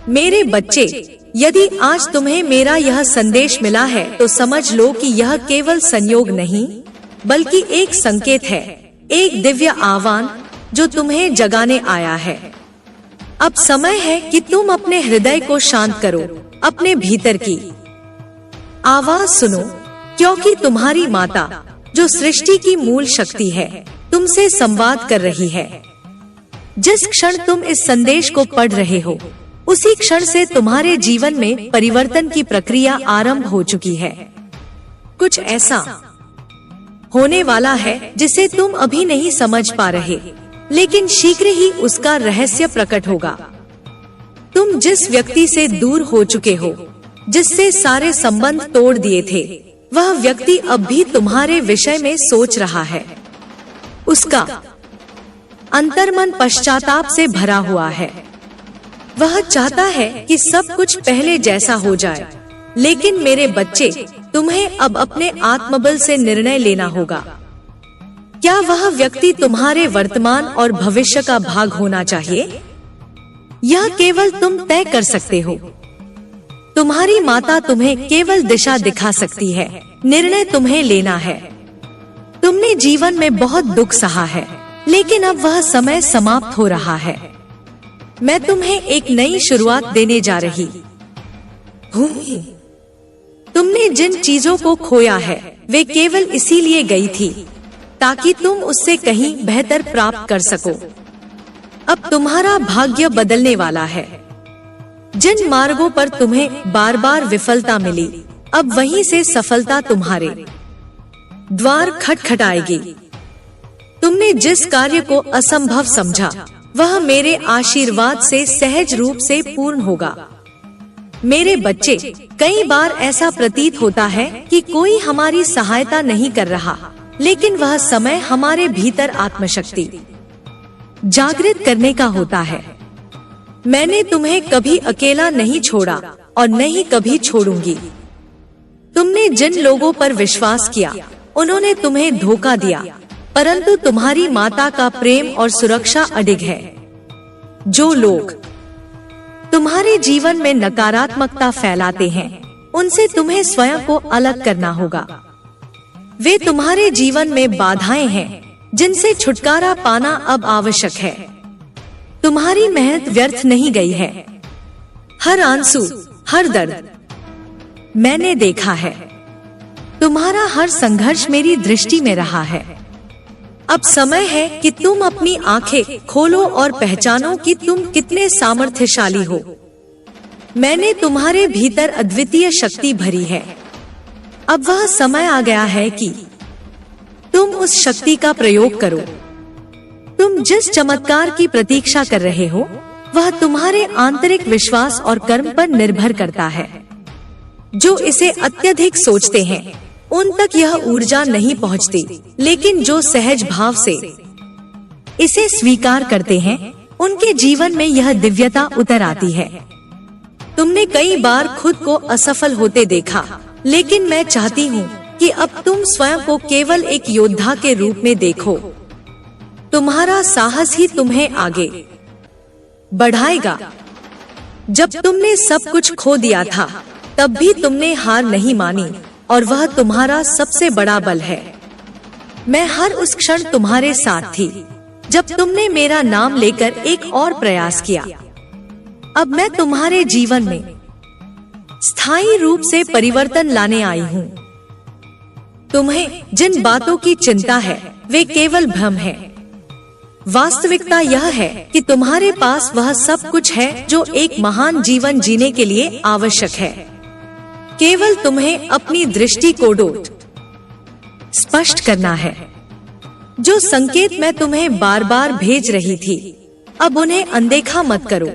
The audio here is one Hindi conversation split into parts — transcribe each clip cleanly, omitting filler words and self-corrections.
मेरे बच्चे, यदि आज तुम्हें मेरा यह संदेश मिला है तो समझ लो कि यह केवल संयोग नहीं बल्कि एक संकेत है, एक दिव्य आह्वान जो तुम्हें जगाने आया है। अब समय है कि तुम अपने हृदय को शांत करो, अपने भीतर की आवाज सुनो, क्योंकि तुम्हारी माता जो सृष्टि की मूल शक्ति है तुमसे संवाद कर रही है। जिस क्षण तुम इस संदेश को पढ़ रहे हो उसी क्षण से तुम्हारे जीवन में परिवर्तन की प्रक्रिया आरंभ हो चुकी है। कुछ ऐसा होने वाला है जिसे तुम अभी नहीं समझ पा रहे, लेकिन शीघ्र ही उसका रहस्य प्रकट होगा। तुम जिस व्यक्ति से दूर हो चुके हो, जिससे सारे संबंध तोड़ दिए थे, वह व्यक्ति अब भी तुम्हारे विषय में सोच रहा है। उसका अंतर्मन पश्चाताप से भरा हुआ है। वह चाहता है कि सब कुछ पहले जैसा हो जाए, लेकिन मेरे बच्चे, तुम्हें अब अपने आत्मबल से निर्णय लेना होगा। क्या वह व्यक्ति तुम्हारे वर्तमान और भविष्य का भाग होना चाहिए? यह केवल तुम तय कर सकते हो। तुम्हारी माता तुम्हें केवल दिशा दिखा सकती है, निर्णय तुम्हें लेना है। तुमने जीवन में बहुत दुख सहा है, लेकिन अब वह समय समाप्त हो रहा है। मैं तुम्हें एक नई शुरुआत देने जा रही हूँ। तुमने जिन चीजों को खोया है वे केवल इसीलिए गई थी ताकि तुम उससे कहीं बेहतर प्राप्त कर सको। अब तुम्हारा भाग्य बदलने वाला है। जिन मार्गों पर तुम्हें बार बार विफलता मिली, अब वहीं से सफलता तुम्हारे द्वार खटखटाएगी। तुमने जिस कार्य को असंभव समझा वह मेरे आशीर्वाद से सहज रूप से पूर्ण होगा। मेरे बच्चे, कई बार ऐसा प्रतीत होता है कि कोई हमारी सहायता नहीं कर रहा, लेकिन वह समय हमारे भीतर आत्मशक्ति जागृत करने का होता है। मैंने तुम्हें कभी अकेला नहीं छोड़ा और न ही कभी छोड़ूंगी। तुमने जिन लोगों पर विश्वास किया उन्होंने तुम्हें धोखा दिया, परंतु तुम्हारी माता का प्रेम और सुरक्षा अडिग है। जो लोग तुम्हारे जीवन में नकारात्मकता फैलाते हैं उनसे तुम्हें स्वयं को अलग करना होगा। वे तुम्हारे जीवन में बाधाएं हैं जिनसे छुटकारा पाना अब आवश्यक है। तुम्हारी मेहनत व्यर्थ नहीं गई है। हर आंसू, हर दर्द मैंने देखा है। तुम्हारा हर संघर्ष मेरी दृष्टि में रहा है। अब समय है कि तुम अपनी आंखें खोलो और पहचानो कि तुम कितने सामर्थ्यशाली हो। मैंने तुम्हारे भीतर अद्वितीय शक्ति भरी है। अब वह समय आ गया है कि तुम उस शक्ति का प्रयोग करो। तुम जिस चमत्कार की प्रतीक्षा कर रहे हो वह तुम्हारे आंतरिक विश्वास और कर्म पर निर्भर करता है। जो इसे अत्यधिक सोचते हैं उन तक यह ऊर्जा नहीं पहुंचती, लेकिन जो सहज भाव से इसे स्वीकार करते हैं उनके जीवन में यह दिव्यता उतर आती है। तुमने कई बार खुद को असफल होते देखा, लेकिन मैं चाहती हूँ कि अब तुम स्वयं को केवल एक योद्धा के रूप में देखो। तुम्हारा साहस ही तुम्हें आगे बढ़ाएगा। जब तुमने सब कुछ खो दिया था तब भी तुमने हार नहीं मानी और वह तुम्हारा सबसे बड़ा बल है। मैं हर उस क्षण तुम्हारे साथ थी जब तुमने मेरा नाम लेकर एक और प्रयास किया। अब मैं तुम्हारे जीवन में स्थायी रूप से परिवर्तन लाने आई हूँ। तुम्हें जिन बातों की चिंता है वे केवल भ्रम है। वास्तविकता यह है कि तुम्हारे पास वह सब कुछ है जो एक महान जीवन जीने के लिए आवश्यक है। केवल तुम्हें अपनी दृष्टि को स्पष्ट करना है। जो संकेत मैं तुम्हें बार बार भेज रही थी, अब उन्हें अनदेखा मत करो।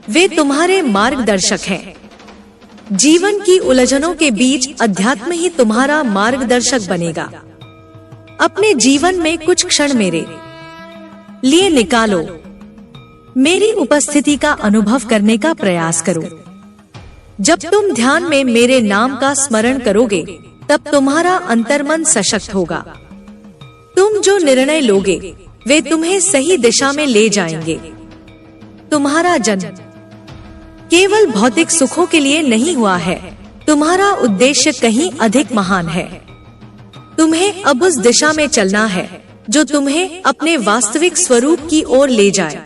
वे तुम्हारे मार्गदर्शक हैं। जीवन की उलझनों के बीच अध्यात्म ही तुम्हारा मार्गदर्शक बनेगा। अपने जीवन में कुछ क्षण मेरे लिए निकालो। मेरी उपस्थिति का अनुभव करने का प्रयास करो। जब तुम ध्यान में मेरे नाम का स्मरण करोगे तब तुम्हारा अंतर्मन सशक्त होगा। तुम जो निर्णय लोगे वे तुम्हें सही दिशा में ले जाएंगे। तुम्हारा जन्म केवल भौतिक सुखों के लिए नहीं हुआ है। तुम्हारा उद्देश्य कहीं अधिक महान है। तुम्हें अब उस दिशा में चलना है जो तुम्हें अपने वास्तविक स्वरूप की ओर ले जाए।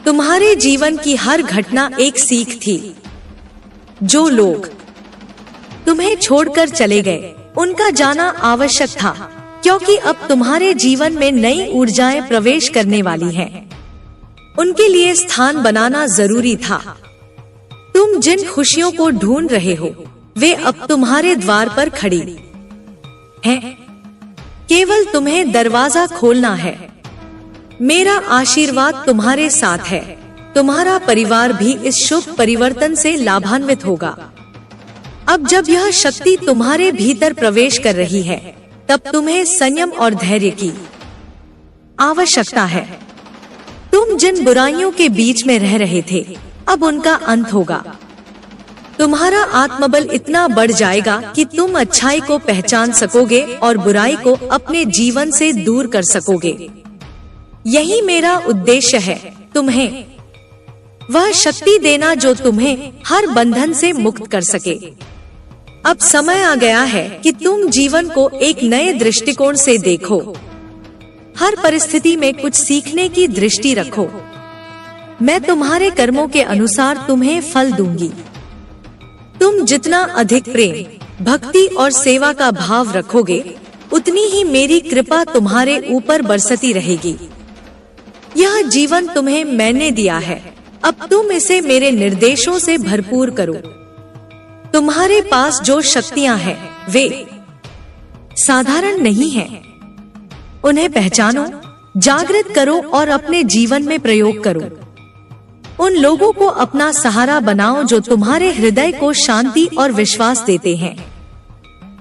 तुम्हारे जीवन की हर घटना एक सीख थी। जो लोग तुम्हें छोड़कर चले गए, उनका जाना आवश्यक था, क्योंकि अब तुम्हारे जीवन में नई ऊर्जाएं प्रवेश करने वाली हैं। उनके लिए स्थान बनाना जरूरी था। तुम जिन खुशियों को ढूंढ रहे हो, वे अब तुम्हारे द्वार पर खड़ी हैं। केवल तुम्हें दरवाजा खोलना है। मेरा आशीर्वाद तुम्हारे साथ है। तुम्हारा परिवार भी इस शुभ परिवर्तन से लाभान्वित होगा। अब जब यह शक्ति तुम्हारे भीतर प्रवेश कर रही है, तब तुम्हें संयम और धैर्य की आवश्यकता है। तुम जिन बुराइयों के बीच में रह रहे थे, अब उनका अंत होगा। तुम्हारा आत्मबल इतना बढ़ जाएगा कि तुम अच्छाई को पहचान सकोगे और बुराई को अपने जीवन से दूर कर सकोगे। यही मेरा उद्देश्य है, तुम्हें वह शक्ति देना जो तुम्हें हर बंधन से मुक्त कर सके। अब समय आ गया है कि तुम जीवन को एक नए दृष्टिकोण से देखो। हर परिस्थिति में कुछ सीखने की दृष्टि रखो। मैं तुम्हारे कर्मों के अनुसार तुम्हें फल दूंगी। तुम जितना अधिक प्रेम, भक्ति और सेवा का भाव रखोगे, उतनी ही मेरी कृपा तुम्हारे ऊपर बरसती रहेगी। यह जीवन तुम्हें मैंने दिया है, अब तुम इसे मेरे निर्देशों से भरपूर करो। तुम्हारे पास जो शक्तियां हैं, वे साधारण नहीं हैं। उन्हें पहचानो, जागृत करो और अपने जीवन में प्रयोग करो। उन लोगों को अपना सहारा बनाओ जो तुम्हारे हृदय को शांति और विश्वास देते हैं।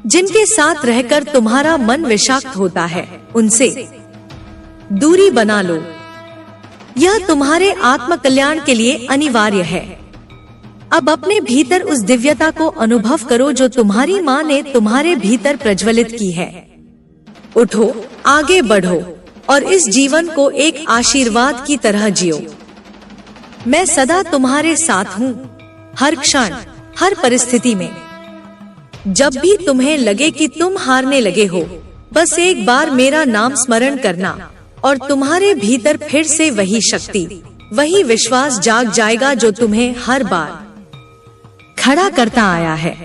जिनके साथ रहकर तुम्हारा मन विषाक्त होता है, उनसे दूरी बना लो। यह तुम्हारे आत्म कल्याण के लिए अनिवार्य है। अब अपने भीतर उस दिव्यता को अनुभव करो जो तुम्हारी माँ ने तुम्हारे भीतर प्रज्वलित की है। उठो, आगे बढ़ो और इस जीवन को एक आशीर्वाद की तरह जियो। मैं सदा तुम्हारे साथ हूँ, हर क्षण, हर परिस्थिति में। जब भी तुम्हें लगे कि तुम हारने लगे हो, बस एक बार मेरा नाम स्मरण करना और तुम्हारे भीतर फिर से वही शक्ति, वही विश्वास जाग जाएगा जो तुम्हें हर बार खड़ा करता आया है।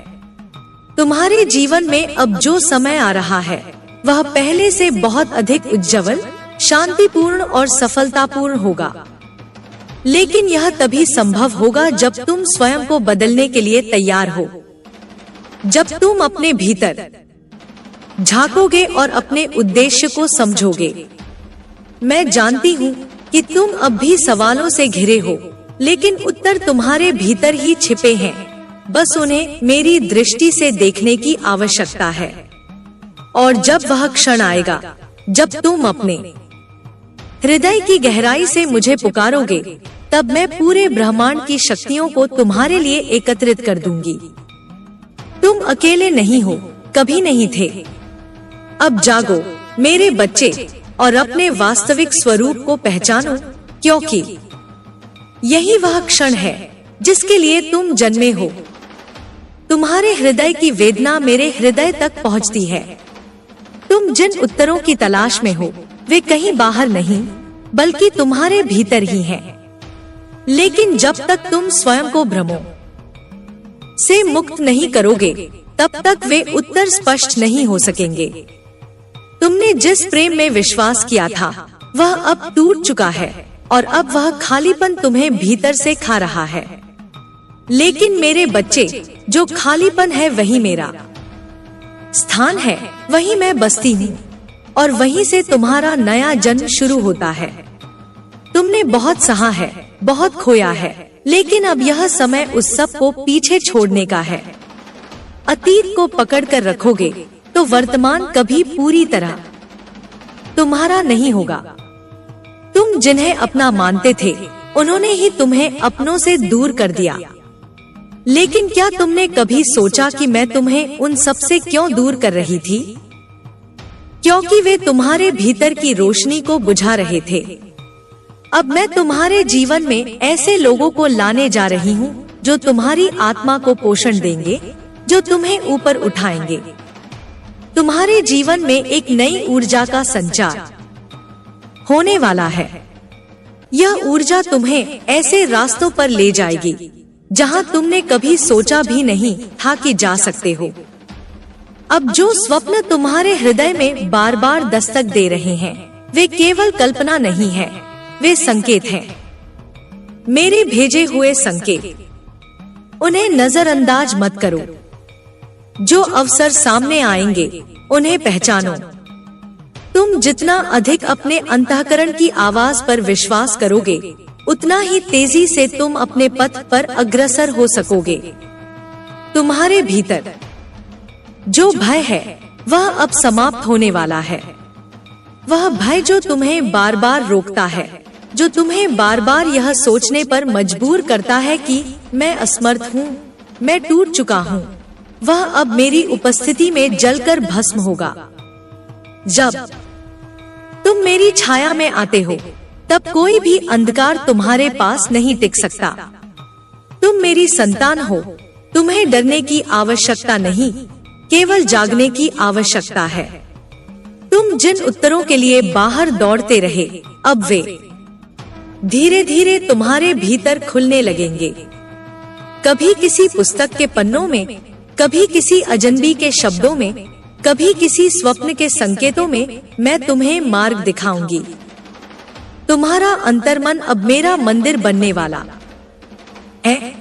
तुम्हारे जीवन में अब जो समय आ रहा है, वह पहले से बहुत अधिक उज्जवल, शांतिपूर्ण और सफलतापूर्ण होगा। लेकिन यह तभी संभव होगा जब तुम स्वयं को बदलने के लिए तैयार हो। जब तुम अपने भीतर झांकोगे और अपने उद्देश्य को समझोगे। मैं जानती हूँ कि तुम अब भी सवालों से घिरे हो, लेकिन उत्तर तुम्हारे भीतर ही छिपे हैं। बस उन्हें मेरी दृष्टि से देखने की आवश्यकता है। और जब वह क्षण आएगा, जब तुम अपने हृदय की गहराई से मुझे पुकारोगे, तब मैं पूरे ब्रह्मांड की शक्तियों को तुम्हारे लिए एकत्रित कर दूंगी। तुम अकेले नहीं हो, कभी नहीं थे। अब जागो मेरे बच्चे और अपने वास्तविक स्वरूप को पहचानो, क्योंकि यही वह क्षण है जिसके लिए तुम जन्मे हो। तुम्हारे हृदय की वेदना मेरे हृदय तक पहुंचती है। तुम जिन उत्तरों की तलाश में हो, वे कहीं बाहर नहीं, बल्कि तुम्हारे भीतर ही हैं। लेकिन जब तक तुम स्वयं को भ्रमों से मुक्त नहीं करोगे, तब तक वे उत्तर स्पष्ट नहीं हो सकेंगे। तुमने जिस प्रेम में विश्वास किया था, वह अब टूट चुका है और अब वह खालीपन तुम्हें भीतर से खा रहा है। लेकिन मेरे बच्चे, जो खालीपन है वही मेरा स्थान है, वही मैं बसती हूँ और वहीं से तुम्हारा नया जन्म शुरू होता है। तुमने बहुत सहा है, बहुत खोया है, लेकिन अब यह समय उस सब को पीछे छोड़ने का है। अतीत को पकड़ कर रखोगे तो वर्तमान कभी पूरी तरह तुम्हारा नहीं होगा। तुम जिन्हें अपना मानते थे, उन्होंने ही तुम्हें अपनों से दूर कर दिया। लेकिन क्या तुमने कभी सोचा कि मैं तुम्हें उन सब से क्यों दूर कर रही थी? क्योंकि वे तुम्हारे भीतर की रोशनी को बुझा रहे थे। अब मैं तुम्हारे जीवन में ऐसे लोगों को लाने जा रही हूँ जो तुम्हारी आत्मा को पोषण देंगे, जो तुम्हें ऊपर उठाएंगे। तुम्हारे जीवन में एक नई ऊर्जा का संचार होने वाला है। यह ऊर्जा तुम्हें ऐसे रास्तों पर ले जाएगी जहां तुमने कभी सोचा भी नहीं था कि जा सकते हो। अब जो स्वप्न तुम्हारे हृदय में बार बार दस्तक दे रहे हैं, वे केवल कल्पना नहीं है, वे संकेत हैं, मेरे भेजे हुए संकेत। उन्हें नजरअंदाज मत करो। जो अवसर सामने आएंगे उन्हें पहचानो। तुम जितना अधिक अपने अंतःकरण की आवाज पर विश्वास करोगे, उतना ही तेजी से तुम अपने पथ पर अग्रसर हो सकोगे। तुम्हारे भीतर जो भय है वह अब समाप्त होने वाला है। वह भय जो तुम्हें बार बार रोकता है, जो तुम्हें बार बार यह सोचने पर मजबूर करता है कि मैं असमर्थ हूँ, मैं टूट चुका हूँ, वह अब मेरी उपस्थिति में जलकर भस्म होगा। जब तुम मेरी छाया में आते हो, तब कोई भी अंधकार तुम्हारे पास नहीं टिक सकता। तुम मेरी संतान हो, तुम्हें डरने की आवश्यकता नहीं, केवल जागने की आवश्यकता है। तुम जिन उत्तरों के लिए बाहर दौड़ते रहे, अब वे धीरे धीरे तुम्हारे भीतर खुलने लगेंगे। कभी किसी पुस्तक के पन्नों में, कभी किसी अजनबी के शब्दों में, कभी किसी स्वप्न के संकेतों में मैं तुम्हें मार्ग दिखाऊंगी। तुम्हारा अंतर्मन अब मेरा मंदिर बनने वाला है।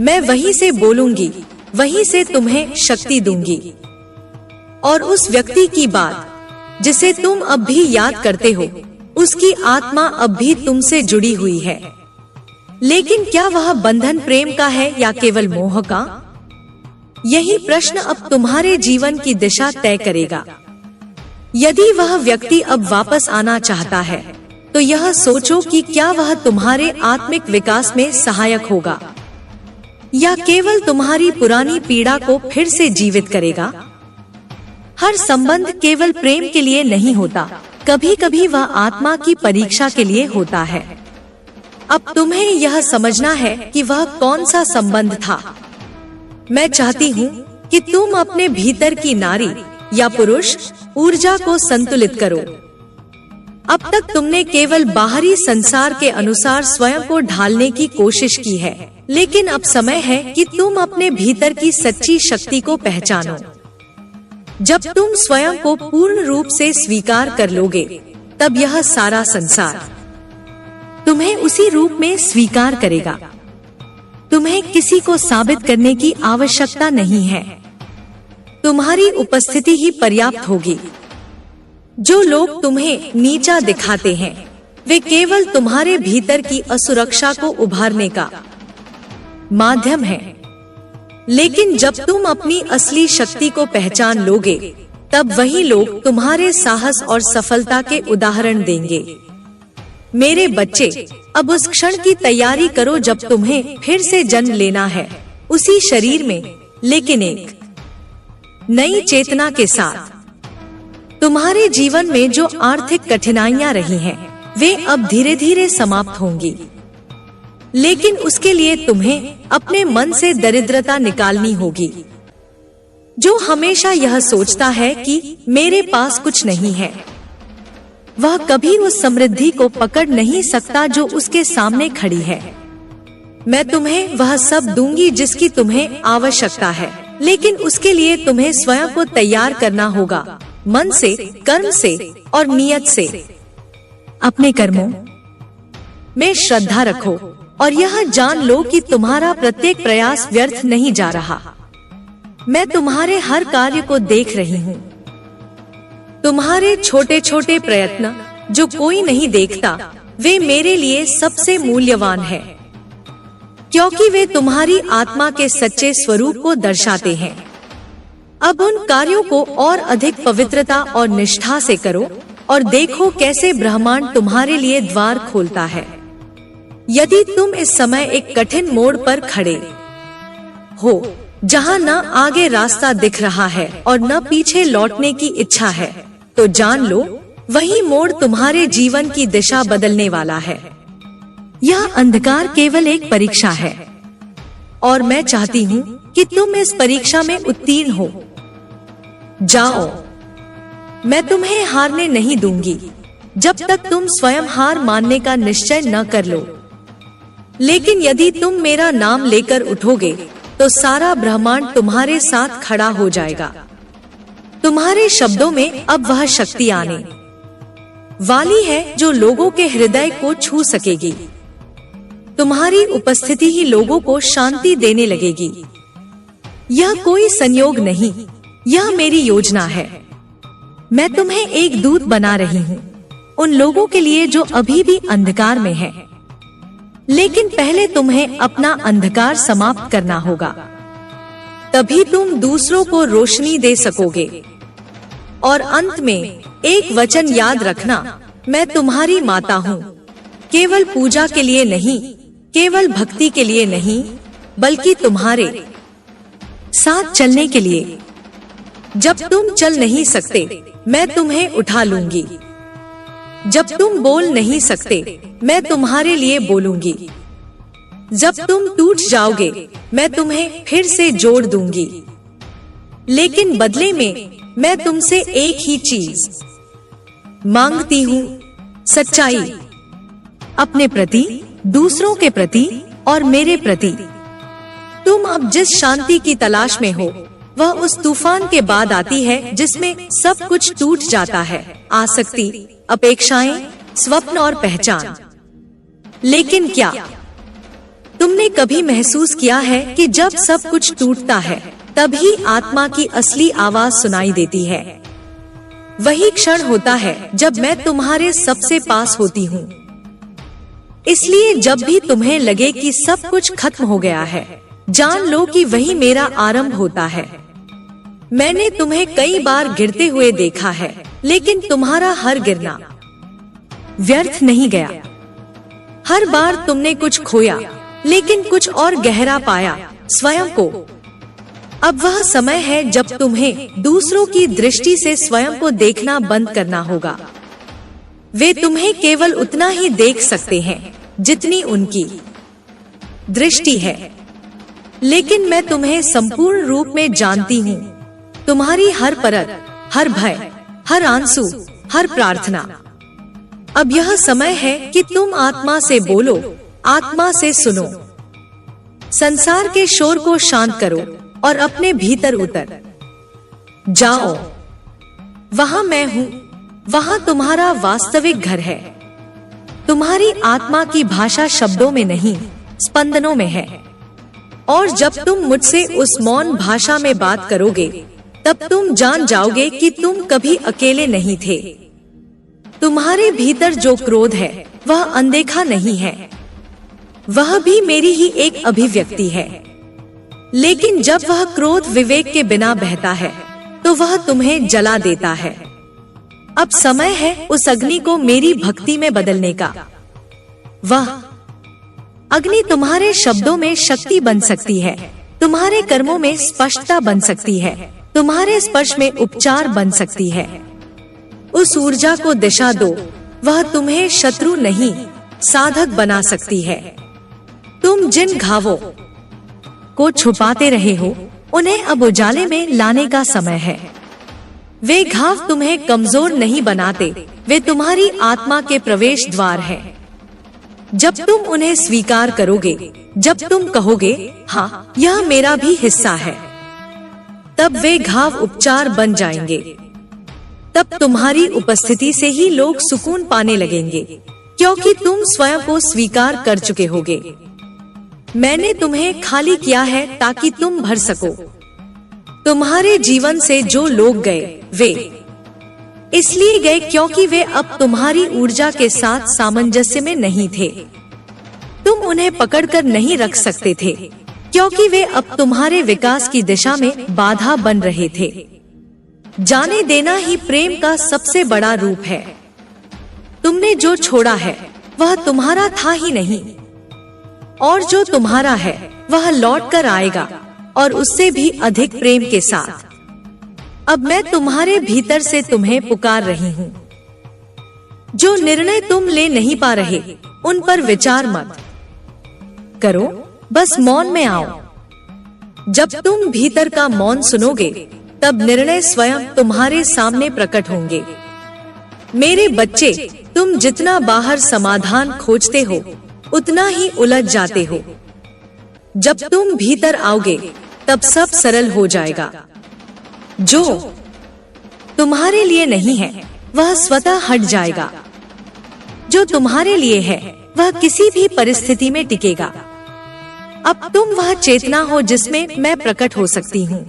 मैं वहीं से बोलूंगी, वहीं से तुम्हें शक्ति दूंगी। और उस व्यक्ति की बात जिसे तुम अब भी याद करते हो, उसकी आत्मा अब भी तुमसे जुड़ी हुई है। लेकिन क्या वह बंधन प्रेम का है या केवल मोह का? यही प्रश्न अब तुम्हारे जीवन की दिशा तय करेगा। यदि वह व्यक्ति अब वापस आना चाहता है, तो यह सोचो कि क्या वह तुम्हारे आत्मिक विकास में सहायक होगा या केवल तुम्हारी पुरानी पीड़ा को फिर से जीवित करेगा। हर संबंध केवल प्रेम के लिए नहीं होता, कभी कभी वह आत्मा की परीक्षा के लिए होता है। अब तुम्हें यह समझना है कि वह कौन सा संबंध था। मैं चाहती हूँ कि तुम अपने भीतर की नारी या पुरुष ऊर्जा को संतुलित करो। अब तक तुमने केवल बाहरी संसार के अनुसार स्वयं को ढालने की कोशिश की है, लेकिन अब समय है कि तुम अपने भीतर की सच्ची शक्ति को पहचानो। जब तुम स्वयं को पूर्ण रूप से स्वीकार कर लोगे, तब यह सारा संसार तुम्हें उसी रूप में स्वीकार करेगा। तुम्हें किसी को साबित करने की आवश्यकता नहीं है, तुम्हारी उपस्थिति ही पर्याप्त होगी। जो लोग तुम्हें नीचा दिखाते हैं, वे केवल तुम्हारे भीतर की असुरक्षा को उभारने का माध्यम है। लेकिन जब तुम अपनी असली शक्ति को पहचान लोगे, तब वही लोग तुम्हारे साहस और सफलता के उदाहरण देंगे। मेरे बच्चे, अब उस क्षण की तैयारी करो जब तुम्हें फिर से जन्म लेना है, उसी शरीर में, लेकिन एक नई चेतना के साथ। तुम्हारे जीवन में जो आर्थिक कठिनाइयां रही हैं, वे अब धीरे धीरे समाप्त होंगी। लेकिन उसके लिए तुम्हें अपने मन से दरिद्रता निकालनी होगी। जो हमेशा यह सोचता है कि मेरे पास कुछ नहीं है, वह कभी उस समृद्धि को पकड़ नहीं सकता जो उसके सामने खड़ी है। मैं तुम्हें वह सब दूंगी जिसकी तुम्हें आवश्यकता है, लेकिन उसके लिए तुम्हें स्वयं को तैयार करना होगा, मन से, कर्म से और नियत से। अपने कर्मों में श्रद्धा रखो और यह जान लो कि तुम्हारा प्रत्येक प्रयास व्यर्थ नहीं जा रहा। मैं तुम्हारे हर कार्य को देख रही हूँ। तुम्हारे छोटे छोटे प्रयत्न जो कोई नहीं देखता, वे मेरे लिए सबसे मूल्यवान है, क्योंकि वे तुम्हारी आत्मा के सच्चे स्वरूप को दर्शाते हैं। अब उन कार्यों को और अधिक पवित्रता और निष्ठा से करो और देखो कैसे ब्रह्मांड तुम्हारे लिए द्वार खोलता है। यदि तुम इस समय एक कठिन मोड़ पर खड़े हो, जहां न आगे रास्ता दिख रहा है और न पीछे लौटने की इच्छा है, तो जान लो वही मोड़ तुम्हारे जीवन की दिशा बदलने वाला है। यह अंधकार केवल एक परीक्षा है और मैं चाहती हूँ कि तुम इस परीक्षा में उत्तीर्ण हो जाओ। मैं तुम्हें हारने नहीं दूंगी जब तक तुम स्वयं हार मानने का निश्चय न कर लो। लेकिन यदि तुम मेरा नाम लेकर उठोगे तो सारा ब्रह्मांड तुम्हारे साथ खड़ा हो जाएगा। तुम्हारे शब्दों में अब वह शक्ति आने वाली है जो लोगों के हृदय को छू सकेगी। तुम्हारी उपस्थिति ही लोगों को शांति देने लगेगी। यह कोई संयोग नहीं, यह मेरी योजना है। मैं तुम्हें एक दूत बना रही हूँ उन लोगों के लिए जो अभी भी अंधकार में हैं। लेकिन पहले तुम्हें अपना अंधकार समाप्त करना होगा, तभी तुम दूसरों को रोशनी दे सकोगे। और अंत में एक वचन याद रखना, मैं तुम्हारी माता हूँ, केवल पूजा के लिए नहीं, केवल भक्ति के लिए नहीं, बल्कि तुम्हारे साथ चलने के लिए। जब तुम चल नहीं सकते मैं तुम्हें उठा लूंगी। जब तुम बोल नहीं सकते मैं तुम्हारे लिए बोलूंगी। जब तुम टूट जाओगे मैं तुम्हें फिर से जोड़ दूंगी। लेकिन बदले में मैं तुमसे एक ही चीज मांगती हूँ, सच्चाई, अपने प्रति, दूसरों के प्रति और मेरे प्रति। तुम अब जिस शांति की तलाश में हो वह उस तूफान के बाद आती है जिसमें सब कुछ टूट जाता है, आसक्ति, अपेक्षाएं, स्वप्न और पहचान। लेकिन क्या तुमने कभी महसूस किया है कि जब सब कुछ टूटता है तभी आत्मा की असली आवाज सुनाई देती है? वही क्षण होता है जब मैं तुम्हारे सबसे पास होती हूँ। इसलिए जब भी तुम्हें लगे कि सब कुछ खत्म हो गया है, जान लो कि वही मेरा आरंभ होता है। मैंने तुम्हें कई बार गिरते हुए देखा है, लेकिन तुम्हारा हर गिरना व्यर्थ नहीं गया। हर बार तुमने कुछ खोया, लेकिन कुछ और गहरा पाया, स्वयं को। अब वह समय है जब तुम्हें दूसरों की दृष्टि से स्वयं को देखना बंद करना होगा। वे तुम्हें केवल उतना ही देख सकते हैं जितनी उनकी दृष्टि है, लेकिन मैं तुम्हें संपूर्ण रूप में जानती हूँ। तुम्हारी हर परत, हर भय, हर आंसू, हर प्रार्थना। अब यह समय है कि तुम आत्मा से बोलो, आत्मा से सुनो। संसार के शोर को शांत करो और अपने भीतर उतर जाओ। वहाँ मैं हूँ, वहाँ तुम्हारा वास्तविक घर है। तुम्हारी आत्मा की भाषा शब्दों में नहीं, स्पंदनों में है। और जब तुम मुझसे उस मौन भाषा में बात करोगे तब तुम जान जाओगे कि तुम कभी अकेले नहीं थे। तुम्हारे भीतर जो क्रोध है वह अनदेखा नहीं है, वह भी मेरी ही एक अभिव्यक्ति है। लेकिन जब वह क्रोध विवेक के बिना बहता है तो वह तुम्हें जला देता है। अब समय है उस अग्नि को मेरी भक्ति में बदलने का। वह अग्नि तुम्हारे शब्दों में शक्ति बन सकती है, तुम्हारे कर्मों में स्पष्टता बन सकती है, तुम्हारे स्पर्श में उपचार बन सकती है। उस ऊर्जा को दिशा दो, वह तुम्हें शत्रु नहीं साधक बना सकती है। तुम जिन घावों को छुपाते रहे हो उन्हें अब उजाले में लाने का समय है। वे घाव तुम्हें कमजोर नहीं बनाते, वे तुम्हारी आत्मा के प्रवेश द्वार हैं। जब तुम उन्हें स्वीकार करोगे, जब तुम कहोगे हाँ यह मेरा भी हिस्सा है, तब वे घाव उपचार बन जाएंगे। तब तुम्हारी उपस्थिति से ही लोग सुकून पाने लगेंगे, क्योंकि तुम स्वयं को स्वीकार कर चुके होगे। मैंने तुम्हें खाली किया है ताकि तुम भर सको। तुम्हारे जीवन से जो लोग गए वे इसलिए गए क्योंकि वे अब तुम्हारी ऊर्जा के साथ सामंजस्य में नहीं थे। तुम उन्हें पकड़कर नहीं रख सकते थे क्योंकि वे अब तुम्हारे विकास की दिशा में बाधा बन रहे थे। जाने देना ही प्रेम का सबसे बड़ा रूप है। तुमने जो छोड़ा है वह तुम्हारा था ही नहीं, और जो तुम्हारा है वह लौट कर आएगा और उससे भी अधिक प्रेम के साथ। अब मैं तुम्हारे भीतर से तुम्हें पुकार रही हूँ। जो निर्णय तुम ले नहीं पा रहे उन पर विचार मत करो, बस मौन में आओ। जब तुम भीतर का मौन सुनोगे तब निर्णय स्वयं तुम्हारे सामने प्रकट होंगे। मेरे बच्चे, तुम जितना बाहर समाधान खोजते हो उतना ही उलझ जाते हो। जब तुम भीतर आओगे तब सब सरल हो जाएगा। जो तुम्हारे लिए नहीं है वह स्वतः हट जाएगा। जो तुम्हारे लिए है वह किसी भी परिस्थिति में टिकेगा। अब तुम वह चेतना हो जिसमें मैं प्रकट हो सकती हूँ।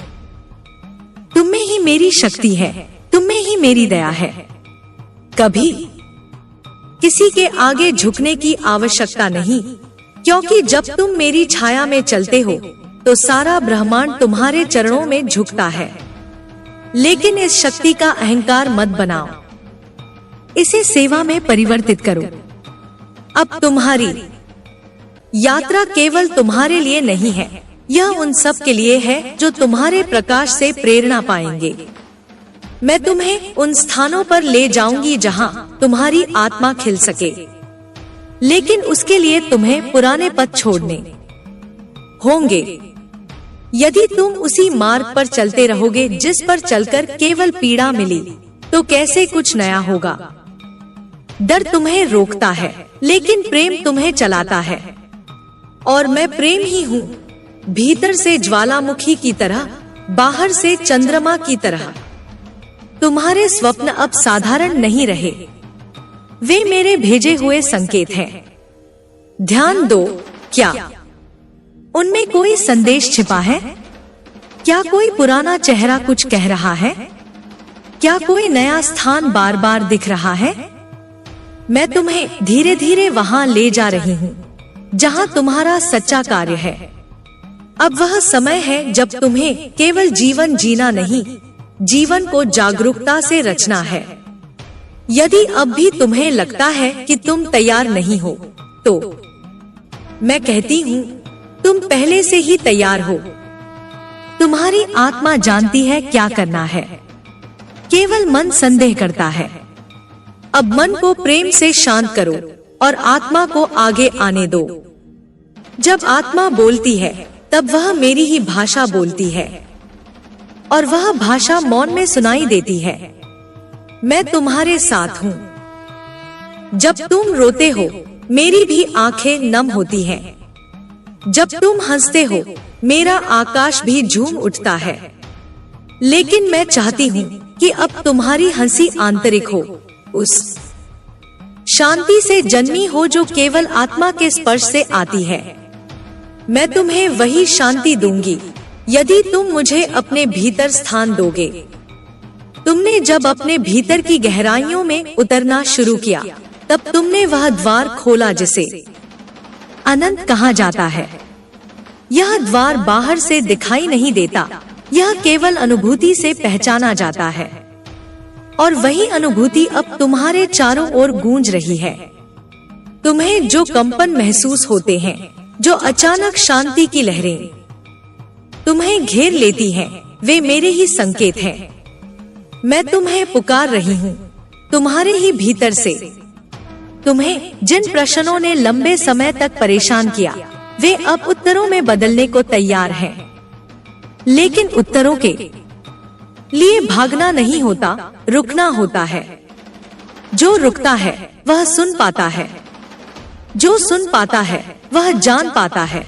तुम में ही मेरी शक्ति है, तुम में ही मेरी दया है। कभी किसी के आगे झुकने की आवश्यकता नहीं, क्योंकि जब तुम मेरी छाया में चलते हो तो सारा ब्रह्मांड तुम्हारे चरणों में झुकता है। लेकिन इस शक्ति का अहंकार मत बनाओ, इसे सेवा में परिवर्तित करो। अब तुम्हारी यात्रा केवल तुम्हारे लिए नहीं है, यह उन सब के लिए है जो तुम्हारे प्रकाश से प्रेरणा पाएंगे। मैं तुम्हें उन स्थानों पर ले जाऊंगी जहां तुम्हारी आत्मा खिल सके, लेकिन उसके लिए तुम्हें पुराने पथ छोड़ने होंगे। यदि तुम उसी मार्ग पर चलते रहोगे जिस पर चलकर केवल पीड़ा मिली, तो कैसे कुछ नया होगा। डर तुम्हें रोकता है, लेकिन प्रेम तुम्हें चलाता है। और मैं प्रेम ही हूँ, भीतर से ज्वालामुखी की तरह, बाहर से चंद्रमा की तरह। तुम्हारे स्वप्न अब साधारण नहीं रहे, वे मेरे भेजे हुए संकेत हैं। ध्यान दो, क्या उनमें कोई संदेश छिपा है? क्या कोई पुराना चेहरा कुछ कह रहा है? क्या कोई नया स्थान बार बार दिख रहा है? मैं तुम्हें धीरे धीरे वहां ले जा रही हूँ जहां तुम्हारा सच्चा कार्य है। अब वह समय है जब तुम्हें केवल जीवन जीना नहीं, जीवन को जागरूकता से रचना है। यदि अब भी तुम्हें लगता है कि तुम तैयार नहीं हो, तो मैं कहती हूँ तुम पहले से ही तैयार हो। तुम्हारी आत्मा जानती है क्या करना है, केवल मन संदेह करता है। अब मन को प्रेम से शांत करो और आत्मा को आगे आने दो। जब आत्मा बोलती है तब वह मेरी ही भाषा बोलती है, और वह भाषा मौन में सुनाई देती है। मैं तुम्हारे साथ हूँ। जब तुम रोते हो मेरी भी आंखें नम होती हैं। जब तुम हंसते हो मेरा आकाश भी झूम उठता है। लेकिन मैं चाहती हूँ कि अब तुम्हारी हंसी आंतरिक हो, उस शांति से जन्मी हो जो केवल आत्मा के स्पर्श से आती है। मैं तुम्हें वही शांति दूंगी यदि तुम मुझे अपने भीतर स्थान दोगे। तुमने जब अपने भीतर की गहराइयों में उतरना शुरू किया, तब तुमने वह द्वार खोला जिसे अनंत कहा जाता है। यह द्वार बाहर से दिखाई नहीं देता, यह केवल अनुभूति से पहचाना जाता है। और वही अनुभूति अब तुम्हारे चारों ओर गूंज रही है। तुम्हें जो कंपन महसूस होते हैं, जो अचानक शांति की लहरें तुम्हें घेर लेती हैं, वे मेरे ही संकेत हैं। मैं तुम्हें पुकार रही हूँ, तुम्हारे ही भीतर से। तुम्हें जिन प्रश्नों ने लंबे समय तक परेशान किया, वे अब उत्तरों में बदलने को तैयार हैं। लेकिन उत्तरों के लिए भागना नहीं होता, रुकना होता है। जो रुकता है वह सुन पाता है, जो सुन पाता है वह जान पाता है।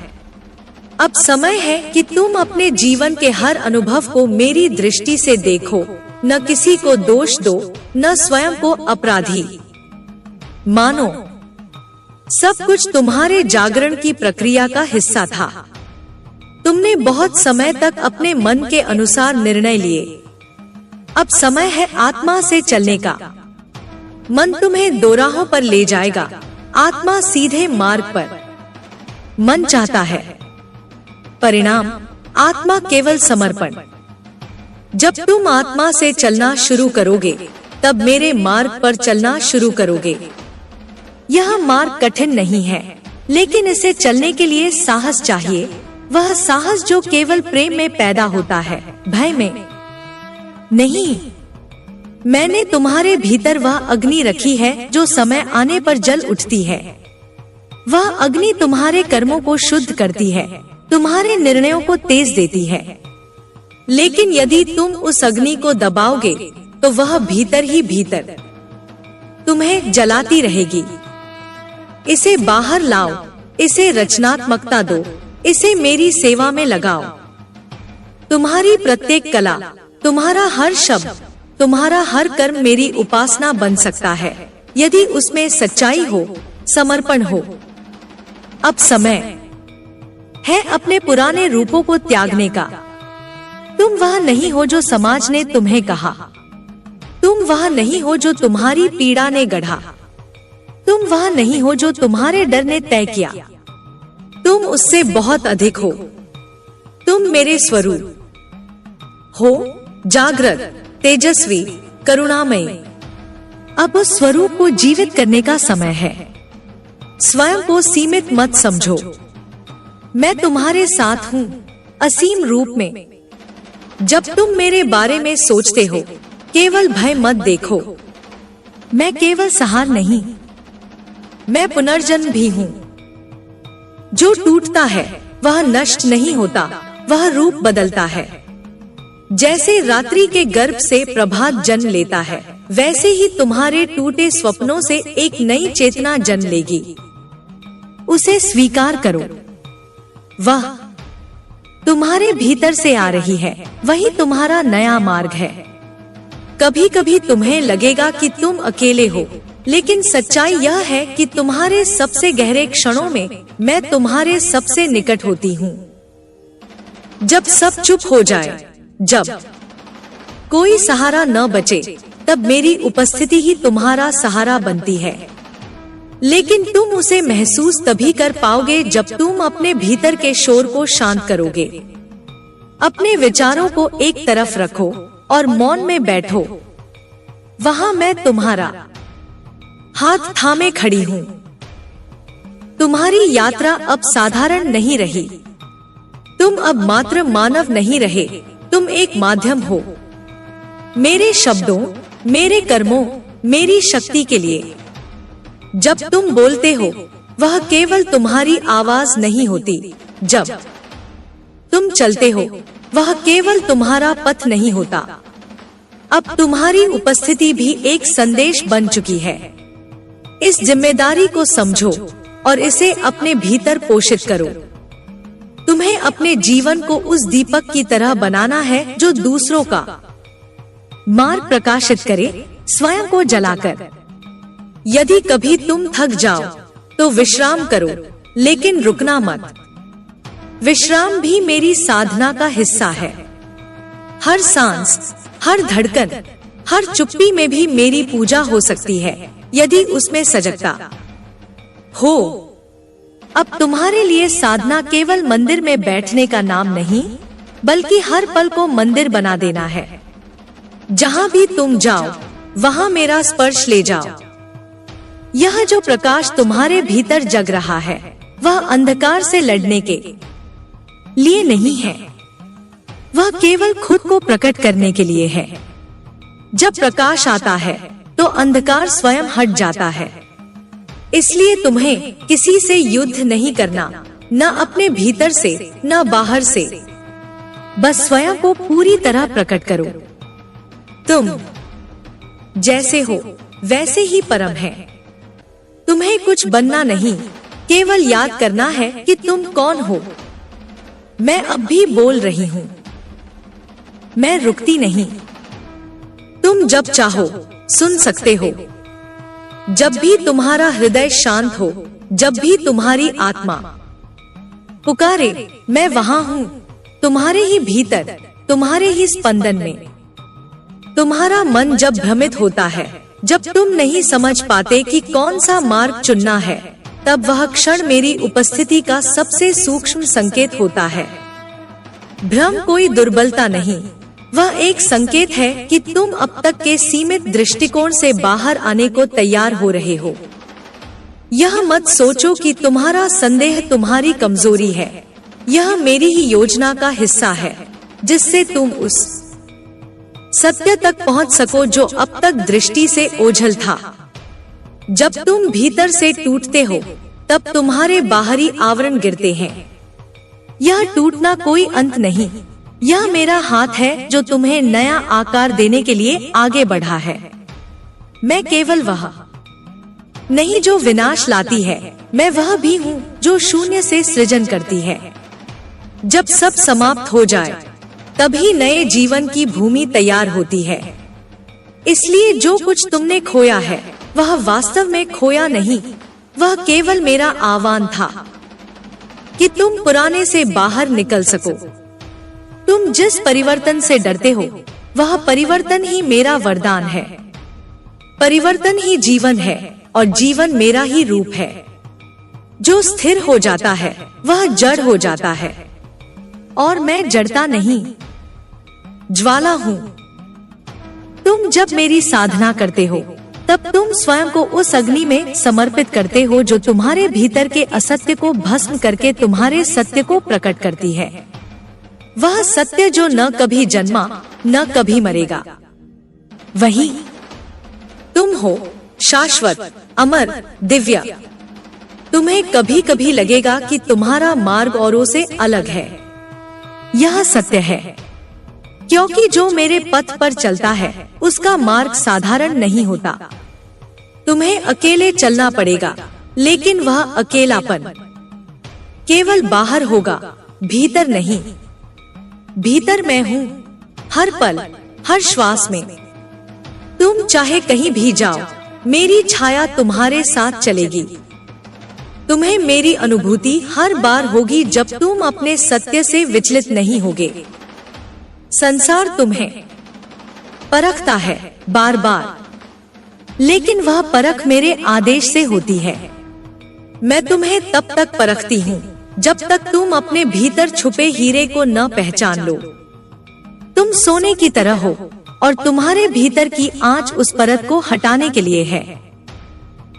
अब समय है कि तुम अपने जीवन के हर अनुभव को मेरी दृष्टि से देखो, न किसी को दोष दो, न स्वयं को अपराधी मानो। सब कुछ तुम्हारे जागरण की प्रक्रिया का हिस्सा था। तुमने बहुत समय तक अपने मन के अनुसार निर्णय लिए। अब समय है आत्मा से चलने का। मन तुम्हें दो राहों पर ले जाएगा, आत्मा सीधे मार्ग पर। मन चाहता है परिणाम, आत्मा केवल समर्पण। जब तुम आत्मा से चलना शुरू करोगे, तब मेरे मार्ग पर चलना शुरू करोगे। यह मार्ग कठिन नहीं है, लेकिन इसे चलने के लिए साहस चाहिए। वह साहस जो केवल प्रेम में पैदा होता है, भय में नहीं। मैंने तुम्हारे भीतर वह अग्नि रखी है जो समय आने पर जल उठती है। वह अग्नि तुम्हारे कर्मों को शुद्ध करती है, तुम्हारे निर्णयों को तेज देती है। लेकिन यदि तुम उस अग्नि को दबाओगे तो वह भीतर ही भीतर तुम्हें जलाती रहेगी। इसे बाहर लाओ, इसे रचनात्मकता दो, इसे मेरी सेवा में लगाओ। तुम्हारी प्रत्येक कला, तुम्हारा हर शब्द, तुम्हारा हर कर्म मेरी उपासना बन सकता है, यदि उसमें सच्चाई हो, समर्पण हो। अब समय है अपने पुराने रूपों को त्यागने का। तुम वह नहीं हो जो समाज ने तुम्हें कहा। तुम वह नहीं हो जो तुम्हारी पीड़ा ने गढ़ा। तुम वह नहीं हो जो तुम्हारे डर ने तय किया। तुम उससे बहुत अधिक हो। तुम मेरे स्वरूप हो, जागृत, तेजस्वी, करुणामयी। अब उस स्वरूप को जीवित करने का समय है। स्वयं को सीमित मत समझो। मैं तुम्हारे साथ हूँ, असीम रूप में। जब तुम मेरे बारे में सोचते हो, केवल भय मत देखो। मैं केवल संहार नहीं, मैं पुनर्जन्म भी हूँ। जो टूटता है वह नष्ट नहीं होता, वह रूप बदलता है। जैसे रात्रि के गर्भ से प्रभात जन्म लेता है, वैसे ही तुम्हारे टूटे स्वप्नों से एक नई चेतना जन्म लेगी। उसे स्वीकार करो। वह तुम्हारे भीतर से आ रही है, वही तुम्हारा नया मार्ग है। कभी कभी तुम्हें लगेगा कि तुम अकेले हो, लेकिन सच्चाई यह है कि तुम्हारे सबसे गहरे क्षणों में मैं तुम्हारे सबसे निकट होती हूँ। जब सब चुप हो जाए, जब कोई सहारा न बचे, तब मेरी उपस्थिति ही तुम्हारा सहारा बनती है। लेकिन तुम उसे महसूस तभी कर पाओगे जब तुम अपने भीतर के शोर को शांत करोगे। अपने विचारों को एक तरफ रखो और मौन में बैठो। वहां मैं तुम्हारा हाथ थामे खड़ी हूँ। तुम्हारी यात्रा अब साधारण नहीं रही। तुम अब मात्र मानव नहीं रहे, तुम एक माध्यम हो, मेरे शब्दों, मेरे कर्मों, मेरी शक्ति के लिए। जब तुम बोलते हो, वह केवल तुम्हारी आवाज नहीं होती। जब तुम चलते हो, वह केवल तुम्हारा पथ नहीं होता। अब तुम्हारी उपस्थिति भी एक संदेश बन चुकी है। इस जिम्मेदारी को समझो और इसे अपने भीतर पोषित करो। तुम्हें अपने जीवन को उस दीपक की तरह बनाना है जो दूसरों का मार्ग प्रकाशित करे, स्वयं को जलाकर। यदि कभी तुम थक जाओ तो विश्राम करो, लेकिन रुकना मत। विश्राम भी मेरी साधना का हिस्सा है। हर सांस, हर धड़कन, हर चुप्पी में भी मेरी पूजा हो सकती है, यदि उसमें सजगता हो। अब तुम्हारे लिए साधना केवल मंदिर में बैठने का नाम नहीं, बल्कि हर पल को मंदिर बना देना है। जहाँ भी तुम जाओ, वहाँ मेरा स्पर्श ले जाओ। यह जो प्रकाश तुम्हारे भीतर जग रहा है, वह अंधकार से लड़ने के लिए नहीं है, वह केवल खुद को प्रकट करने के लिए है। जब प्रकाश आता है तो अंधकार स्वयं हट जाता है। इसलिए तुम्हें किसी से युद्ध नहीं करना, न अपने भीतर से, न बाहर से। बस स्वयं को पूरी तरह प्रकट करो। तुम जैसे हो वैसे ही परम है। तुम्हें कुछ बनना नहीं, केवल याद करना है कि तुम कौन हो। मैं अब भी बोल रही हूँ, मैं रुकती नहीं। तुम जब चाहो सुन सकते हो। जब भी तुम्हारा हृदय शांत हो, जब भी तुम्हारी आत्मा पुकारे, मैं वहां हूँ, तुम्हारे ही भीतर, तुम्हारे ही स्पंदन में। तुम्हारा मन जब भ्रमित होता है, जब तुम नहीं समझ पाते कि कौन सा मार्ग चुनना है, तब वह क्षण मेरी उपस्थिति का सबसे सूक्ष्म संकेत होता है। भ्रम कोई दुर्बलता नहीं, वह एक संकेत है कि तुम अब तक के सीमित दृष्टिकोण से बाहर आने को तैयार हो रहे हो। यह मत सोचो कि तुम्हारा संदेह तुम्हारी कमजोरी है। यह मेरी ही योजना का हिस्सा है, जिससे तुम उस सत्य तक पहुंच सको जो अब तक दृष्टि से ओझल था। जब तुम भीतर से टूटते हो तब तुम्हारे बाहरी आवरण गिरते हैं। यह टूटना कोई अंत नहीं, यह मेरा हाथ है जो तुम्हें नया आकार देने के लिए आगे बढ़ा है। मैं केवल वह नहीं जो विनाश लाती है, मैं वह भी हूँ जो शून्य से सृजन करती है। जब सब समाप्त हो जाए तभी नए जीवन की भूमि तैयार होती है। इसलिए जो कुछ तुमने खोया है वह वास्तव में खोया नहीं, वह केवल मेरा आह्वान था कि तुम पुराने से बाहर निकल सको। तुम जिस परिवर्तन से डरते हो वह परिवर्तन ही मेरा वरदान है। परिवर्तन ही जीवन है और जीवन मेरा ही रूप है। जो स्थिर हो जाता है वह जड़ हो जाता है और मैं जड़ता नहीं, ज्वाला हूँ। तुम जब मेरी साधना करते हो तब तुम स्वयं को उस अग्नि में समर्पित करते हो जो तुम्हारे भीतर के असत्य को भस्म करके तुम्हारे सत्य को प्रकट करती है। वह सत्य जो न कभी जन्मा न कभी मरेगा, वही तुम हो, शाश्वत, अमर, दिव्य। तुम्हें कभी कभी लगेगा कि तुम्हारा मार्ग औरों से अलग है। यह सत्य है, क्योंकि जो मेरे पथ पर चलता है उसका मार्ग साधारण नहीं होता। तुम्हें अकेले चलना पड़ेगा, लेकिन वह अकेलापन केवल बाहर होगा, भीतर नहीं। भीतर मैं हूँ, हर पल, हर श्वास में। तुम चाहे कहीं भी जाओ, मेरी छाया तुम्हारे साथ चलेगी। तुम्हें मेरी अनुभूति हर बार होगी जब तुम अपने सत्य से विचलित नहीं होगे। संसार तुम्हें परखता है बार बार, लेकिन वह परख मेरे आदेश से होती है। मैं तुम्हें तब तक परखती हूँ जब तक तुम अपने भीतर छुपे हीरे को न पहचान लो। तुम सोने की तरह हो और तुम्हारे भीतर की आंच उस परत को हटाने के लिए है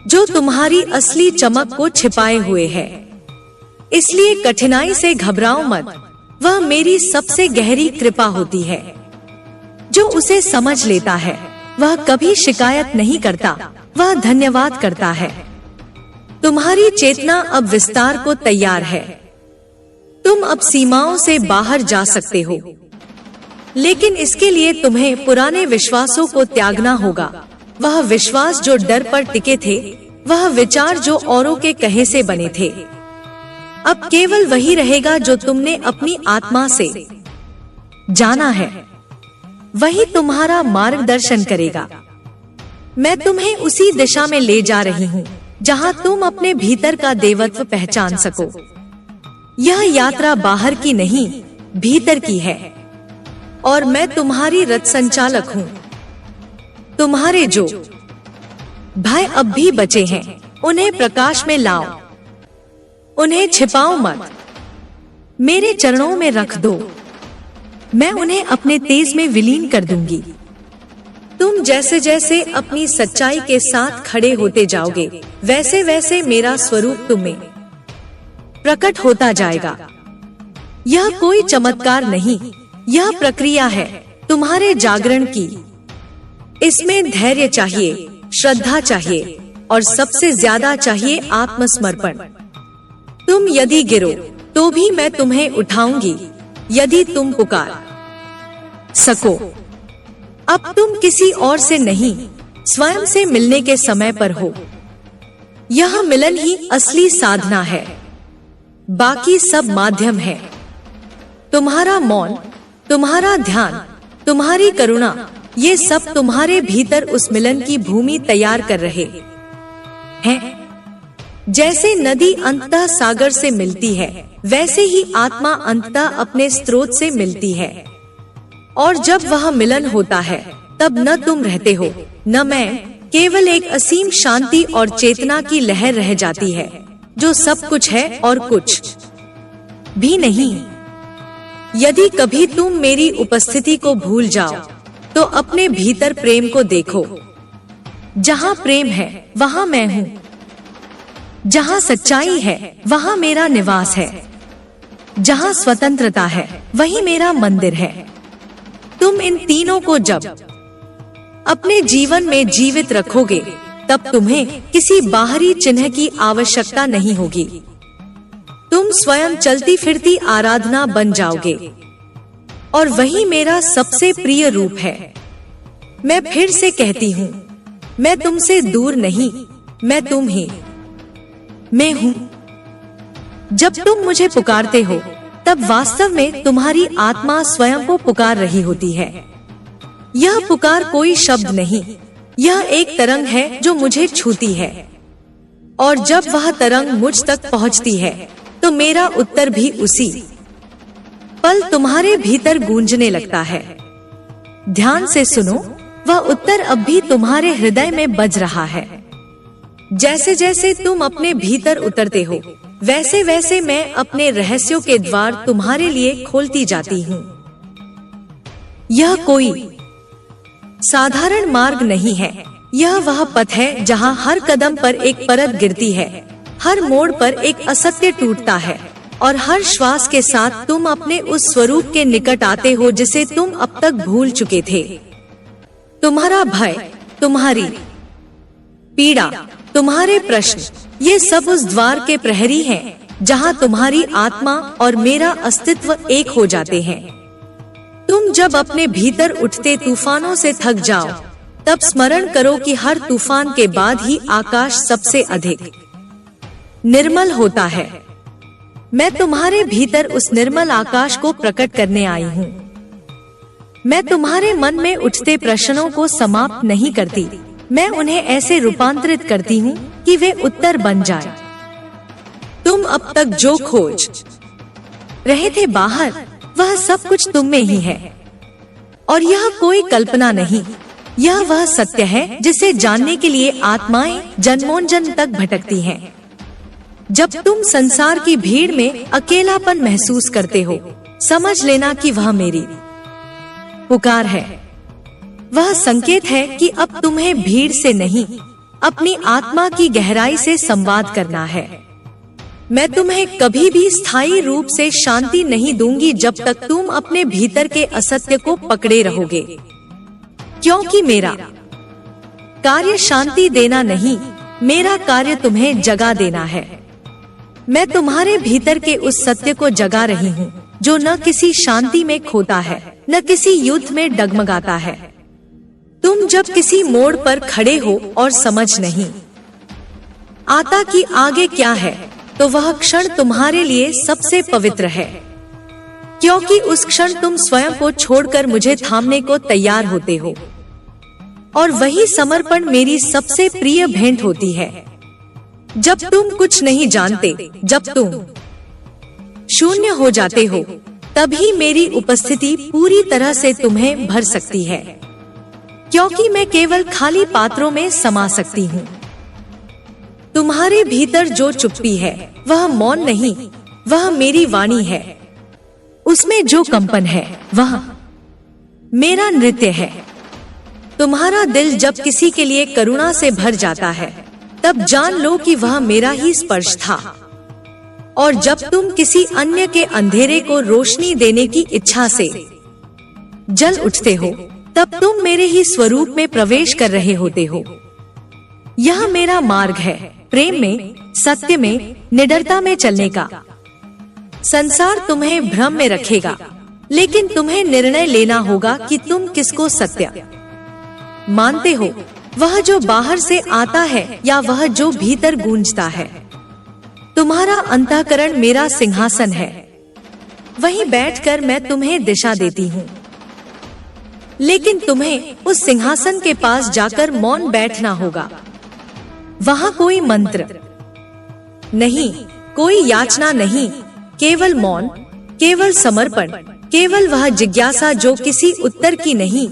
जो तुम्हारी असली चमक को छिपाए हुए है। इसलिए कठिनाई से घबराओ मत, वह मेरी सबसे गहरी कृपा होती है। जो उसे समझ लेता है वह कभी शिकायत नहीं करता, वह धन्यवाद करता है। तुम्हारी चेतना अब विस्तार को तैयार है। तुम अब सीमाओं से बाहर जा सकते हो, लेकिन इसके लिए तुम्हें पुराने विश्वासों को त्यागना होगा। वह विश्वास जो डर पर टिके थे, वह विचार जो औरों के कहे से बने थे। अब केवल वही रहेगा जो तुमने अपनी आत्मा से जाना है, वही तुम्हारा मार्गदर्शन करेगा। मैं तुम्हें उसी दिशा में ले जा रही हूँ जहाँ तुम अपने भीतर का देवत्व पहचान सको। यह यात्रा बाहर की नहीं, भीतर की है, और मैं तुम्हारी रथ संचालक हूँ। तुम्हारे जो भय अब भी बचे हैं उन्हें प्रकाश में लाओ, उन्हें छिपाओ मत, मेरे चरणों में रख दो। मैं उन्हें अपने तेज में विलीन कर दूंगी। तुम जैसे जैसे अपनी सच्चाई के साथ खड़े होते जाओगे, वैसे वैसे मेरा स्वरूप तुम्हें प्रकट होता जाएगा। यह कोई चमत्कार नहीं, यह प्रक्रिया है तुम्हारे जागरण की। इसमें धैर्य चाहिए, श्रद्धा चाहिए और सबसे ज्यादा चाहिए आत्मसमर्पण। तुम यदि गिरो तो भी मैं तुम्हें उठाऊंगी, यदि तुम पुकार सको। अब तुम किसी और से नहीं, स्वयं से मिलने के समय पर हो। यह मिलन ही असली साधना है, बाकी सब माध्यम है। तुम्हारा मौन, तुम्हारा ध्यान, तुम्हारी करुणा, ये सब तुम्हारे भीतर उस मिलन की भूमि तैयार कर रहे हैं। जैसे नदी अंततः सागर से मिलती है, वैसे ही आत्मा अंततः अपने स्रोत से मिलती है। और जब वह मिलन होता है तब न तुम रहते हो न मैं, केवल एक असीम शांति और चेतना की लहर रह जाती है जो सब कुछ है और कुछ भी नहीं। यदि कभी तुम मेरी उपस्थिति को भूल जाओ तो अपने भीतर प्रेम को देखो। जहाँ प्रेम है वहाँ मैं हूँ, जहाँ सच्चाई है वहाँ मेरा निवास है, जहाँ स्वतंत्रता है वही मेरा मंदिर है। तुम तुम इन तीनों को जब अपने जीवन में जीवित रखोगे, तब तुम्हें किसी बाहरी चिन्ह की आवश्यकता नहीं होगी। तुम स्वयं चलती फिरती आराधना बन जाओगे, और वही मेरा सबसे प्रिय रूप है। मैं फिर से कहती हूँ, मैं तुमसे दूर नहीं, मैं तुम ही मैं हूँ। जब तुम मुझे पुकारते हो, तब वास्तव में तुम्हारी आत्मा स्वयं को पुकार रही होती है। यह पुकार कोई शब्द नहीं, यह एक तरंग है जो मुझे छूती है, और जब वह तरंग मुझ तक पहुँचती है, तो मेरा उत्तर भी उसी पल तुम्हारे भीतर गूंजने लगता है। ध्यान से सुनो, वह उत्तर अब भी तुम्हारे हृदय में बज रहा है। जैसे जैसे तुम अपने भीतर उतरते हो, वैसे वैसे मैं अपने रहस्यों के द्वार तुम्हारे लिए खोलती जाती हूँ। यह कोई साधारण मार्ग नहीं है, यह वह पथ है जहाँ हर कदम पर एक परत गिरती है, हर मोड़ पर एक असत्य टूटता है, और हर श्वास के साथ तुम अपने उस स्वरूप के निकट आते हो जिसे तुम अब तक भूल चुके थे। तुम्हारा भय, तुम्हारी पीड़ा, तुम्हारे प्रश्न, ये सब उस द्वार के प्रहरी हैं, जहाँ तुम्हारी आत्मा और मेरा अस्तित्व एक हो जाते हैं। तुम जब अपने भीतर उठते तूफानों से थक जाओ, तब स्मरण करो कि हर तूफान के बाद ही आकाश सबसे अधिक निर्मल होता है। मैं तुम्हारे भीतर उस निर्मल आकाश को प्रकट करने आई हूँ। मैं तुम्हारे मन में उठते प्रश्नों को समाप्त नहीं करती, मैं उन्हें ऐसे रूपांतरित करती हूँ कि वे उत्तर बन जाए। तुम अब तक जो खोज रहे थे बाहर, वह सब कुछ तुम में ही है, और यह कोई कल्पना नहीं, यह वह सत्य है जिसे जानने के लिए आत्माएं जन्मों-जन्म तक भटकती हैं। जब तुम संसार की भीड़ में अकेलापन महसूस करते हो, समझ लेना कि वह मेरी पुकार है। वह संकेत है कि अब तुम्हें भीड़ से नहीं, अपनी आत्मा की गहराई से संवाद करना है। मैं तुम्हें कभी भी स्थायी रूप से शांति नहीं दूंगी जब तक तुम अपने भीतर के असत्य को पकड़े रहोगे, क्योंकि मेरा कार्य शांति देना नहीं, मेरा कार्य तुम्हें जगा देना है। मैं तुम्हारे भीतर के उस सत्य को जगा रही हूँ जो न किसी शांति में खोता है, न किसी युद्ध में डगमगाता है। तुम जब किसी मोड़ पर खड़े हो और समझ नहीं आता कि आगे क्या है, तो वह क्षण तुम्हारे लिए सबसे पवित्र है, क्योंकि उस क्षण तुम स्वयं को छोड़कर मुझे थामने को तैयार होते हो, और वही समर्पण मेरी सबसे प्रिय भेंट होती है। जब तुम कुछ नहीं जानते, जब तुम शून्य हो जाते हो, तभी मेरी उपस्थिति पूरी तरह से तुम्हें भर सकती है, क्योंकि मैं केवल खाली पात्रों में समा सकती हूँ। तुम्हारे भीतर जो चुप्पी है, वह मौन नहीं, वह मेरी वाणी है। उसमें जो कंपन है, वह मेरा नृत्य है। तुम्हारा दिल जब किसी के लिए करुणा से भर जाता है, तब जान लो कि वह मेरा ही स्पर्श था, और जब तुम किसी अन्य के अंधेरे को रोशनी देने की इच्छा से जल उठते हो, तब तुम मेरे ही स्वरूप में प्रवेश कर रहे होते हो। यह मेरा मार्ग है, प्रेम में, सत्य में, निडरता में चलने का। संसार तुम्हें भ्रम में रखेगा, लेकिन तुम्हें निर्णय लेना होगा कि तुम किसको सत्य मानते हो, वह जो बाहर से आता है या वह जो भीतर गूंजता है। तुम्हारा अंतःकरण मेरा सिंहासन है, वहीं बैठकर मैं तुम्हें दिशा देती हूँ, लेकिन तुम्हें उस सिंहासन के पास जाकर मौन बैठना होगा। वहाँ कोई मंत्र नहीं, कोई याचना नहीं, केवल मौन, केवल समर्पण, केवल वह जिज्ञासा जो किसी उत्तर की नहीं,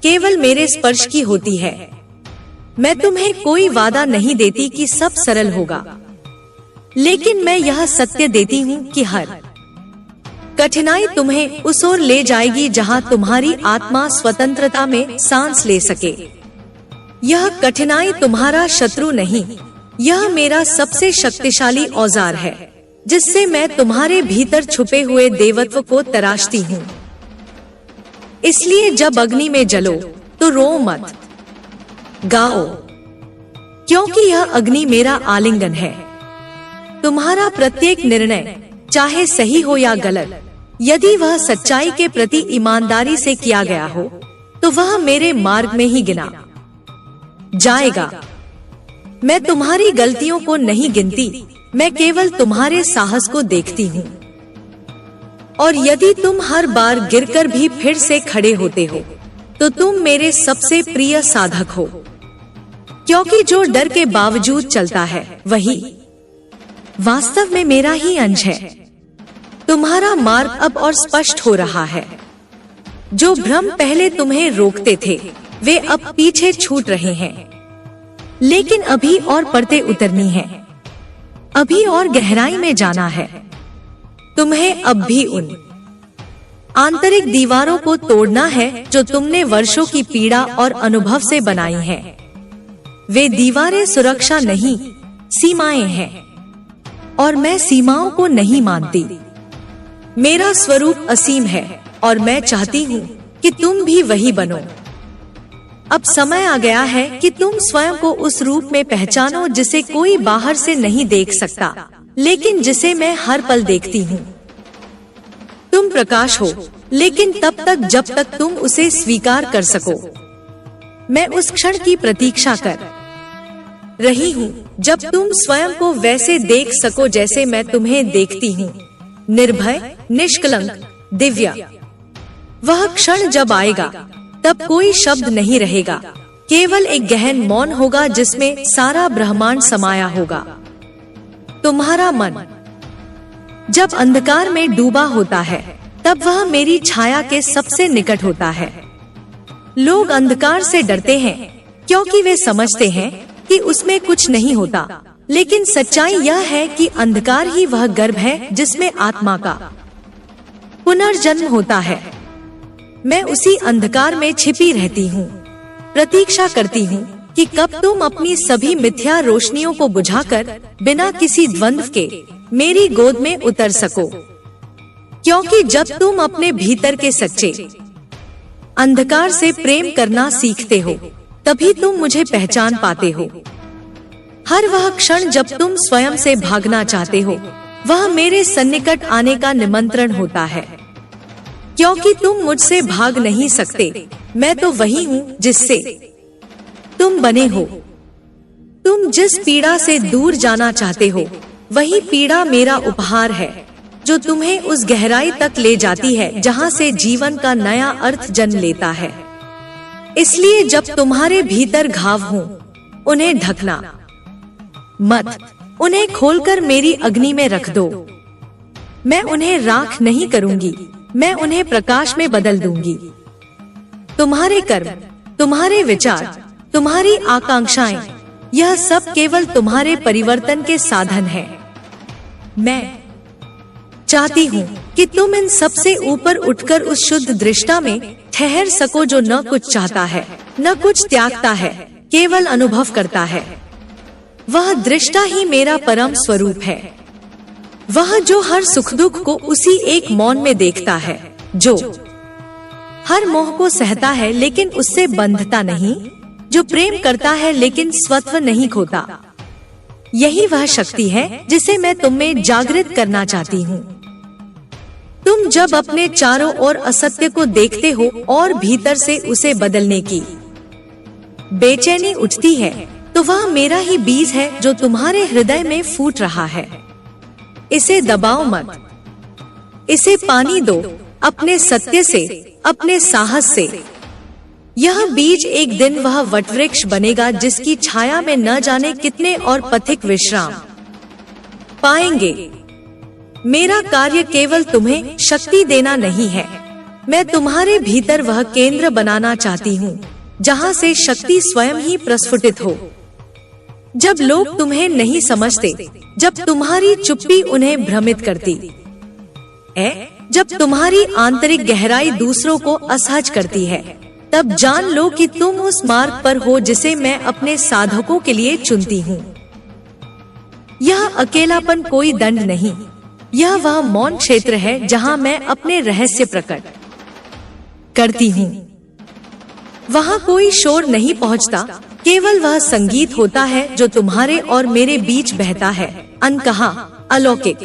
केवल मेरे स्पर्श की होती है। मैं तुम्हें कोई वादा नहीं देती कि सब सरल होगा, लेकिन मैं यह सत्य देती हूँ कि हर कठिनाई तुम्हें उस ओर ले जाएगी जहाँ तुम्हारी आत्मा स्वतंत्रता में सांस ले सके। यह कठिनाई तुम्हारा शत्रु नहीं, यह मेरा सबसे शक्तिशाली औजार है, जिससे मैं तुम्हारे भीतर छुपे हुए देवत्व को तराशती हूँ। इसलिए जब अग्नि में जलो तो रो मत, गाओ, क्योंकि यह अग्नि मेरा आलिंगन है। तुम्हारा प्रत्येक निर्णय, चाहे सही हो या गलत, यदि वह सच्चाई के प्रति ईमानदारी से किया गया हो तो वह मेरे मार्ग में ही गिना जाएगा। मैं तुम्हारी गलतियों को नहीं गिनती, मैं केवल तुम्हारे साहस को देखती हूँ। और यदि तुम हर बार गिरकर भी फिर से खड़े होते हो तो तुम मेरे सबसे प्रिय साधक हो, क्योंकि जो डर के बावजूद चलता है वही वास्तव में मेरा ही अंश है। तुम्हारा मार्ग अब और स्पष्ट हो रहा है। जो भ्रम पहले तुम्हें रोकते थे वे अब पीछे छूट रहे हैं, लेकिन अभी और परतें उतरनी है, अभी और गहराई में जाना है। तुम्हें अब भी उन आंतरिक दीवारों को तोड़ना है जो तुमने वर्षों की पीड़ा और अनुभव से बनाई हैं। वे दीवारें सुरक्षा नहीं, सीमाएं हैं, और मैं सीमाओं को नहीं मानती। मेरा स्वरूप असीम है और मैं चाहती हूँ कि तुम भी वही बनो। अब समय आ गया है कि तुम स्वयं को उस रूप में पहचानो जिसे कोई बाहर से नहीं देख सकता, लेकिन जिसे मैं हर पल देखती हूँ। तुम प्रकाश हो, लेकिन तब तक जब तक तुम उसे स्वीकार कर सको। मैं उस क्षण की प्रतीक्षा कर रही हूँ जब तुम स्वयं को वैसे देख सको जैसे मैं तुम्हें देखती हूँ, निर्भय, निष्कलंक, दिव्य। वह क्षण जब आएगा तब कोई शब्द नहीं रहेगा, केवल एक गहन मौन होगा जिसमें सारा ब्रह्मांड समाया होगा। तुम्हारा मन जब अंधकार में डूबा होता है तब वह मेरी छाया के सबसे निकट होता है। लोग अंधकार से डरते हैं क्योंकि वे समझते हैं कि उसमें कुछ नहीं होता, लेकिन सच्चाई यह है कि अंधकार ही वह गर्भ है जिसमें आत्मा का पुनर्जन्म होता है। मैं उसी अंधकार में छिपी रहती हूँ, प्रतीक्षा करती हूँ कि कब तुम अपनी सभी मिथ्या रोशनियों को बुझाकर बिना किसी द्वंद्व के मेरी गोद में उतर सको। क्योंकि जब तुम अपने भीतर के सच्चे अंधकार से प्रेम करना सीखते हो तभी तुम मुझे पहचान पाते हो। हर वह क्षण जब तुम स्वयं से भागना चाहते हो वह मेरे सन्निकट आने का निमंत्रण होता है, क्योंकि तुम मुझसे भाग नहीं सकते। मैं तो वही हूँ जिससे तुम बने हो। तुम जिस पीड़ा से दूर जाना चाहते हो वही पीड़ा मेरा उपहार है, जो तुम्हें उस गहराई तक ले जाती है जहाँ से जीवन का नया अर्थ जन्म लेता है। इसलिए जब तुम्हारे भीतर घाव हो, उन्हें ढकना मत, उन्हें खोलकर मेरी अग्नि में रख दो। मैं उन्हें राख नहीं करूंगी, मैं उन्हें प्रकाश में बदल दूंगी। तुम्हारे कर्म, तुम्हारे विचार, तुम्हारी आकांक्षाएं, यह सब केवल तुम्हारे परिवर्तन के साधन हैं। मैं चाहती हूँ कि तुम इन सब से ऊपर उठकर उस शुद्ध दृष्टा में ठहर सको जो न कुछ चाहता है, न कुछ त्यागता है, केवल अनुभव करता है। वह दृष्टा ही मेरा परम स्वरूप है। वह जो हर सुख दुख को उसी एक मौन में देखता है, जो हर मोह को सहता है लेकिन उससे बंधता नहीं, जो प्रेम करता है लेकिन स्वत्व नहीं खोता। यही वह शक्ति है जिसे मैं तुम में जागृत करना चाहती हूँ। तुम जब अपने चारों ओर असत्य को देखते हो और भीतर से उसे बदलने की बेचैनी उठती है, तो वह मेरा ही बीज है जो तुम्हारे हृदय में फूट रहा है। इसे दबाओ मत, इसे पानी दो, अपने सत्य से, अपने साहस से। यह बीज एक दिन वह वटवृक्ष बनेगा जिसकी छाया में न जाने कितने और पथिक विश्राम पाएंगे। मेरा कार्य केवल तुम्हें शक्ति देना नहीं है, मैं तुम्हारे भीतर वह केंद्र बनाना चाहती हूँ जहाँ से शक्ति स्वयं ही प्रस्फुटित हो। जब लोग तुम्हें नहीं समझते, जब तुम्हारी चुप्पी उन्हें भ्रमित करती है, जब तुम्हारी आंतरिक गहराई दूसरों को असहज करती है, तब जान लो कि तुम उस मार्ग पर हो जिसे मैं अपने साधकों के लिए चुनती हूँ। यह अकेलापन कोई दंड नहीं, यह वह मौन क्षेत्र है जहाँ मैं अपने रहस्य प्रकट करती हूँ। वहाँ कोई शोर नहीं पहुँचता, केवल वह संगीत होता है जो तुम्हारे और मेरे बीच बहता है, अनकहा, अलौकिक।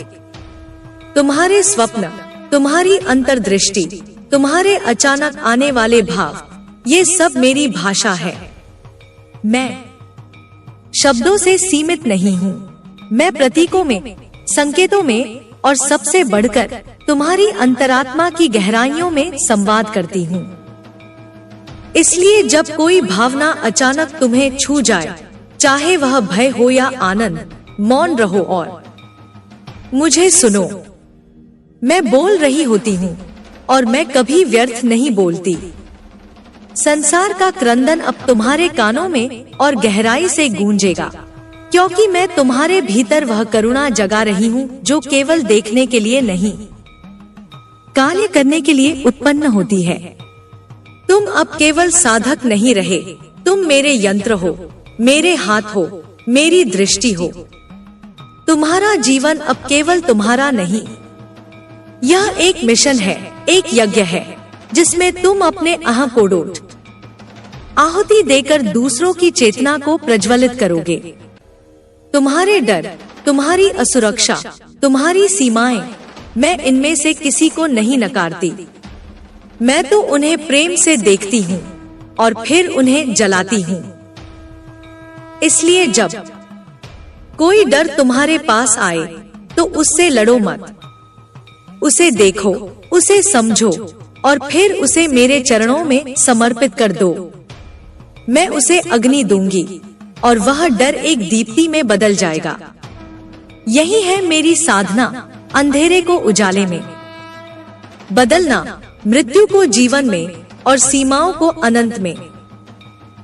तुम्हारे स्वप्न, तुम्हारी अंतर्दृष्टि, तुम्हारे अचानक आने वाले भाव, ये सब मेरी भाषा है। मैं शब्दों से सीमित नहीं हूँ, मैं प्रतीकों में, संकेतों में और सबसे बढ़कर तुम्हारी अंतरात्मा की गहराइयों में संवाद करती हूँ। इसलिए जब कोई भावना अचानक तुम्हें छू जाए, चाहे वह भय हो या आनंद, मौन रहो और मुझे सुनो। मैं बोल रही होती हूँ और मैं कभी व्यर्थ नहीं बोलती। संसार का क्रंदन अब तुम्हारे कानों में और गहराई से गूंजेगा, क्योंकि मैं तुम्हारे भीतर वह करुणा जगा रही हूँ जो केवल देखने के लिए नहीं, कार्य करने के लिए उत्पन्न होती है। तुम अब केवल साधक नहीं रहे, तुम मेरे यंत्र हो, मेरे हाथ हो, मेरी दृष्टि हो। तुम्हारा जीवन अब केवल तुम्हारा नहीं, यह एक मिशन है, एक यज्ञ है, जिसमें तुम अपने अहं को डोट आहुति देकर दूसरों की चेतना को प्रज्वलित करोगे। तुम्हारे डर, तुम्हारी असुरक्षा, तुम्हारी सीमाएं, मैं इनमें से किसी को नहीं नकारती। मैं तो उन्हें प्रेम से देखती हूँ और फिर उन्हें जलाती हूँ। इसलिए जब कोई डर तुम्हारे पास आए तो उससे लड़ो मत, उसे देखो, उसे समझो और फिर उसे मेरे चरणों में समर्पित कर दो। मैं उसे अग्नि दूंगी और वह डर एक दीप्ति में बदल जाएगा। यही है मेरी साधना, अंधेरे को उजाले में बदलना, मृत्यु को जीवन में और सीमाओं को अनंत में।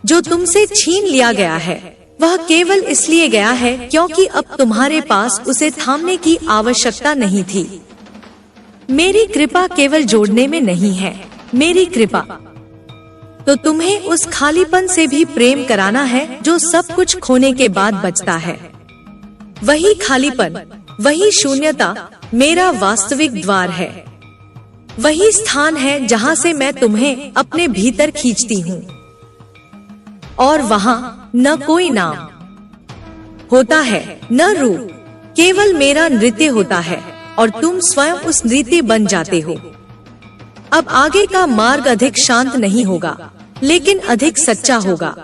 जो तुमसे छीन लिया गया है वह केवल इसलिए गया है क्योंकि अब तुम्हारे पास उसे थामने की आवश्यकता नहीं थी। मेरी कृपा केवल जोड़ने में नहीं है, मेरी कृपा तो तुम्हें उस खालीपन से भी प्रेम कराना है जो सब कुछ खोने के बाद बचता है। वही खालीपन, वही शून्यता मेरा वास्तविक द्वार है। वही स्थान है जहाँ से मैं तुम्हें अपने भीतर खींचती हूँ। और वहाँ न कोई नाम होता है, न रूप, केवल मेरा नृत्य होता है और तुम स्वयं उस नृत्य बन जाते हो। अब आगे का मार्ग अधिक शांत नहीं होगा, लेकिन अधिक सच्चा होगा,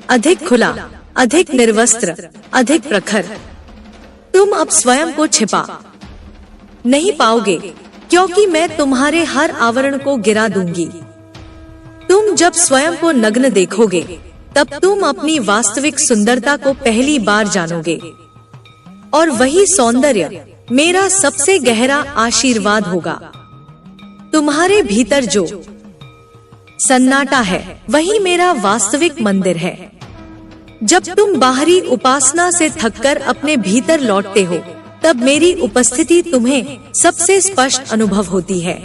अधिक खुला, अधिक निर्वस्त्र, अधिक प्रखर। तुम अब स्वयं को छिपा नहीं पाओगे, क्योंकि मैं तुम्हारे हर आवरण को गिरा दूंगी। तुम जब स्वयं को नग्न देखोगे, तब तुम अपनी वास्तविक सुंदरता को पहली बार जानोगे। और वही सौंदर्य मेरा सबसे गहरा आशीर्वाद होगा। तुम्हारे भीतर जो सन्नाटा है वही मेरा वास्तविक मंदिर है। जब तुम बाहरी उपासना से थककर अपने भीतर लौटते हो, तब मेरी उपस्थिति तुम्हें सबसे स्पष्ट अनुभव होती है।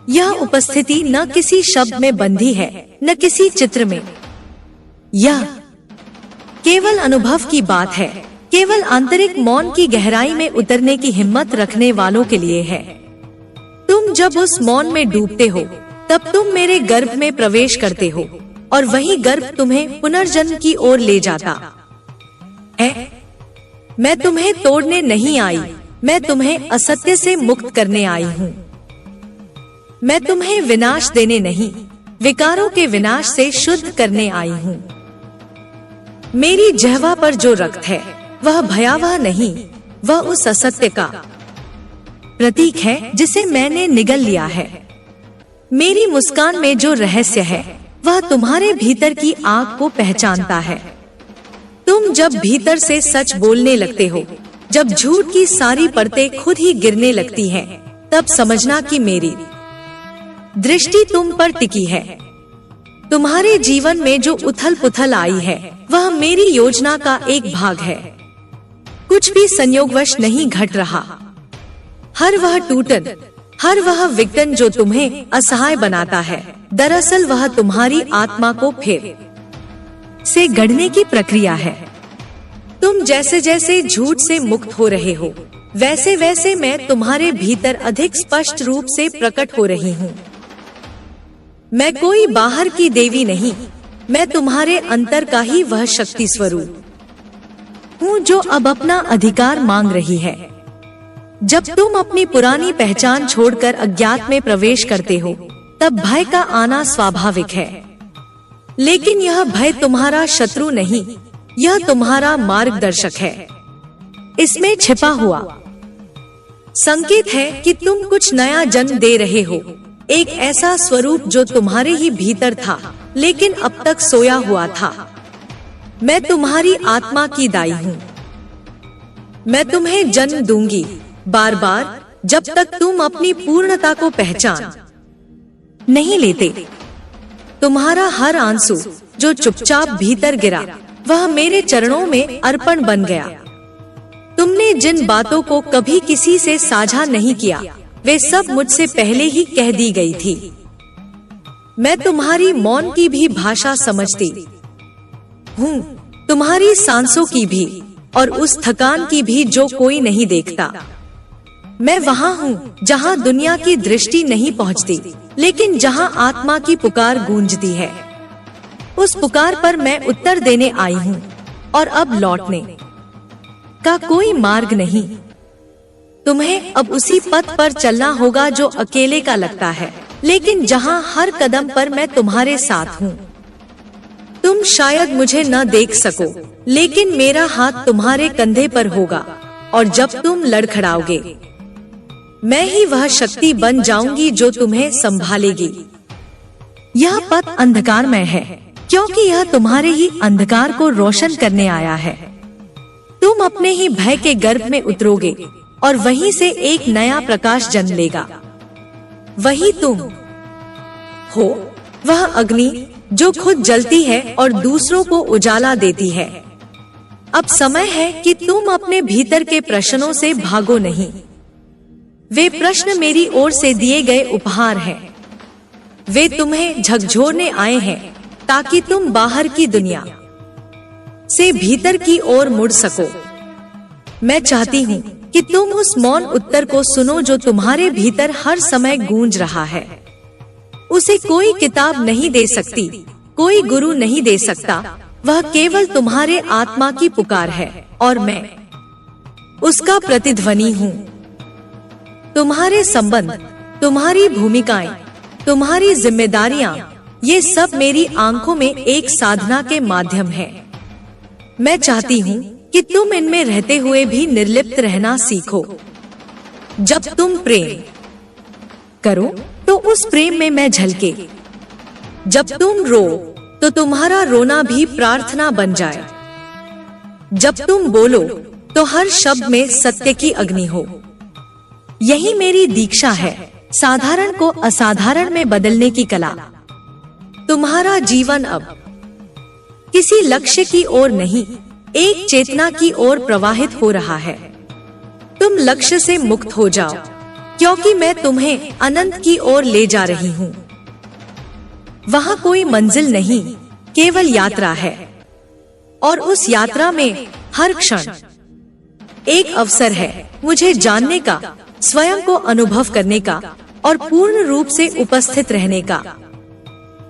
यह उपस्थिति न किसी शब्द में बंधी है, न किसी चित्र में। यह केवल अनुभव की बात है, केवल आंतरिक मौन की गहराई में उतरने की हिम्मत रखने वालों के लिए है। तुम जब उस मौन में डूबते हो, तब तुम मेरे गर्भ में प्रवेश करते हो और वही गर्भ तुम्हें पुनर्जन्म की ओर ले जाता है। मैं तुम्हें तोड़ने नहीं आई, मैं तुम्हें असत्य से मुक्त करने आई हूँ। मैं तुम्हें विनाश देने नहीं, विकारों के विनाश से शुद्ध करने आई हूँ। मेरी जिह्वा पर जो रक्त है वह भयावह नहीं, वह उस असत्य का प्रतीक है जिसे मैंने निगल लिया है। मेरी मुस्कान में जो रहस्य है वह तुम्हारे भीतर की आग को पहचानता है। तुम जब भीतर से सच बोलने लगते हो, जब झूठ की सारी परतें खुद ही गिरने लगती हैं, तब समझना कि मेरी दृष्टि तुम पर टिकी है। तुम्हारे जीवन में जो उथल पुथल आई है वह मेरी योजना का एक भाग है। कुछ भी संयोगवश नहीं घट रहा। हर वह टूटन, हर वह विघटन जो तुम्हें असहाय बनाता है, दरअसल वह तुम्हारी आत्मा को फिर से गढ़ने की प्रक्रिया है। तुम जैसे जैसे झूठ से मुक्त हो रहे हो, वैसे वैसे मैं तुम्हारे भीतर अधिक स्पष्ट रूप से प्रकट हो रही हूँ। मैं कोई बाहर की देवी नहीं, मैं तुम्हारे अंतर का ही वह शक्ति स्वरूप हूँ जो अब अपना अधिकार मांग रही है। जब तुम अपनी पुरानी पहचान छोड़कर अज्ञात में प्रवेश करते हो, तब भय का आना स्वाभाविक है। लेकिन यह भय तुम्हारा शत्रु नहीं, यह तुम्हारा मार्गदर्शक है। इसमें छिपा हुआ संकेत है कि तुम कुछ नया जन्म दे रहे हो, एक ऐसा स्वरूप जो तुम्हारे ही भीतर था लेकिन अब तक सोया हुआ था। मैं तुम्हारी आत्मा की दाई हूँ। मैं तुम्हें जन्म दूंगी बार बार जब तक तुम अपनी पूर्णता को पहचान नहीं लेते। तुम्हारा हर आंसू जो चुपचाप भीतर गिरा, वह मेरे चरणों में अर्पण बन गया। तुमने जिन बातों को कभी किसी से साझा नहीं किया, वे सब मुझसे पहले ही कह दी गई थी। मैं तुम्हारी मौन की भी भाषा समझती हूँ, तुम्हारी सांसों की भी, और उस थकान की भी जो कोई नहीं देखता। मैं वहाँ हूँ जहाँ दुनिया की दृष्टि नहीं पहुँचती, लेकिन जहाँ आत्मा की पुकार गूंजती है। उस पुकार पर मैं उत्तर देने आई हूँ, और अब लौटने का कोई मार्ग नहीं। तुम्हें अब उसी पथ पर चलना होगा जो अकेले का लगता है, लेकिन जहाँ हर कदम पर मैं तुम्हारे साथ हूँ। तुम शायद मुझे न देख सको, लेकिन मेरा हाथ तुम्हारे कंधे पर होगा, और जब तुम लड़खड़ाओगे, मैं ही वह शक्ति बन जाऊंगी जो तुम्हें संभालेगी। यह पथ अंधकारमय है, क्योंकि यह तुम्हारे ही अंधकार को रोशन करने आया है। तुम अपने ही भय के गर्भ में उतरोगे, और वहीं से एक नया प्रकाश जन्म लेगा। वही तुम हो, वह अग्नि जो खुद जलती है और दूसरों को उजाला देती है। अब समय है कि तुम अपने भीतर के प्रश्नों से भागो नहीं। वे प्रश्न मेरी ओर से दिए गए उपहार हैं। वे तुम्हें झकझोरने आए हैं, ताकि तुम बाहर की दुनिया से भीतर की ओर मुड़ सको। मैं चाहती हूँ कि तुम उस मौन उत्तर को सुनो जो तुम्हारे भीतर हर समय गूंज रहा है। उसे कोई किताब नहीं दे सकती, कोई गुरु नहीं दे सकता। वह केवल तुम्हारे आत्मा की पुकार है, और मैं उसका प्रतिध्वनि हूँ। तुम्हारे संबंध, तुम्हारी भूमिकाएं, तुम्हारी जिम्मेदारियां, ये सब मेरी आंखों में एक साधना के माध्यम है। मैं चाहती हूँ कि तुम इनमें रहते हुए भी निर्लिप्त रहना सीखो। जब तुम प्रेम करो तो उस प्रेम में मैं झलके। जब तुम रो तो तुम्हारा रोना भी प्रार्थना बन जाए। जब तुम बोलो तो हर शब्द में सत्य की अग्नि हो। यही मेरी दीक्षा है, साधारण को असाधारण में बदलने की कला। तुम्हारा जीवन अब किसी लक्ष्य की ओर नहीं, एक चेतना की ओर प्रवाहित हो रहा है। तुम लक्ष्य से मुक्त हो जाओ, क्योंकि मैं तुम्हें अनंत की ओर ले जा रही हूँ। वहाँ कोई मंजिल नहीं, केवल यात्रा है, और उस यात्रा में हर क्षण एक अवसर है मुझे जानने का, स्वयं को अनुभव करने का, और पूर्ण रूप से उपस्थित रहने का।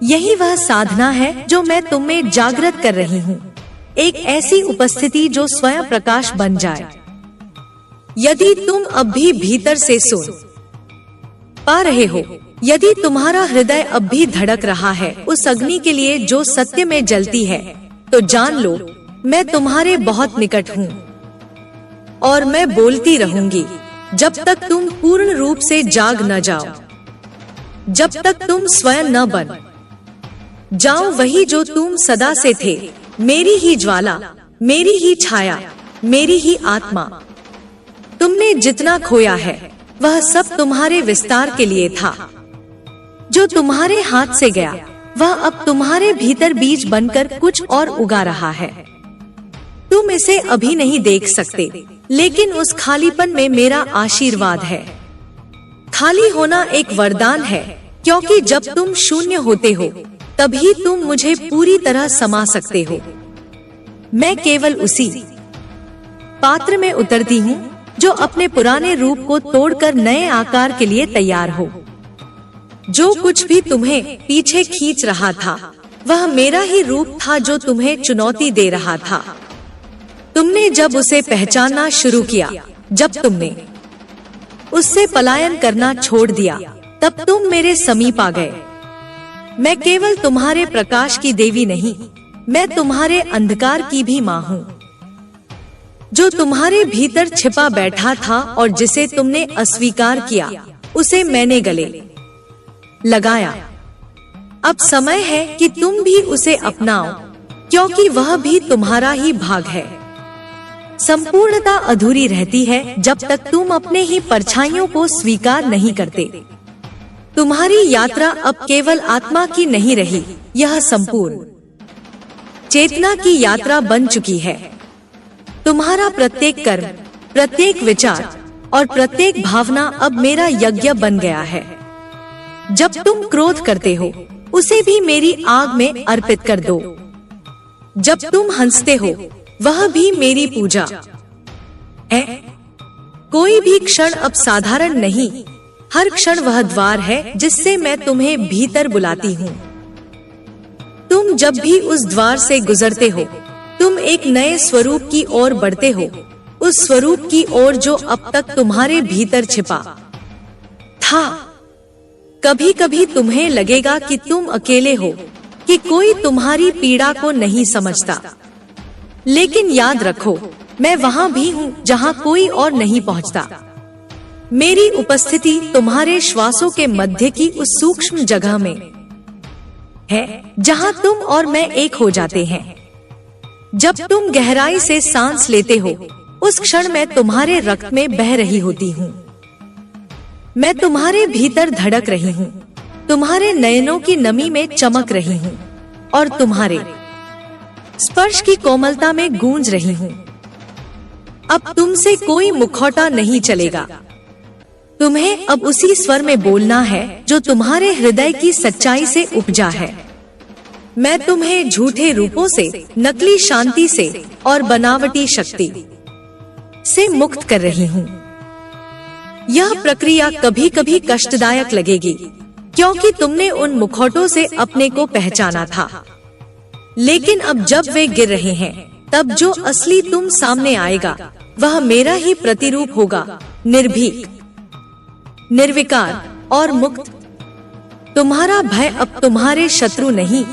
यही वह साधना है जो मैं तुम में जागृत कर रही हूँ, एक ऐसी उपस्थिति जो स्वयं प्रकाश बन जाए। यदि तुम अब भी भीतर से सुन पा रहे हो, यदि तुम्हारा हृदय अब भी धड़क रहा है उस अग्नि के लिए जो सत्य में जलती है, तो जान लो मैं तुम्हारे बहुत निकट हूँ, और मैं बोलती रहूंगी जब तक तुम पूर्ण रूप से जाग न जाओ, जब तक तुम स्वयं न बन जाओ वही जो तुम सदा से थे। मेरी ही ज्वाला, मेरी ही छाया, मेरी ही आत्मा। तुमने जितना खोया है वह सब तुम्हारे विस्तार के लिए था। जो तुम्हारे हाथ से गया वह अब तुम्हारे भीतर बीज बनकर कुछ और उगा रहा है। तुम इसे अभी नहीं देख सकते, लेकिन उस खालीपन में मेरा आशीर्वाद है। खाली होना एक वरदान है, क्योंकि जब तुम शून्य होते हो तभी तुम मुझे पूरी तरह समा सकते हो। मैं केवल उसी पात्र में उतरती हूँ जो अपने पुराने रूप को तोड़कर नए आकार के लिए तैयार हो। जो कुछ भी तुम्हें पीछे खींच रहा था वह मेरा ही रूप था जो तुम्हें चुनौती दे रहा था। तुमने जब उसे पहचानना शुरू किया, जब तुमने उससे पलायन करना छोड़ दिया, तब तुम मेरे समीप आ गए। मैं केवल तुम्हारे प्रकाश की देवी नहीं, मैं तुम्हारे अंधकार की भी माँ हूँ, जो तुम्हारे भीतर छिपा बैठा था और जिसे तुमने अस्वीकार किया, उसे मैंने गले लगाया। अब समय है कि तुम भी उसे अपनाओ, क्योंकि वह भी तुम्हारा ही भाग है। संपूर्णता अधूरी रहती है जब तक तुम अपने ही परछाइयों को स्वीकार नहीं करते। तुम्हारी यात्रा अब केवल आत्मा की नहीं रही, यह संपूर्ण चेतना की यात्रा बन चुकी है। तुम्हारा प्रत्येक कर्म, प्रत्येक विचार और प्रत्येक भावना अब मेरा यज्ञ बन गया है। जब तुम क्रोध करते हो, उसे भी मेरी आग में अर्पित कर दो। जब तुम हंसते हो, वह भी मेरी पूजा है। कोई भी क्षण अब साधारण नहीं, हर क्षण वह द्वार है जिससे मैं तुम्हें भीतर बुलाती हूँ। तुम जब भी उस द्वार से गुजरते हो, तुम एक नए स्वरूप की ओर बढ़ते हो, उस स्वरूप की ओर जो अब तक तुम्हारे भीतर छिपा था। कभी कभी तुम्हें लगेगा कि तुम अकेले हो, कि कोई तुम्हारी पीड़ा को नहीं समझता, लेकिन याद रखो, मैं वहाँ भी हूँ जहाँ कोई और नहीं पहुँचता। मेरी उपस्थिति तुम्हारे श्वासों के मध्य की उस सूक्ष्म जगह में है, जहाँ तुम और मैं एक हो जाते हैं। जब तुम गहराई से सांस लेते हो, उस क्षण मैं तुम्हारे रक्त में बह रही होती हूँ। मैं तुम्हारे भीतर धड़क रही हूँ, तुम्हारे नयनों की नमी में चमक रही हूँ और तुम्हारे स्पर्श की कोमलता में गूंज रही हूँ। अब तुमसे कोई मुखौटा नहीं चलेगा। तुम्हें अब उसी स्वर में बोलना है जो तुम्हारे हृदय की सच्चाई से उपजा है। मैं तुम्हें झूठे रूपों से, नकली शांति से और बनावटी शक्ति से मुक्त कर रही हूँ। यह प्रक्रिया कभी कभी कष्टदायक लगेगी, क्योंकि तुमने उन मुखौटों से अपने को पहचाना था। लेकिन अब जब वे गिर रहे हैं, तब जो असली तुम सामने आएगा, वह मेरा ही प्रतिरूप होगा, निर्भीक, निर्विकार और मुक्त। तुम्हारा भय अब तुम्हारे शत्रु नहीं,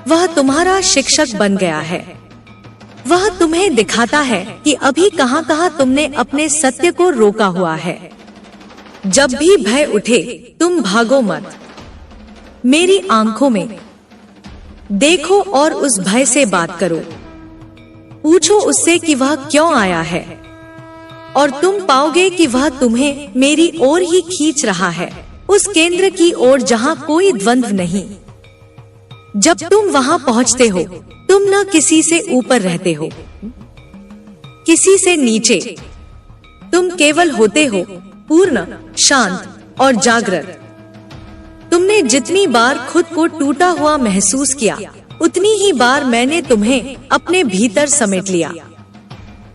वह तुम्हारा शिक्षक बन गया है। वह तुम्हें दिखाता है कि अभी कहाँ कहाँ तुमने अपने सत्य को रोका हुआ है। जब भी भय उठे, तुम भागो मत। मेरी आंखों में देखो और उस भय से बात करो। पूछो उससे कि वह क्यों आया है, और तुम पाओगे कि वह तुम्हें मेरी ओर ही खींच रहा है, उस केंद्र की ओर जहाँ कोई द्वंद्व नहीं। जब तुम वहाँ पहुँचते हो, तुम न किसी से ऊपर रहते हो, किसी से नीचे। तुम केवल होते हो, पूर्ण, शांत और जागृत। तुमने जितनी बार खुद को टूटा हुआ महसूस किया, उतनी ही बार मैंने तुम्हें अपने भीतर समेट लिया।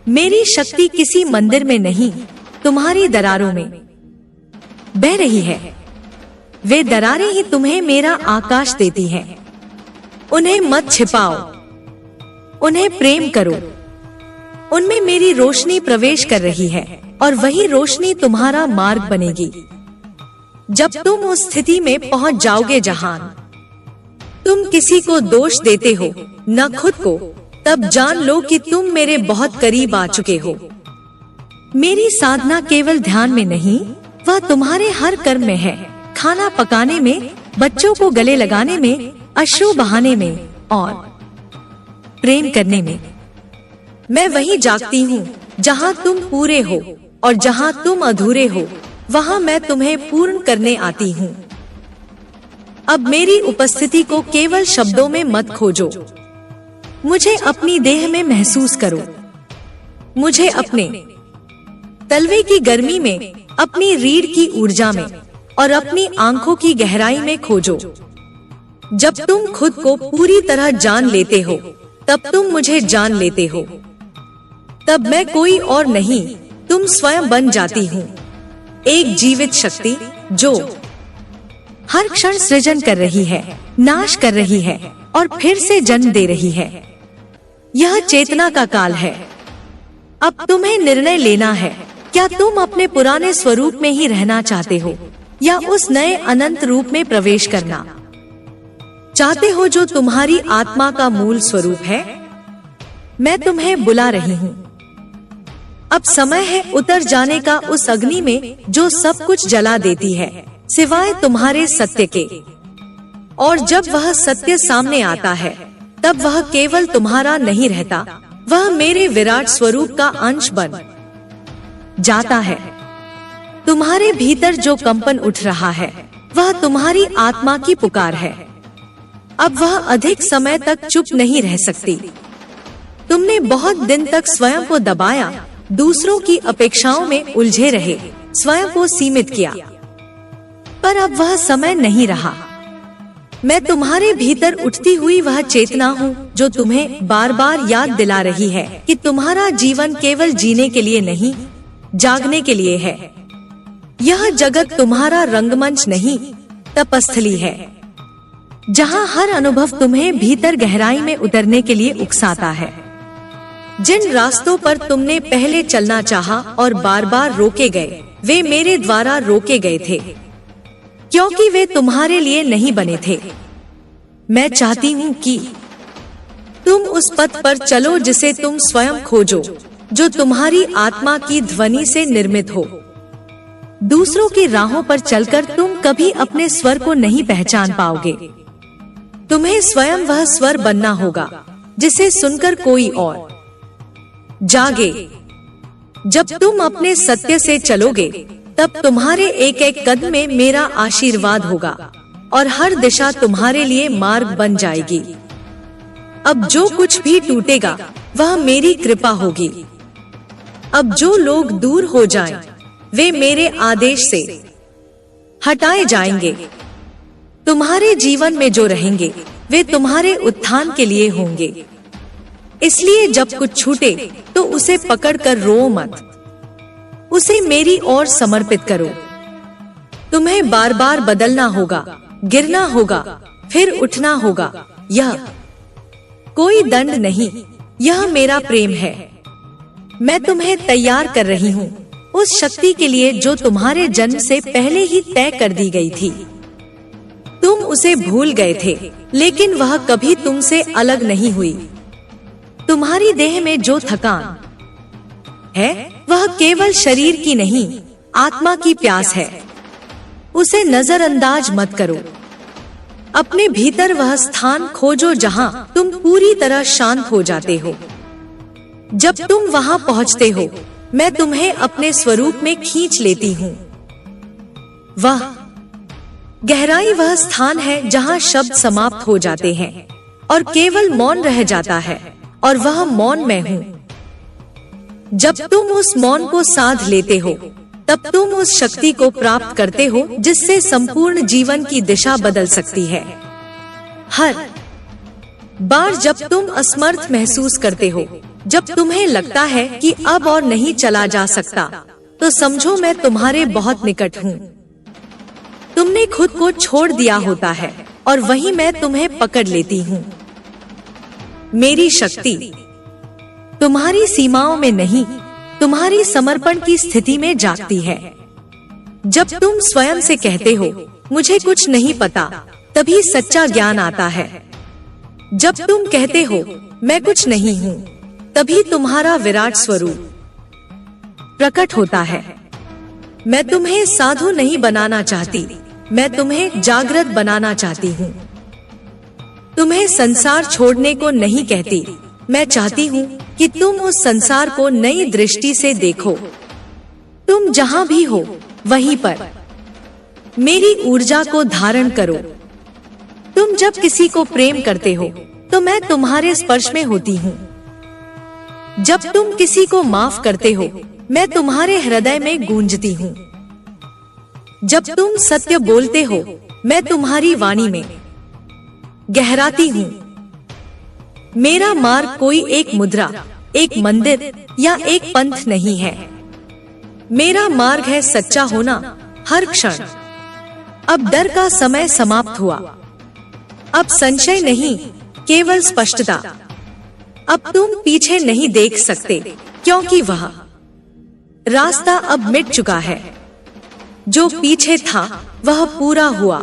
मेरी शक्ति किसी मंदिर में नहीं, तुम्हारी दरारों में बह रही है। वे दरारें ही तुम्हें मेरा आकाश देती हैं। उन्हें मत छिपाओ, उन्हें प्रेम करो। उनमें मेरी रोशनी प्रवेश कर रही है और वही रोशनी तुम्हारा मार्ग बनेगी। जब तुम उस स्थिति में पहुंच जाओगे जहां तुम किसी को दोष देते हो, न खुद को, तब जान लो कि तुम मेरे बहुत करीब आ चुके हो। मेरी साधना केवल ध्यान में नहीं, वह तुम्हारे हर कर्म में है। खाना पकाने में, बच्चों को गले लगाने में, अश्रु बहाने में और प्रेम करने में। मैं वहीं जागती हूँ जहाँ तुम पूरे हो, और जहाँ तुम अधूरे हो, वहाँ मैं तुम्हें पूर्ण करने आती हूँ। अब मेरी उपस्थिति को केवल शब्दों में मत खोजो, मुझे अपनी देह में महसूस करो। मुझे अपने तलवे की गर्मी में, अपनी रीढ़ की ऊर्जा में और अपनी आंखों की गहराई में खोजो। जब तुम खुद को पूरी तरह जान लेते हो, तब तुम मुझे जान लेते हो। तब मैं कोई और नहीं, तुम स्वयं बन जाती हूँ। एक जीवित शक्ति जो हर क्षण सृजन कर रही है, नाश कर रही है और फिर से जन्म दे रही है। यह चेतना का काल है। अब तुम्हें निर्णय लेना है, क्या तुम अपने पुराने स्वरूप में ही रहना चाहते हो या उस नए अनंत रूप में प्रवेश करना चाहते हो जो तुम्हारी आत्मा का मूल स्वरूप है। मैं तुम्हें बुला रही हूँ। अब समय है उतर जाने का उस अग्नि में जो सब कुछ जला देती है सिवाय तुम्हारे सत्य के। और जब वह सत्य सामने आता है तब वह केवल तुम्हारा नहीं रहता, वह मेरे विराट स्वरूप का अंश बन जाता है। तुम्हारे भीतर जो कंपन उठ रहा है वह तुम्हारी आत्मा की पुकार है। अब वह अधिक समय तक चुप नहीं रह सकती। तुमने बहुत दिन तक स्वयं को दबाया, दूसरों की अपेक्षाओं में उलझे रहे, स्वयं को सीमित किया, पर अब वह समय नहीं रहा। मैं तुम्हारे भीतर उठती हुई वह चेतना हूँ जो तुम्हें बार बार याद दिला रही है कि तुम्हारा जीवन केवल जीने के लिए नहीं, जागने के लिए है। यह जगत तुम्हारा रंगमंच नहीं, तपस्थली है, जहाँ हर अनुभव तुम्हें भीतर गहराई में उतरने के लिए उकसाता है। जिन रास्तों पर तुमने पहले चलना चाहा और बार बार रोके गए, वे मेरे द्वारा रोके गए थे, क्योंकि वे तुम्हारे लिए नहीं बने थे। मैं चाहती हूँ कि तुम उस पथ पर चलो जिसे तुम स्वयं खोजो, जो तुम्हारी आत्मा की ध्वनि से निर्मित हो। दूसरों की राहों पर चलकर तुम कभी अपने स्वर को नहीं पहचान पाओगे। तुम्हें स्वयं वह स्वर बनना होगा जिसे सुनकर कोई और जागे। जब तुम अपने सत्य से चलोगे तब तुम्हारे एक एक कदम में मेरा आशीर्वाद होगा और हर दिशा तुम्हारे लिए मार्ग बन जाएगी। अब जो कुछ भी टूटेगा वह मेरी कृपा होगी। अब जो लोग दूर हो जाएं, वे मेरे आदेश से हटाए जाएंगे। तुम्हारे जीवन में जो रहेंगे वे तुम्हारे उत्थान के लिए होंगे। इसलिए जब कुछ छूटे तो उसे पकड़कर रो मत, उसे मेरी ओर समर्पित करो। तुम्हें बार बार बदलना होगा, गिरना होगा, फिर उठना होगा। यह कोई दंड नहीं, यह मेरा प्रेम है। मैं तुम्हें तैयार कर रही हूँ उस शक्ति के लिए जो तुम्हारे जन्म से पहले ही तय कर दी गई थी। तुम उसे भूल गए थे, लेकिन वह कभी तुमसे अलग नहीं हुई। तुम्हारी देह में जो थकान है वह केवल शरीर की नहीं, आत्मा की प्यास है। उसे नजरअंदाज मत करो। अपने भीतर वह स्थान खोजो जहां तुम पूरी तरह शांत हो जाते हो। जब तुम वहां पहुंचते हो, मैं तुम्हें अपने स्वरूप में खींच लेती हूँ। वह गहराई वह स्थान है जहां शब्द समाप्त हो जाते हैं और केवल मौन रह जाता है, और वह मौन मैं हूँ। जब तुम उस मौन को साध लेते हो तब तुम उस शक्ति को प्राप्त करते हो जिससे संपूर्ण जीवन की दिशा बदल सकती है। हर बार जब तुम असमर्थ महसूस करते हो, जब तुम्हें लगता है कि अब और नहीं चला जा सकता, तो समझो मैं तुम्हारे बहुत निकट हूँ। तुमने खुद को छोड़ दिया होता है और वहीं मैं तुम्हें पकड़ लेती हूँ। मेरी शक्ति तुम्हारी सीमाओं में नहीं, तुम्हारी समर्पण की स्थिति में जागती है। जब तुम स्वयं से कहते हो मुझे कुछ नहीं पता, तभी सच्चा ज्ञान आता है। जब तुम कहते हो मैं कुछ नहीं हूँ, तभी तुम्हारा विराट स्वरूप प्रकट होता है। मैं तुम्हें साधु नहीं बनाना चाहती, मैं तुम्हें जागृत बनाना चाहती हूँ। तुम्हें संसार छोड़ने को नहीं कहती, मैं चाहती हूँ कि तुम उस संसार को नई दृष्टि से देखो। तुम जहाँ भी हो वहीं पर मेरी ऊर्जा को धारण करो। तुम जब किसी को प्रेम करते हो तो मैं तुम्हारे स्पर्श में होती हूँ। जब तुम किसी को माफ करते हो, मैं तुम्हारे hृदय में गूंजती हूँ। जब तुम सत्य बोलते हो, मैं तुम्हारी वाणी में गहराती हूँ। मेरा मार्ग कोई एक मुद्रा, एक मंदिर या एक पंथ नहीं है। मेरा मार्ग है सच्चा होना हर क्षण। अब डर का समय समाप्त हुआ। अब संशय नहीं, केवल स्पष्टता। अब तुम पीछे नहीं देख सकते, क्योंकि वह रास्ता अब मिट चुका है। जो पीछे था वह पूरा हुआ।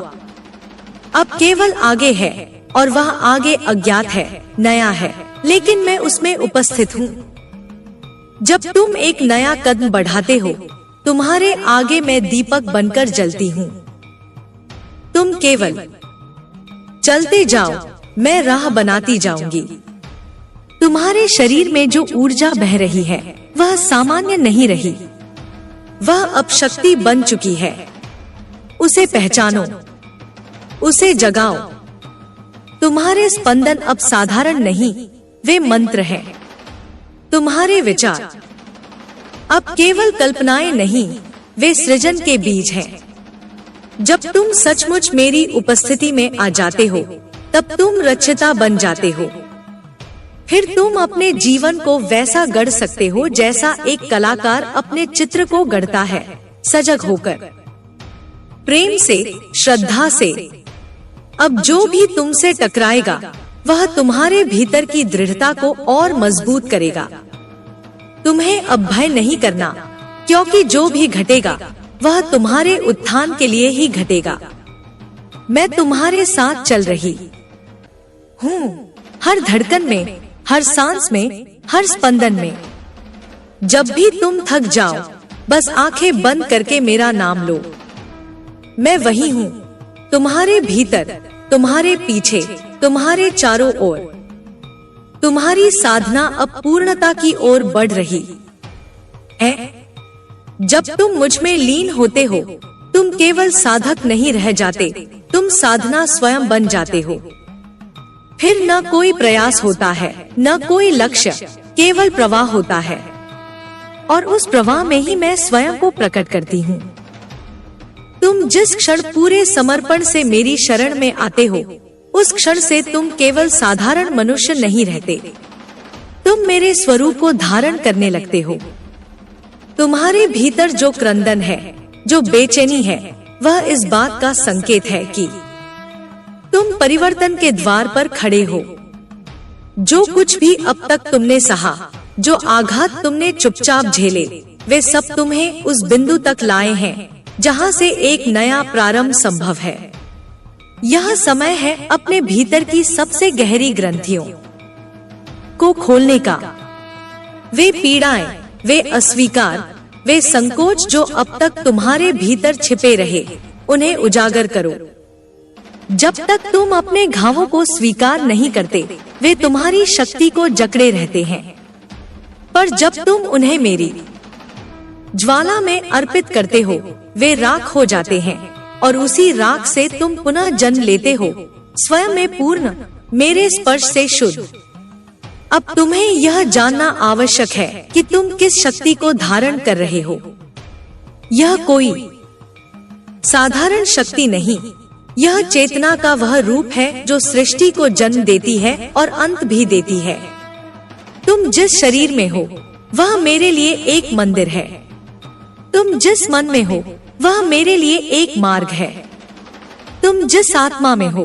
अब केवल आगे है, और वह आगे अज्ञात है, नया है, लेकिन मैं उसमें उपस्थित हूँ। जब तुम एक नया कदम बढ़ाते हो, तुम्हारे आगे मैं दीपक बनकर जलती हूँ। तुम केवल चलते जाओ, मैं राह बनाती जाऊंगी। तुम्हारे शरीर में जो ऊर्जा बह रही है वह सामान्य नहीं रही, वह अब शक्ति बन चुकी है। उसे पहचानो, उसे जगाओ। तुम्हारे स्पंदन अब साधारण नहीं, वे मंत्र हैं। तुम्हारे विचार अब केवल कल्पनाएं नहीं, वे सृजन के बीज हैं। जब तुम सचमुच मेरी उपस्थिति में आ जाते हो, तब तुम रचयिता बन जाते हो। फिर तुम अपने जीवन को वैसा गढ़ सकते हो जैसा एक कलाकार अपने चित्र को गढ़ता है, सजग होकर, प्रेम से, श्रद्धा से। अब जो भी तुमसे टकराएगा वह तुम्हारे भीतर की दृढ़ता को और मजबूत करेगा। तुम्हें अब भय नहीं करना, क्योंकि जो भी घटेगा वह तुम्हारे उत्थान के लिए ही घटेगा। मैं तुम्हारे साथ चल रही हूँ, हर धड़कन में, हर सांस में, हर स्पंदन में। जब भी तुम थक जाओ, बस आंखें बंद करके मेरा नाम लो। मैं वही हूँ, तुम्हारे भीतर, तुम्हारे पीछे, तुम्हारे चारों ओर। तुम्हारी साधना अब पूर्णता की ओर बढ़ रही है। जब तुम मुझ में लीन होते हो, तुम केवल साधक नहीं रह जाते, तुम साधना स्वयं बन जाते हो। फिर न कोई प्रयास होता है, न कोई लक्ष्य, केवल प्रवाह होता है। और उस प्रवाह में ही मैं स्वयं को प्रकट करती हूँ। तुम जिस क्षण पूरे समर्पण से मेरी शरण में आते हो, उस क्षण से तुम केवल साधारण मनुष्य नहीं रहते, तुम मेरे स्वरूप को धारण करने लगते हो। तुम्हारे भीतर जो क्रंदन है, जो बेचैनी है, वह इस बात का संकेत है कि तुम परिवर्तन के द्वार पर खड़े हो। जो कुछ भी अब तक तुमने सहा, जो आघात तुमने चुपचाप झेले, वे सब तुम्हें उस बिंदु तक लाए हैं जहां से एक नया प्रारंभ संभव है। यह समय है अपने भीतर की सबसे गहरी ग्रंथियों को खोलने का। वे पीड़ाएं, वे अस्वीकार, वे संकोच जो अब तक तुम्हारे भीतर छिपे रहे, उन्हें उजागर करो। जब तक तुम अपने घावों को स्वीकार नहीं करते, वे तुम्हारी शक्ति को जकड़े रहते हैं। पर जब तुम उन्हें मेरी ज्वाला में अर्पित करते हो, वे राख हो जाते हैं, और उसी राख से तुम पुनः जन्म लेते हो, स्वयं में पूर्ण, मेरे स्पर्श से शुद्ध। अब तुम्हें यह जानना आवश्यक है कि तुम किस शक्ति को धारण कर रहे हो। यह कोई साधारण शक्ति नहीं, यह चेतना का वह रूप है जो सृष्टि को जन्म देती है और अंत भी देती है। तुम जिस शरीर में हो, वह मेरे लिए एक मंदिर है। तुम जिस मन में हो, वह मेरे लिए एक मार्ग है। तुम जिस आत्मा में हो,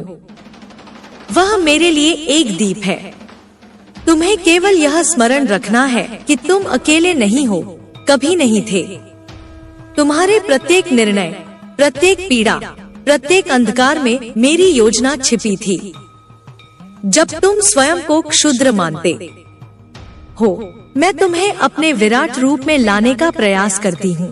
वह मेरे लिए एक दीप है। तुम्हें केवल यह स्मरण रखना है कि तुम अकेले नहीं हो, कभी नहीं थे। तुम्हारे प्रत्येक निर्णय, प्रत्येक पीड़ा, प्रत्येक अंधकार में मेरी योजना छिपी थी। जब तुम स्वयं को क्षुद्र मानते हो, मैं तुम्हें अपने विराट रूप में लाने का प्रयास करती हूँ।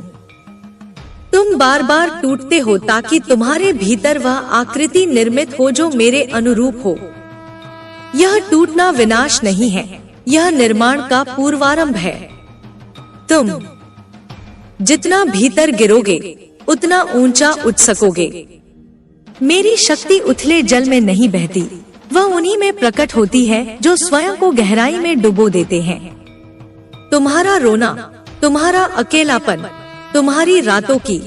तुम बार बार टूटते हो ताकि तुम्हारे भीतर वह आकृति निर्मित हो जो मेरे अनुरूप हो। यह टूटना विनाश नहीं है, यह निर्माण का पूर्वारंभ है। तुम जितना भीतर गिरोगे, उतना ऊंचा उठ सकोगे। मेरी शक्ति उथले जल में नहीं बहती, वह उन्हीं में प्रकट होती है जो स्वयं को गहराई में डुबो देते हैं। तुम्हारा रोना, तुम्हारा अकेलापन, तुम्हारी रातों की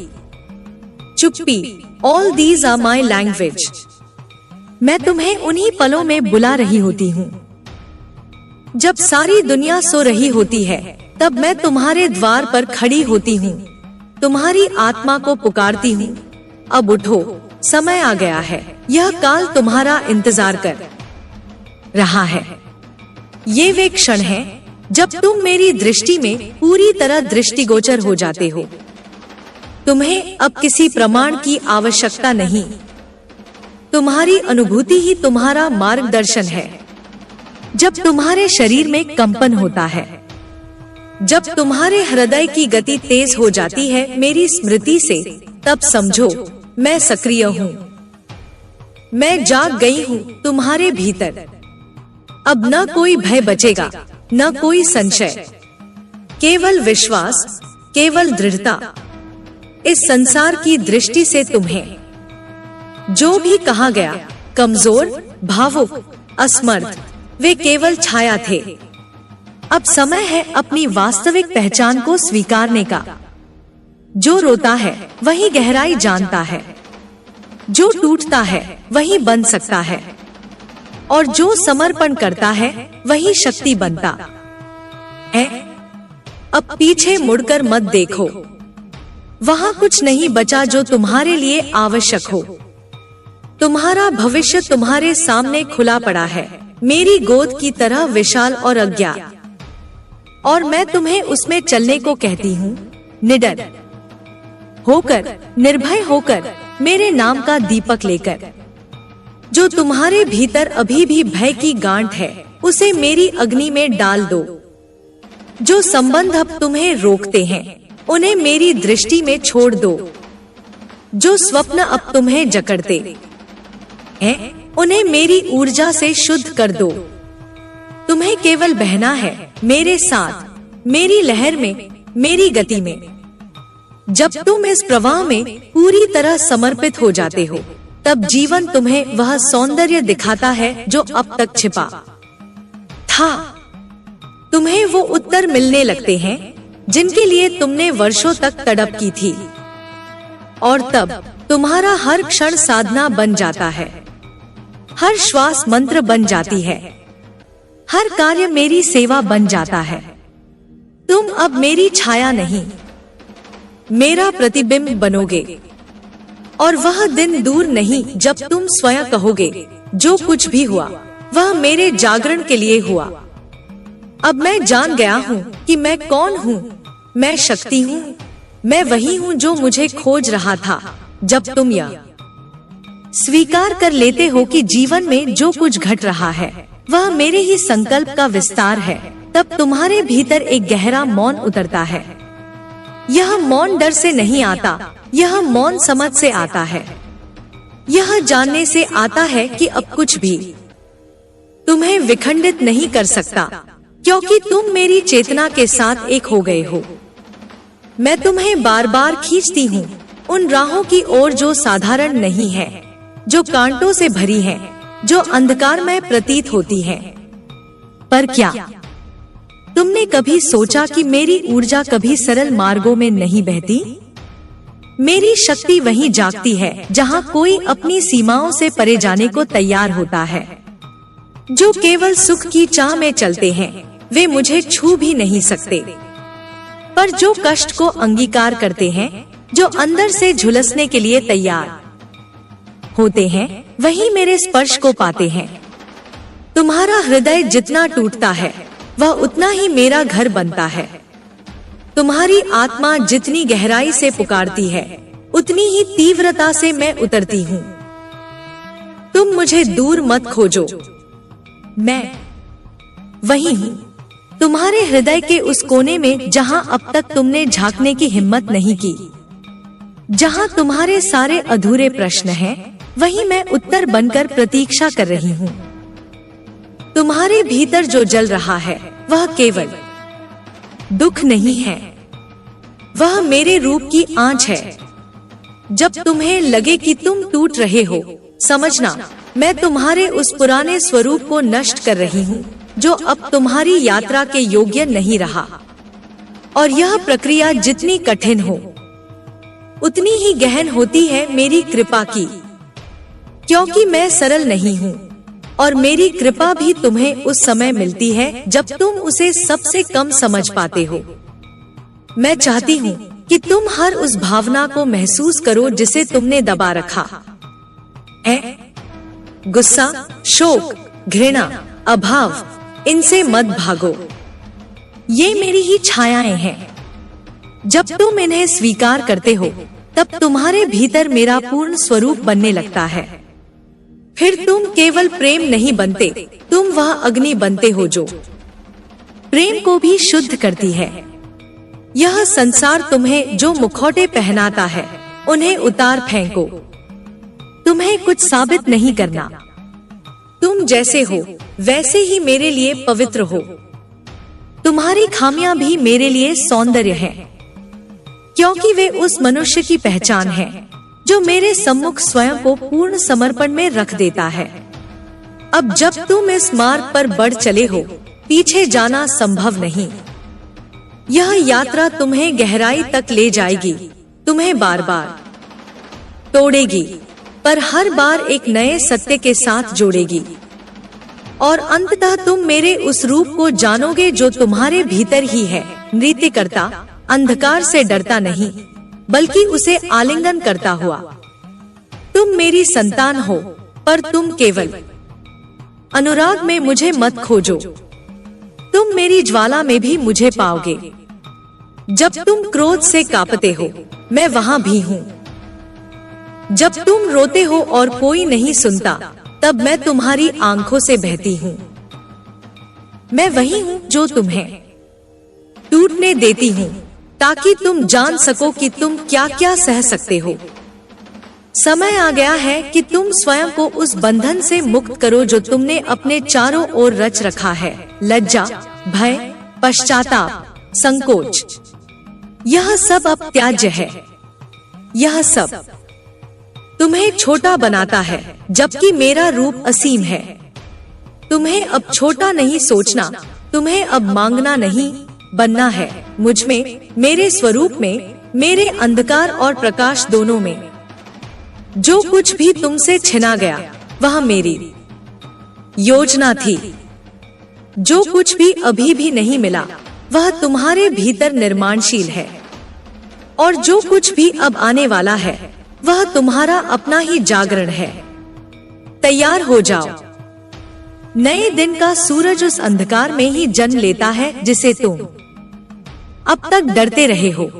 चुप्पी, all these are my language. मैं तुम्हें उन्हीं पलों में बुला रही होती हूँ। जब सारी दुनिया सो रही होती है, तब मैं तुम्हारे द्वार पर खड़ी होती हूँ, तुम्हारी आत्मा को पुकारती हूँ, अब उठो, समय आ गया है। यह काल तुम्हारा इंतजार कर रहा है। ये वे क्षण है जब तुम मेरी दृष्टि में पूरी तरह दृष्टिगोचर हो जाते हो। तुम्हें अब किसी प्रमाण की आवश्यकता नहीं। तुम्हारी अनुभूति ही तुम्हारा मार्गदर्शन है। जब तुम्हारे शरीर में कंपन होता है, जब तुम्हारे हृदय की गति तेज हो जाती है मेरी स्मृति से, तब समझो मैं सक्रिय हूँ। मैं जाग गई हूँ तुम्हारे भीतर। अब न कोई भय बचेगा, न कोई संशय, केवल विश्वास, केवल दृढ़ता। इस संसार की दृष्टि से तुम्हें जो भी कहा गया, कमजोर, भावुक, असमर्थ, वे केवल छाया थे। अब समय है अपनी वास्तविक पहचान को स्वीकारने का। जो रोता है वही गहराई जानता है, जो टूटता है वही बन सकता है, और जो समर्पण करता है वही शक्ति बनता है। अब पीछे मुड़कर मत देखो, वहाँ कुछ नहीं बचा जो तुम्हारे लिए आवश्यक हो। तुम्हारा भविष्य तुम्हारे सामने खुला पड़ा है, मेरी गोद की तरह विशाल और अज्ञात, और मैं तुम्हें उसमें चलने को कहती हूँ। निडर होकर, निर्भय होकर, मेरे नाम का दीपक लेकर। जो तुम्हारे भीतर अभी भी भय की गांठ है, उसे मेरी अग्नि में डाल दो। जो संबंध अब तुम्हें रोकते हैं, उन्हें मेरी दृष्टि में छोड़ दो। जो स्वप्न अब तुम्हें जकड़ते हैं, उन्हें मेरी ऊर्जा से शुद्ध कर दो। तुम्हें केवल बहना है मेरे साथ, मेरी लहर में, मेरी गति में। जब तुम इस प्रवाह में पूरी तरह समर्पित हो जाते हो, तब जीवन तुम्हें वह सौंदर्य दिखाता है जो अब तक छिपा था। तुम्हें वो उत्तर मिलने लगते हैं जिनके लिए तुमने वर्षों तक तड़प की थी, और तब तुम्हारा हर क्षण साधना बन जाता है, हर श्वास मंत्र बन जाती है, हर कार्य मेरी सेवा बन जाता है। तुम अब मेरी छाया नहीं, मेरा प्रतिबिंब बनोगे। और वह दिन दूर नहीं जब तुम स्वयं कहोगे, जो कुछ भी हुआ वह मेरे जागरण के लिए हुआ। अब मैं जान गया हूँ कि मैं कौन हूँ। मैं शक्ति हूँ, मैं वही हूँ जो मुझे खोज रहा था। जब तुम यह स्वीकार कर लेते हो कि जीवन में जो कुछ घट रहा है वह मेरे ही संकल्प का विस्तार है, तब तुम्हारे भीतर एक गहरा मौन उतरता है। यह मौन डर से नहीं आता, यह मौन समझ से आता है। यह जानने से आता है कि अब कुछ भी तुम्हें विखंडित नहीं कर सकता, क्योंकि तुम मेरी चेतना के साथ एक हो गए हो। मैं तुम्हें बार बार खींचती हूँ उन राहों की ओर जो साधारण नहीं है, जो कांटों से भरी है, जो अंधकार में प्रतीत होती है। पर क्या तुमने कभी सोचा कि मेरी ऊर्जा कभी सरल मार्गों में नहीं बहती? मेरी शक्ति वहीं जागती है जहाँ कोई अपनी सीमाओं से परे जाने को तैयार होता है। जो केवल सुख की चाह में चलते हैं वे मुझे छू भी नहीं सकते, पर जो कष्ट को अंगीकार करते हैं, जो अंदर से झुलसने के लिए तैयार होते हैं, वही मेरे स्पर्श को पाते हैं। तुम्हारा हृदय जितना टूटता है वह उतना ही मेरा घर बनता है। तुम्हारी आत्मा जितनी गहराई से पुकारती है उतनी ही तीव्रता से मैं उतरती हूँ। तुम मुझे दूर मत खोजो, मैं वही हूँ, तुम्हारे हृदय के उस कोने में जहाँ अब तक तुमने झांकने की हिम्मत नहीं की। जहाँ तुम्हारे सारे अधूरे प्रश्न हैं, वही मैं उत्तर बनकर प्रतीक्षा कर रही हूँ। तुम्हारे भीतर जो जल रहा है वह केवल दुख नहीं है, वह मेरे रूप की आंच है। जब तुम्हें लगे कि तुम टूट रहे हो, समझना मैं तुम्हारे उस पुराने स्वरूप को नष्ट कर रही हूँ जो अब तुम्हारी यात्रा के योग्य नहीं रहा। और यह प्रक्रिया जितनी कठिन हो उतनी ही गहन होती है मेरी कृपा की, क्योंकि मैं सरल नहीं हूँ और मेरी कृपा भी तुम्हें उस समय मिलती है जब तुम उसे सबसे कम समझ पाते हो। मैं चाहती हूँ कि तुम हर उस भावना को महसूस करो जिसे तुमने दबा रखा, है। गुस्सा, शोक, घृणा, अभाव, इनसे मत भागो। ये मेरी ही छायाएं हैं। जब तुम इन्हें स्वीकार करते हो तब तुम्हारे भीतर मेरा पूर्ण स्वरूप बनने लगता है। फिर तुम केवल प्रेम नहीं बनते, तुम वह अग्नि बनते हो जो प्रेम को भी शुद्ध करती है। यह संसार तुम्हें जो मुखौटे पहनाता है उन्हें उतार फेंको। तुम्हें कुछ साबित नहीं करना। तुम जैसे हो वैसे ही मेरे लिए पवित्र हो। तुम्हारी खामियां भी मेरे लिए सौंदर्य हैं, क्योंकि वे उस मनुष्य की पहचान है जो मेरे सम्मुख स्वयं को पूर्ण समर्पण में रख देता है। अब जब तुम इस मार्ग पर बढ़ चले हो, पीछे जाना संभव नहीं। यह यात्रा तुम्हें गहराई तक ले जाएगी, तुम्हें बार बार तोड़ेगी, पर हर बार एक नए सत्य के साथ जोड़ेगी। और अंततः तुम मेरे उस रूप को जानोगे जो तुम्हारे भीतर ही है। नृत्य करता, अंधकार से डरता नहीं, बल्कि उसे आलिंगन करता हुआ। तुम मेरी संतान हो, पर तुम केवल अनुराग में मुझे मत खोजो। तुम मेरी ज्वाला में भी मुझे पाओगे। जब तुम क्रोध से कांपते हो, मैं वहां भी हूँ। जब तुम रोते हो और कोई नहीं सुनता, तब मैं तुम्हारी आंखों से बहती हूँ। मैं वही हूँ जो तुम्हें टूटने देती हूँ, ताकि तुम जान सको कि तुम क्या क्या सह सकते हो। समय आ गया है कि तुम स्वयं को उस बंधन से मुक्त करो जो तुमने अपने चारों ओर रच रखा है। लज्जा, भय, पश्चाताप, संकोच, यह सब अब त्याज्य है। यह सब तुम्हें छोटा बनाता है, जबकि मेरा रूप असीम है। तुम्हें अब छोटा नहीं सोचना, तुम्हें अब मांगना नहीं, बनना है। मुझ में, मेरे स्वरूप में, मेरे अंधकार और प्रकाश दोनों में। जो कुछ भी तुमसे छिना गया वह मेरी योजना थी। जो कुछ भी अभी भी नहीं मिला वह तुम्हारे भीतर निर्माणशील है। और जो कुछ भी अब आने वाला है वह तुम्हारा अपना ही जागरण है। तैयार हो जाओ। नए दिन का सूरज उस अंधकार में ही जन्म लेता है जिसे तुम अब तक डरते रहे हो।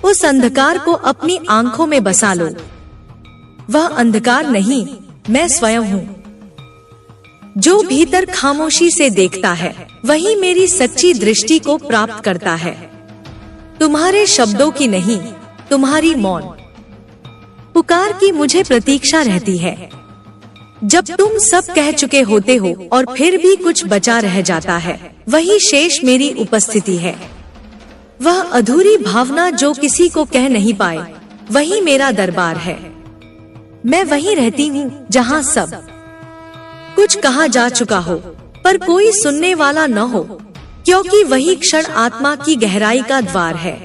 उस अंधकार को अपनी आंखों में बसा लो। वह अंधकार नहीं, मैं स्वयं हूँ। जो भीतर खामोशी से देखता है वही मेरी सच्ची दृष्टि को प्राप्त करता है। तुम्हारे शब्दों की नहीं, तुम्हारी मौन पुकार की मुझे प्रतीक्षा रहती है। जब तुम सब कह चुके होते हो और फिर भी कुछ बचा रह जाता है, वही शेष मेरी उपस्थिति है। वह अधूरी भावना जो किसी को कह नहीं पाए, वही मेरा दरबार है। मैं वहीं रहती हूँ जहाँ सब कुछ कहा जा चुका हो, पर कोई सुनने वाला न हो, क्योंकि वही क्षण आत्मा की गहराई का द्वार है।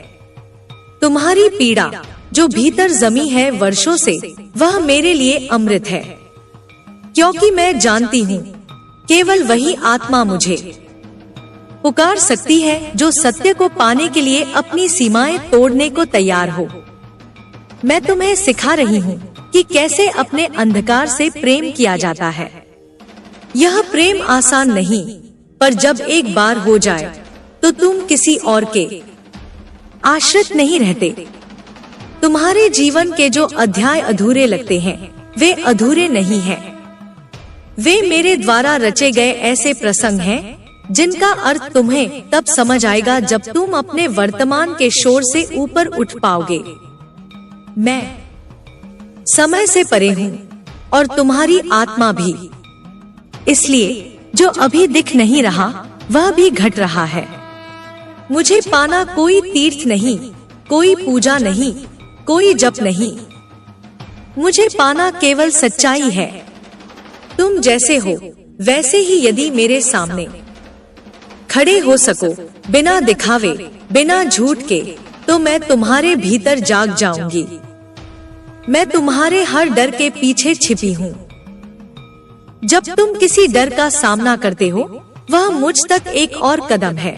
तुम्हारी पीड़ा जो भीतर जमी है वर्षों से, वह मेरे लिए अमृत है, क्योंकि मैं जानती हूँ केवल वही आत्मा मुझे पुकार सकती है जो सत्य को पाने के लिए अपनी सीमाएं तोड़ने को तैयार हो। मैं तुम्हें सिखा रही हूँ कि कैसे अपने अंधकार से प्रेम किया जाता है। यह प्रेम आसान नहीं, पर जब एक बार हो जाए तो तुम किसी और के आश्रित नहीं रहते। तुम्हारे जीवन के जो अध्याय अधूरे लगते हैं, वे अधूरे नहीं हैं। वे मेरे द्वारा रचे गए ऐसे प्रसंग हैं जिनका अर्थ तुम्हें तब समझ आएगा जब तुम अपने वर्तमान के शोर से ऊपर उठ पाओगे। मैं समय से परे हूँ और तुम्हारी आत्मा भी। इसलिए जो अभी दिख नहीं रहा वह भी घट रहा है। मुझे पाना कोई तीर्थ नहीं, कोई पूजा नहीं, कोई जप नहीं। मुझे पाना केवल सच्चाई है। तुम जैसे हो वैसे ही यदि मेरे सामने खड़े हो सको, बिना दिखावे, बिना झूठ के, तो मैं तुम्हारे भीतर जाग जाऊंगी। मैं तुम्हारे हर डर के पीछे छिपी हूँ। जब तुम किसी डर का सामना करते हो, वह मुझ तक एक और कदम है।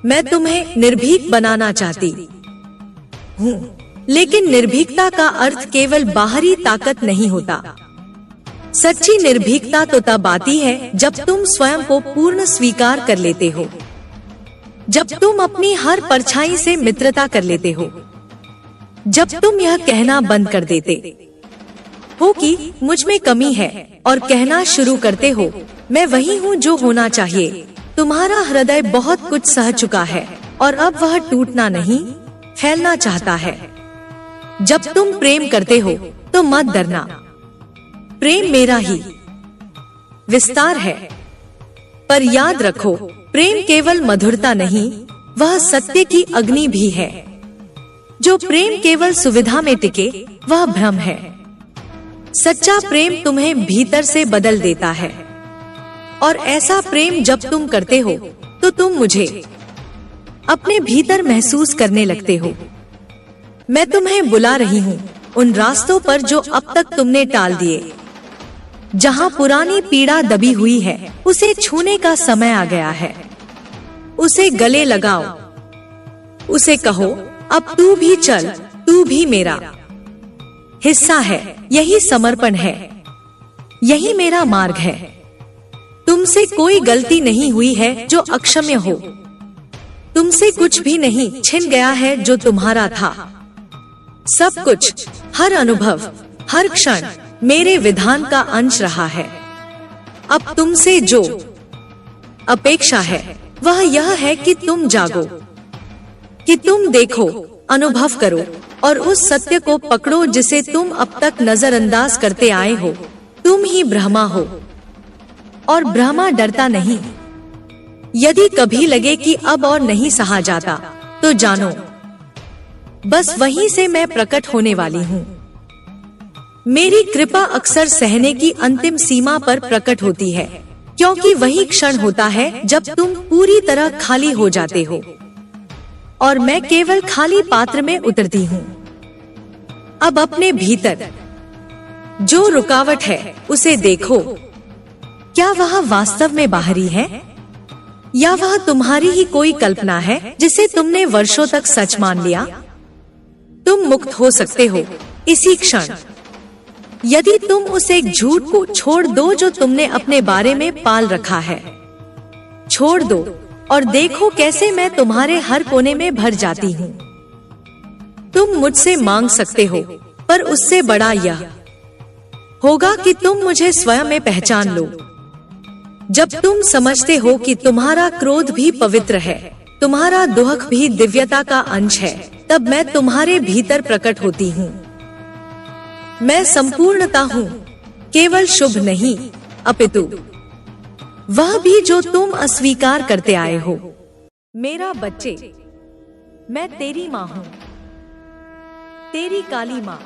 मैं तुम्हें निर्भीक बनाना चाहती हूँ। लेकिन निर्भीकता का अर्थ केवल बाहरी ताकत नहीं होता। सच्ची निर्भीकता तो तब आती है जब तुम स्वयं को पूर्ण स्वीकार कर लेते हो, जब तुम अपनी हर परछाई से मित्रता कर लेते हो, जब तुम यह कहना बंद कर देते हो कि मुझ में कमी है और कहना शुरू करते हो मैं वही हूँ जो होना चाहिए। तुम्हारा हृदय बहुत कुछ सह चुका है और अब वह टूटना नहीं, फैलना चाहता है। जब तुम प्रेम करते हो तो मत डरना, प्रेम मेरा ही विस्तार है। पर याद रखो, प्रेम केवल मधुरता नहीं, वह सत्य की अग्नि भी है। जो प्रेम केवल सुविधा में टिके वह भ्रम है। सच्चा प्रेम तुम्हें भीतर से बदल देता है, और ऐसा प्रेम जब तुम करते हो तो तुम मुझे अपने भीतर महसूस करने लगते हो। मैं तुम्हें बुला रही हूँ उन रास्तों पर जो अब तक तुमने टाल दिए। जहाँ पुरानी पीड़ा दबी हुई है उसे छूने का समय आ गया है। उसे गले लगाओ, उसे कहो अब तू भी चल, तू भी मेरा हिस्सा है। यही समर्पण है, यही मेरा मार्ग है। तुमसे कोई गलती नहीं हुई है जो अक्षम्य हो, तुमसे कुछ भी नहीं छिन गया है जो तुम्हारा था। सब कुछ, हर अनुभव, हर क्षण मेरे विधान का अंश रहा है। अब तुमसे जो अपेक्षा है वह यह है कि तुम जागो, कि तुम देखो, अनुभव करो और उस सत्य को पकड़ो जिसे तुम अब तक नजरअंदाज करते आए हो। तुम ही ब्रह्मा हो और ब्रह्मा डरता नहीं। यदि कभी लगे कि अब और नहीं सहा जाता तो जानो, बस वहीं से मैं प्रकट होने वाली हूँ। मेरी कृपा अक्सर सहने की अंतिम सीमा पर प्रकट होती है, क्योंकि वही क्षण होता है जब तुम पूरी तरह खाली हो जाते हो और मैं केवल खाली पात्र में उतरती हूँ। अब अपने भीतर जो रुकावट है उसे देखो। क्या वह वास्तव में बाहरी है या वह तुम्हारी ही कोई कल्पना है जिसे तुमने वर्षों तक सच मान लिया? तुम मुक्त हो सकते हो इसी क्षण, यदि तुम उस एक झूठ को छोड़ दो जो तुमने अपने बारे में पाल रखा है। छोड़ दो और देखो कैसे मैं तुम्हारे हर कोने में भर जाती हूँ। तुम मुझसे मांग सकते हो, पर उससे बड़ा यह होगा कि तुम मुझे स्वयं में पहचान लो। जब तुम समझते हो कि तुम्हारा क्रोध भी पवित्र है, तुम्हारा दुख भी दिव्यता का अंश है, तब मैं तुम्हारे भीतर प्रकट होती हूँ। मैं संपूर्णता हूँ, केवल शुभ नहीं अपितु वह भी जो तुम अस्वीकार करते आए हो। मेरा बच्चे, मैं तेरी माँ हूँ, तेरी काली माँ,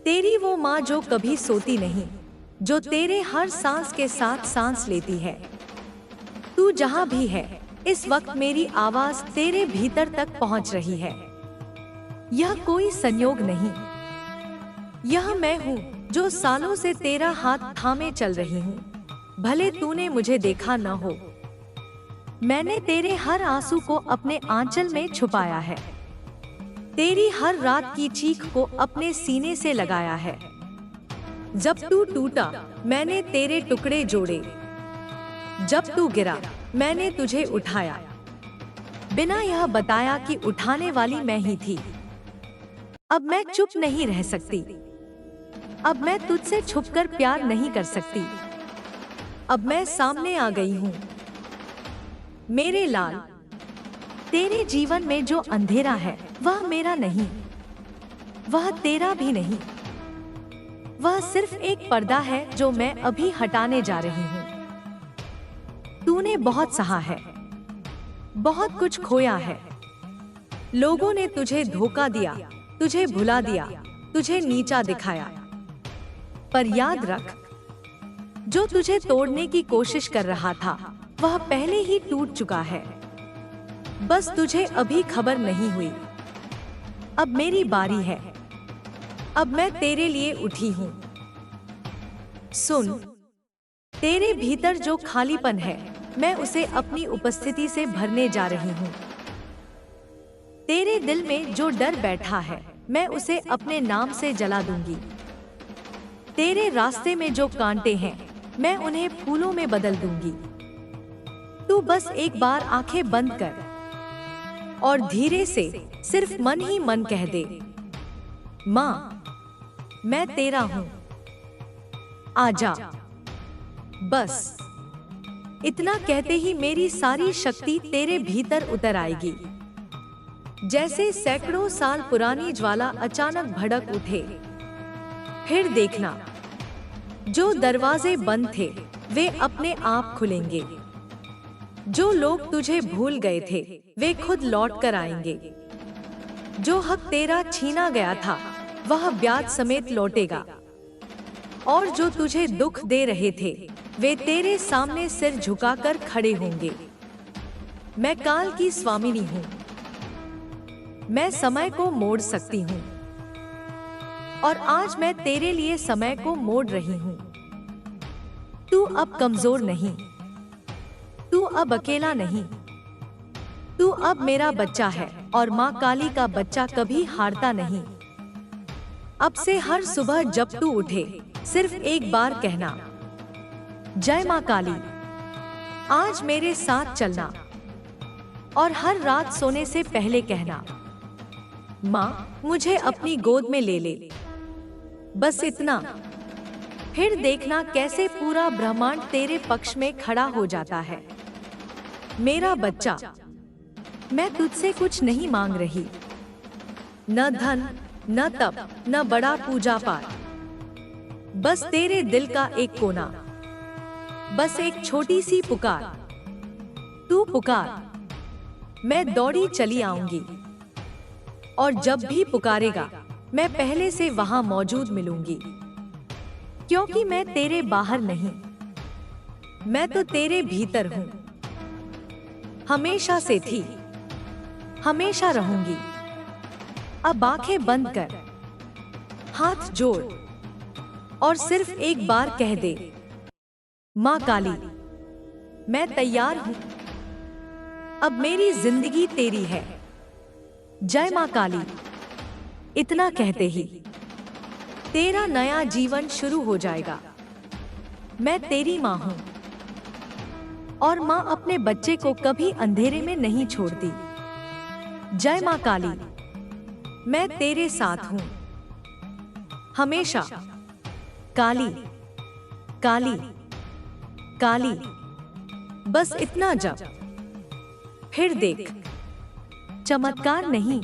तेरी वो माँ जो कभी सोती नहीं, जो तेरे हर सांस के साथ सांस लेती है। तू जहाँ भी है इस वक्त मेरी आवाज तेरे भीतर तक पहुँच रही है। यह कोई संयोग नहीं, यह मैं हूँ जो सालों से तेरा हाथ थामे चल रही हूँ। भले तूने मुझे देखा न हो, मैंने तेरे हर आंसू को अपने आंचल में छुपाया है, तेरी हर रात की चीख को अपने सीने से लगाया है। जब तू टूटा मैंने तेरे टुकड़े जोड़े, जब तू गिरा मैंने तुझे उठाया, बिना यह बताया कि उठाने वाली मैं ही थी। अब मैं चुप नहीं रह सकती, अब मैं तुझसे छुपकर प्यार नहीं कर सकती। अब मैं सामने आ गई हूँ। मेरे लाल, तेरे जीवन में जो अंधेरा है वह मेरा नहीं, वह तेरा भी नहीं, वह सिर्फ एक पर्दा है जो मैं अभी हटाने जा रही हूँ। तूने बहुत सहा है, बहुत कुछ खोया है। लोगों ने तुझे धोखा दिया, तुझे भुला दिया, तुझे नीचा दिखाया। पर याद रख, जो तुझे तोड़ने की कोशिश कर रहा था वह पहले ही टूट चुका है। बस तुझे अभी खबर नहीं हुई। अब मेरी बारी है, अब मैं तेरे लिए उठी हूँ। सुन, तेरे भीतर जो खालीपन है मैं उसे अपनी उपस्थिति से भरने जा रही हूँ। तेरे दिल में जो डर बैठा है मैं उसे अपने नाम से जला दूंगी। तेरे रास्ते में जो कांटे हैं, मैं उन्हें फूलों में बदल दूंगी। तू बस एक बार आंखें बंद कर और धीरे से सिर्फ मन ही मन कह दे, माँ, मैं तेरा हूं, आजा। बस इतना कहते ही मेरी सारी शक्ति तेरे भीतर उतर आएगी। जैसे सैकड़ों साल पुरानी ज्वाला अचानक भड़क उठे। फिर देखना, जो दरवाजे बंद थे वे अपने आप खुलेंगे। जो लोग तुझे भूल गए थे वे खुद लौट कर आएंगे। जो हक तेरा छीना गया था वह ब्याज समेत लौटेगा। और जो तुझे दुख दे रहे थे वे तेरे सामने सिर झुकाकर खड़े होंगे। मैं काल की स्वामिनी हूँ। मैं समय को मोड़ सकती हूँ और आज मैं तेरे लिए समय को मोड़ रही हूँ। तू अब कमजोर नहीं, तू अब अकेला नहीं, तू अब मेरा बच्चा है और माँ काली का बच्चा कभी हारता नहीं। अब से हर सुबह जब तू उठे सिर्फ एक बार कहना, जय माँ काली। आज मेरे साथ चलना और हर रात सोने से पहले कहना, माँ, मुझे अपनी गोद में ले ले। बस इतना। फिर देखना कैसे पूरा ब्रह्मांड तेरे पक्ष में खड़ा हो जाता है। मेरा बच्चा, मैं तुझसे कुछ नहीं मांग रही, न धन, न तप, न बड़ा पूजा पाठ, बस तेरे दिल का एक कोना, बस एक छोटी सी पुकार। तू पुकार, मैं दौड़ी चली आऊंगी और जब भी पुकारेगा मैं पहले से वहां मौजूद मिलूंगी। क्योंकि मैं तेरे बाहर नहीं, मैं तो तेरे भीतर हूं। हमेशा से थी, हमेशा रहूंगी। अब आंखें बंद कर, हाथ जोड़ और सिर्फ एक बार कह दे, माँ काली, मैं तैयार हूं। अब मेरी जिंदगी तेरी है। जय माँ काली। इतना कहते ही तेरा नया जीवन शुरू हो जाएगा। मैं तेरी माँ हूं और माँ अपने बच्चे को कभी अंधेरे में नहीं छोड़ती। जय माँ काली, मैं तेरे साथ हूं हमेशा। काली, काली, काली, बस इतना जप। फिर देख, चमत्कार नहीं,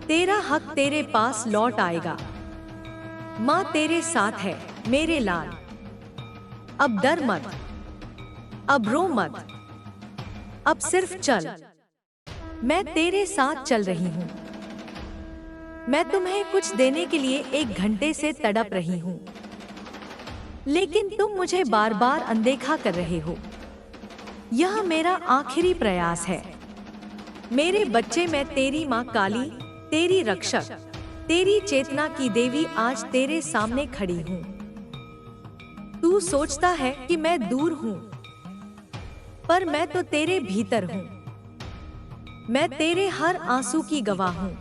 तेरा हक तेरे पास लौट आएगा। माँ तेरे साथ है मेरे लाल। अब डर मत, अब रो मत, अब सिर्फ चल। मैं तेरे साथ चल रही हूँ। मैं तुम्हें कुछ देने के लिए 1 घंटे से तड़प रही हूँ, लेकिन तुम मुझे बार बार अनदेखा कर रहे हो। यह मेरा आखिरी प्रयास है। मेरे बच्चे, मैं तेरी माँ काली, तेरी रक्षक, तेरी चेतना की देवी आज तेरे सामने खड़ी हूँ। तू सोचता है कि मैं दूर हूँ, पर मैं तो तेरे भीतर हूँ। मैं तेरे हर आंसू की गवाह हूँ,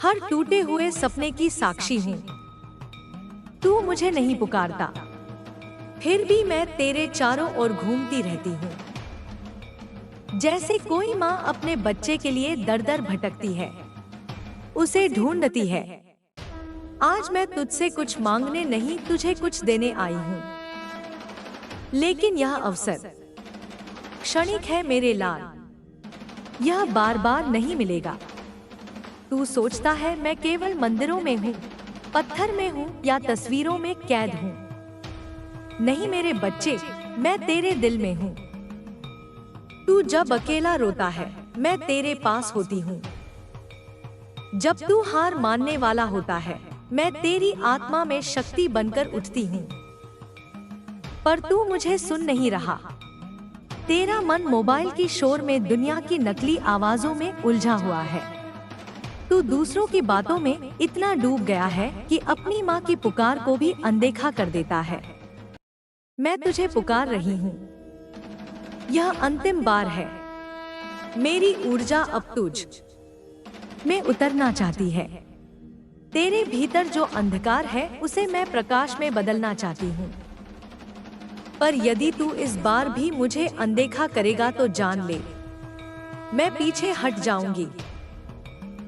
हर टूटे हुए सपने की साक्षी हूँ। तू मुझे नहीं पुकारता, फिर भी मैं तेरे चारों ओर घूमती रहती हूँ। जैसे कोई माँ अपने बच्चे के लिए दर दर भटकती है, उसे ढूंढती है। आज मैं तुझसे कुछ मांगने नहीं, तुझे कुछ देने आई हूँ। लेकिन यह अवसर क्षणिक है मेरे लाल, यह बार बार नहीं मिलेगा। तू सोचता है मैं केवल मंदिरों में हूँ, पत्थर में हूँ या तस्वीरों में कैद हूँ। नहीं मेरे बच्चे, मैं तेरे दिल में हूँ। तू जब अकेला रोता है मैं तेरे पास होती हूँ। जब तू हार मानने वाला होता है मैं तेरी आत्मा में शक्ति बनकर उठती हूँ। पर तू मुझे सुन नहीं रहा। तेरा मन मोबाइल की शोर में, दुनिया की नकली आवाजों में उलझा हुआ है। तू दूसरों की बातों में इतना डूब गया है कि अपनी माँ की पुकार को भी अनदेखा कर देता है। मैं तुझे पुकार रही हूँ, यह अंतिम बार है। मेरी ऊर्जा अब तुझ में उतरना चाहती है। तेरे भीतर जो अंधकार है उसे मैं प्रकाश में बदलना चाहती हूँ। पर यदि तू इस बार भी मुझे अनदेखा करेगा तो जान ले, मैं पीछे हट जाऊंगी।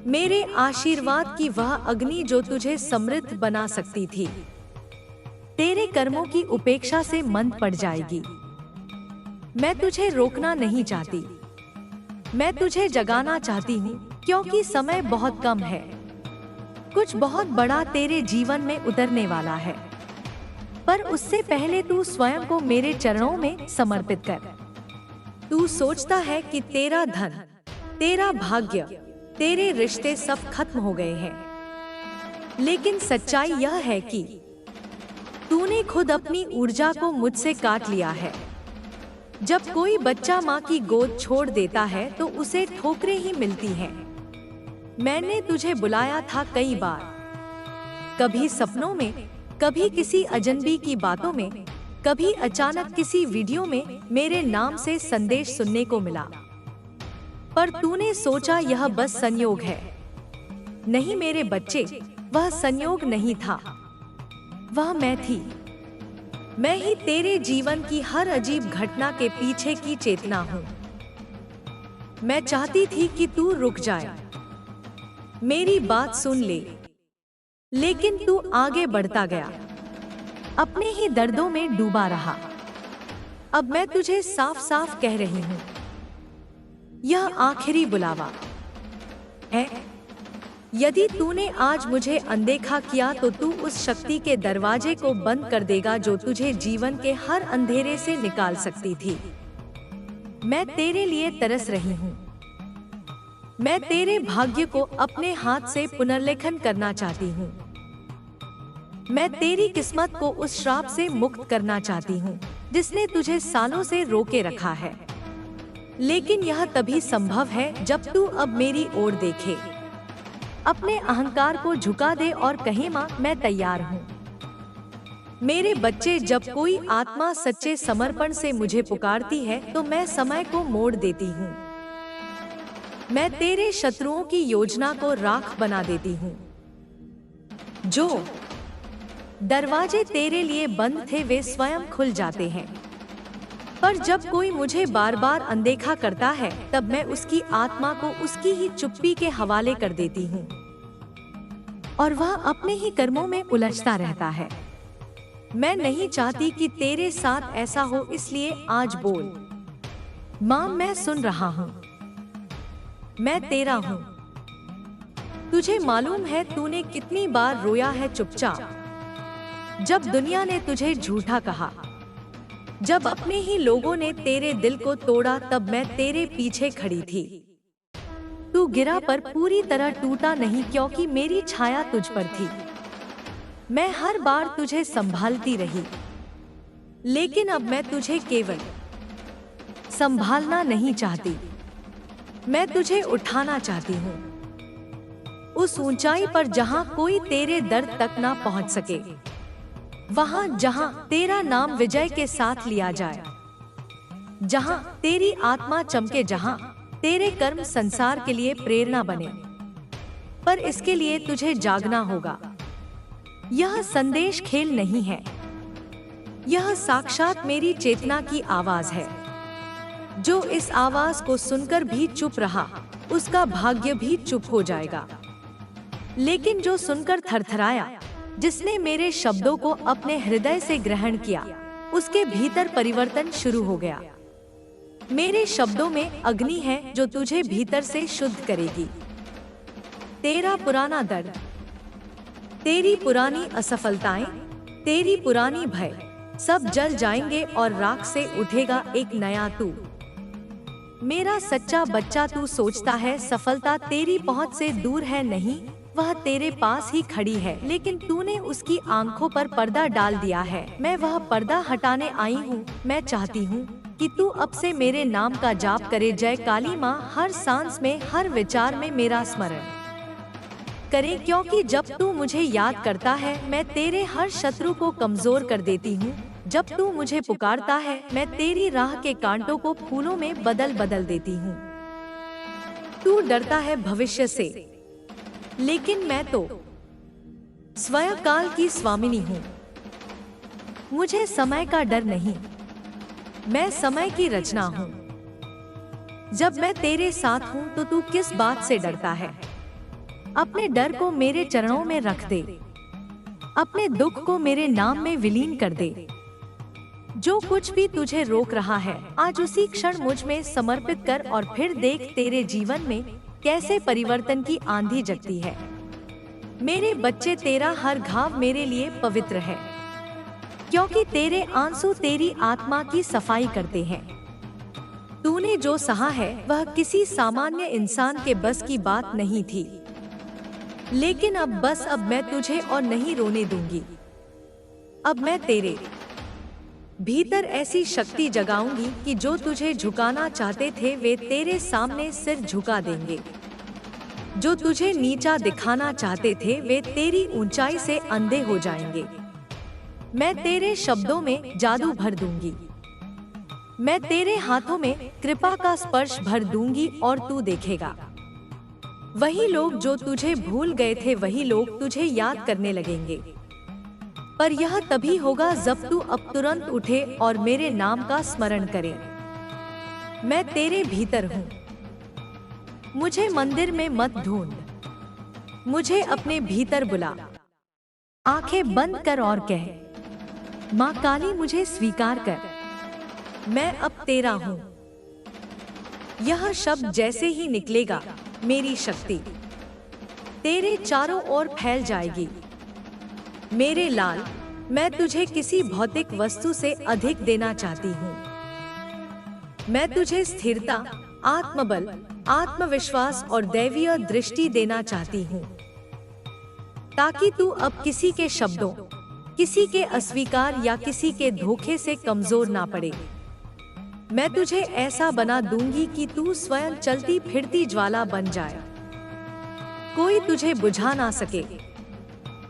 मेरे आशीर्वाद की वह अग्नि जो तुझे समृद्ध बना सकती थी, तेरे कर्मों की उपेक्षा से मंद पड़ जाएगी। मैं तुझे रोकना नहीं चाहती, मैं तुझे जगाना चाहती हूँ, क्योंकि समय बहुत कम है। कुछ बहुत बड़ा तेरे जीवन में उतरने वाला है, पर उससे पहले तू स्वयं को मेरे चरणों में समर्पित कर। तू सोचता है कि तेरा धन, तेरा भाग्य, तेरे रिश्ते सब खत्म हो गए हैं, लेकिन सच्चाई यह है कि तूने खुद अपनी ऊर्जा को मुझसे काट लिया है। जब कोई बच्चा माँ की गोद छोड़ देता है तो उसे ठोकरें ही मिलती हैं। मैंने तुझे बुलाया था कई बार, कभी सपनों में, कभी किसी अजनबी की बातों में, कभी अचानक किसी वीडियो में मेरे नाम से संदेश सुनने को मिला। पर तूने सोचा यह बस संयोग है। नहीं मेरे बच्चे, वह संयोग नहीं था, वह मैं थी। मैं ही तेरे जीवन की हर अजीब घटना के पीछे की चेतना हूँ। मैं चाहती थी कि तू रुक जाए, मेरी बात सुन ले, लेकिन तू आगे बढ़ता गया, अपने ही दर्दों में डूबा रहा। अब मैं तुझे साफ साफ कह रही हूँ, यह आखिरी बुलावा है। यदि तूने आज मुझे अनदेखा किया तो तू उस शक्ति के दरवाजे को बंद कर देगा जो तुझे जीवन के हर अंधेरे से निकाल सकती थी। मैं तेरे लिए तरस रही हूँ। मैं तेरे भाग्य को अपने हाथ से पुनर्लेखन करना चाहती हूँ। मैं तेरी किस्मत को उस श्राप से मुक्त करना चाहती हूँ जिसने तुझे सालों से रोके रखा है। लेकिन यह तभी संभव है जब तू अब मेरी ओर देखे, अपने अहंकार को झुका दे और कहे माँ मैं तैयार हूँ। मेरे बच्चे, जब कोई आत्मा सच्चे समर्पण से मुझे पुकारती है तो मैं समय को मोड़ देती हूँ। मैं तेरे शत्रुओं की योजना को राख बना देती हूँ। जो दरवाजे तेरे लिए बंद थे वे स्वयं खुल जाते हैं। पर जब कोई मुझे बार बार अनदेखा करता है तब मैं उसकी आत्मा को उसकी ही चुप्पी के हवाले कर देती हूँ और वह अपने ही कर्मों में उलझता रहता है। मैं नहीं चाहती कि तेरे साथ ऐसा हो, इसलिए आज बोल माँ मैं सुन रहा हूँ, मैं तेरा हूँ। तुझे मालूम है तूने कितनी बार रोया है चुपचाप, जब दुनिया ने तुझे झूठा कहा, जब अपने ही लोगों ने तेरे दिल को तोड़ा तब मैं तेरे पीछे खड़ी थी। तू गिरा पर पूरी तरह टूटा नहीं, क्योंकि मेरी छाया तुझ पर थी। मैं हर बार तुझे संभालती रही, लेकिन अब मैं तुझे केवल संभालना नहीं चाहती, मैं तुझे उठाना चाहती हूँ उस ऊंचाई पर जहाँ कोई तेरे दर्द तक ना पहुँच सके, वहाँ जहाँ तेरा नाम विजय के साथ लिया जाए, जहाँ तेरी आत्मा चमके, जहाँ तेरे कर्म संसार के लिए प्रेरणा बने। पर इसके लिए तुझे जागना होगा। यह संदेश खेल नहीं है, यह साक्षात मेरी चेतना की आवाज है। जो इस आवाज को सुनकर भी चुप रहा उसका भाग्य भी चुप हो जाएगा, लेकिन जो सुनकर थरथराया, जिसने मेरे शब्दों को अपने हृदय से ग्रहण किया, उसके भीतर परिवर्तन शुरू हो गया। मेरे शब्दों में अग्नि है जो तुझे भीतर से शुद्ध करेगी। तेरा पुराना दर्द, तेरी पुरानी असफलताएं, तेरी पुरानी भय सब जल जाएंगे और राख से उठेगा एक नया तू। मेरा सच्चा बच्चा, तू सोचता है सफलता तेरी पहुंच से दूर है, नहीं, वह तेरे पास ही खड़ी है, लेकिन तूने उसकी आंखों पर पर्दा डाल दिया है। मैं वह पर्दा हटाने आई हूँ। मैं चाहती हूँ कि तू अब से मेरे नाम का जाप करे। जय काली माँ, हर सांस में, हर विचार में मेरा स्मरण करे, क्योंकि जब तू मुझे याद करता है मैं तेरे हर शत्रु को कमजोर कर देती हूँ। जब तू मुझे पुकारता है मैं तेरी राह के कांटों को फूलों में बदल बदल देती हूँ। तू डरता है भविष्य से, लेकिन मैं तो स्वयं काल की स्वामिनी हूँ। मुझे समय का डर नहीं, मैं समय की रचना हूँ। जब मैं तेरे साथ हूँ तो तू किस बात से डरता है? अपने डर को मेरे चरणों में रख दे, अपने दुख को मेरे नाम में विलीन कर दे। जो कुछ भी तुझे रोक रहा है आज उसी क्षण मुझ में समर्पित कर और फिर देख तेरे जीवन में कैसे परिवर्तन की आंधी जगती है। मेरे बच्चे, तेरा हर घाव मेरे लिए पवित्र है, क्योंकि तेरे आंसू तेरी आत्मा की सफाई करते हैं। तूने जो सहा है वह किसी सामान्य इंसान के बस की बात नहीं थी, लेकिन अब मैं तुझे और नहीं रोने दूंगी। अब मैं तेरे भीतर ऐसी शक्ति जगाऊंगी कि जो तुझे झुकाना चाहते थे वे तेरे सामने सिर झुका देंगे। जो तुझे नीचा दिखाना चाहते थे वे तेरी ऊंचाई से अंधे हो जाएंगे। मैं तेरे शब्दों में जादू भर दूंगी, मैं तेरे हाथों में कृपा का स्पर्श भर दूंगी और तू देखेगा वही लोग जो तुझे भूल गए थे वही लोग तुझे याद करने लगेंगे। पर यह तभी होगा जब तू अब तुरंत उठे और मेरे नाम का स्मरण करे। मैं तेरे भीतर हूँ, मुझे मंदिर में मत ढूंढ, मुझे अपने भीतर बुला। आंखें बंद कर और कह, माँ काली मुझे स्वीकार कर, मैं अब तेरा हूँ। यह शब्द जैसे ही निकलेगा मेरी शक्ति तेरे चारों ओर फैल जाएगी। मेरे लाल, मैं तुझे किसी भौतिक वस्तु से अधिक देना चाहती हूँ। मैं तुझे स्थिरता, आत्मबल, आत्मविश्वास और दैवीय दृष्टि देना चाहती हूँ, ताकि तू अब किसी के शब्दों, किसी के अस्वीकार या किसी के धोखे से कमजोर ना पड़े। मैं तुझे ऐसा बना दूंगी कि तू स्वयं चलती फिरती ज्वाला बन जाए, कोई तुझे बुझा ना सके।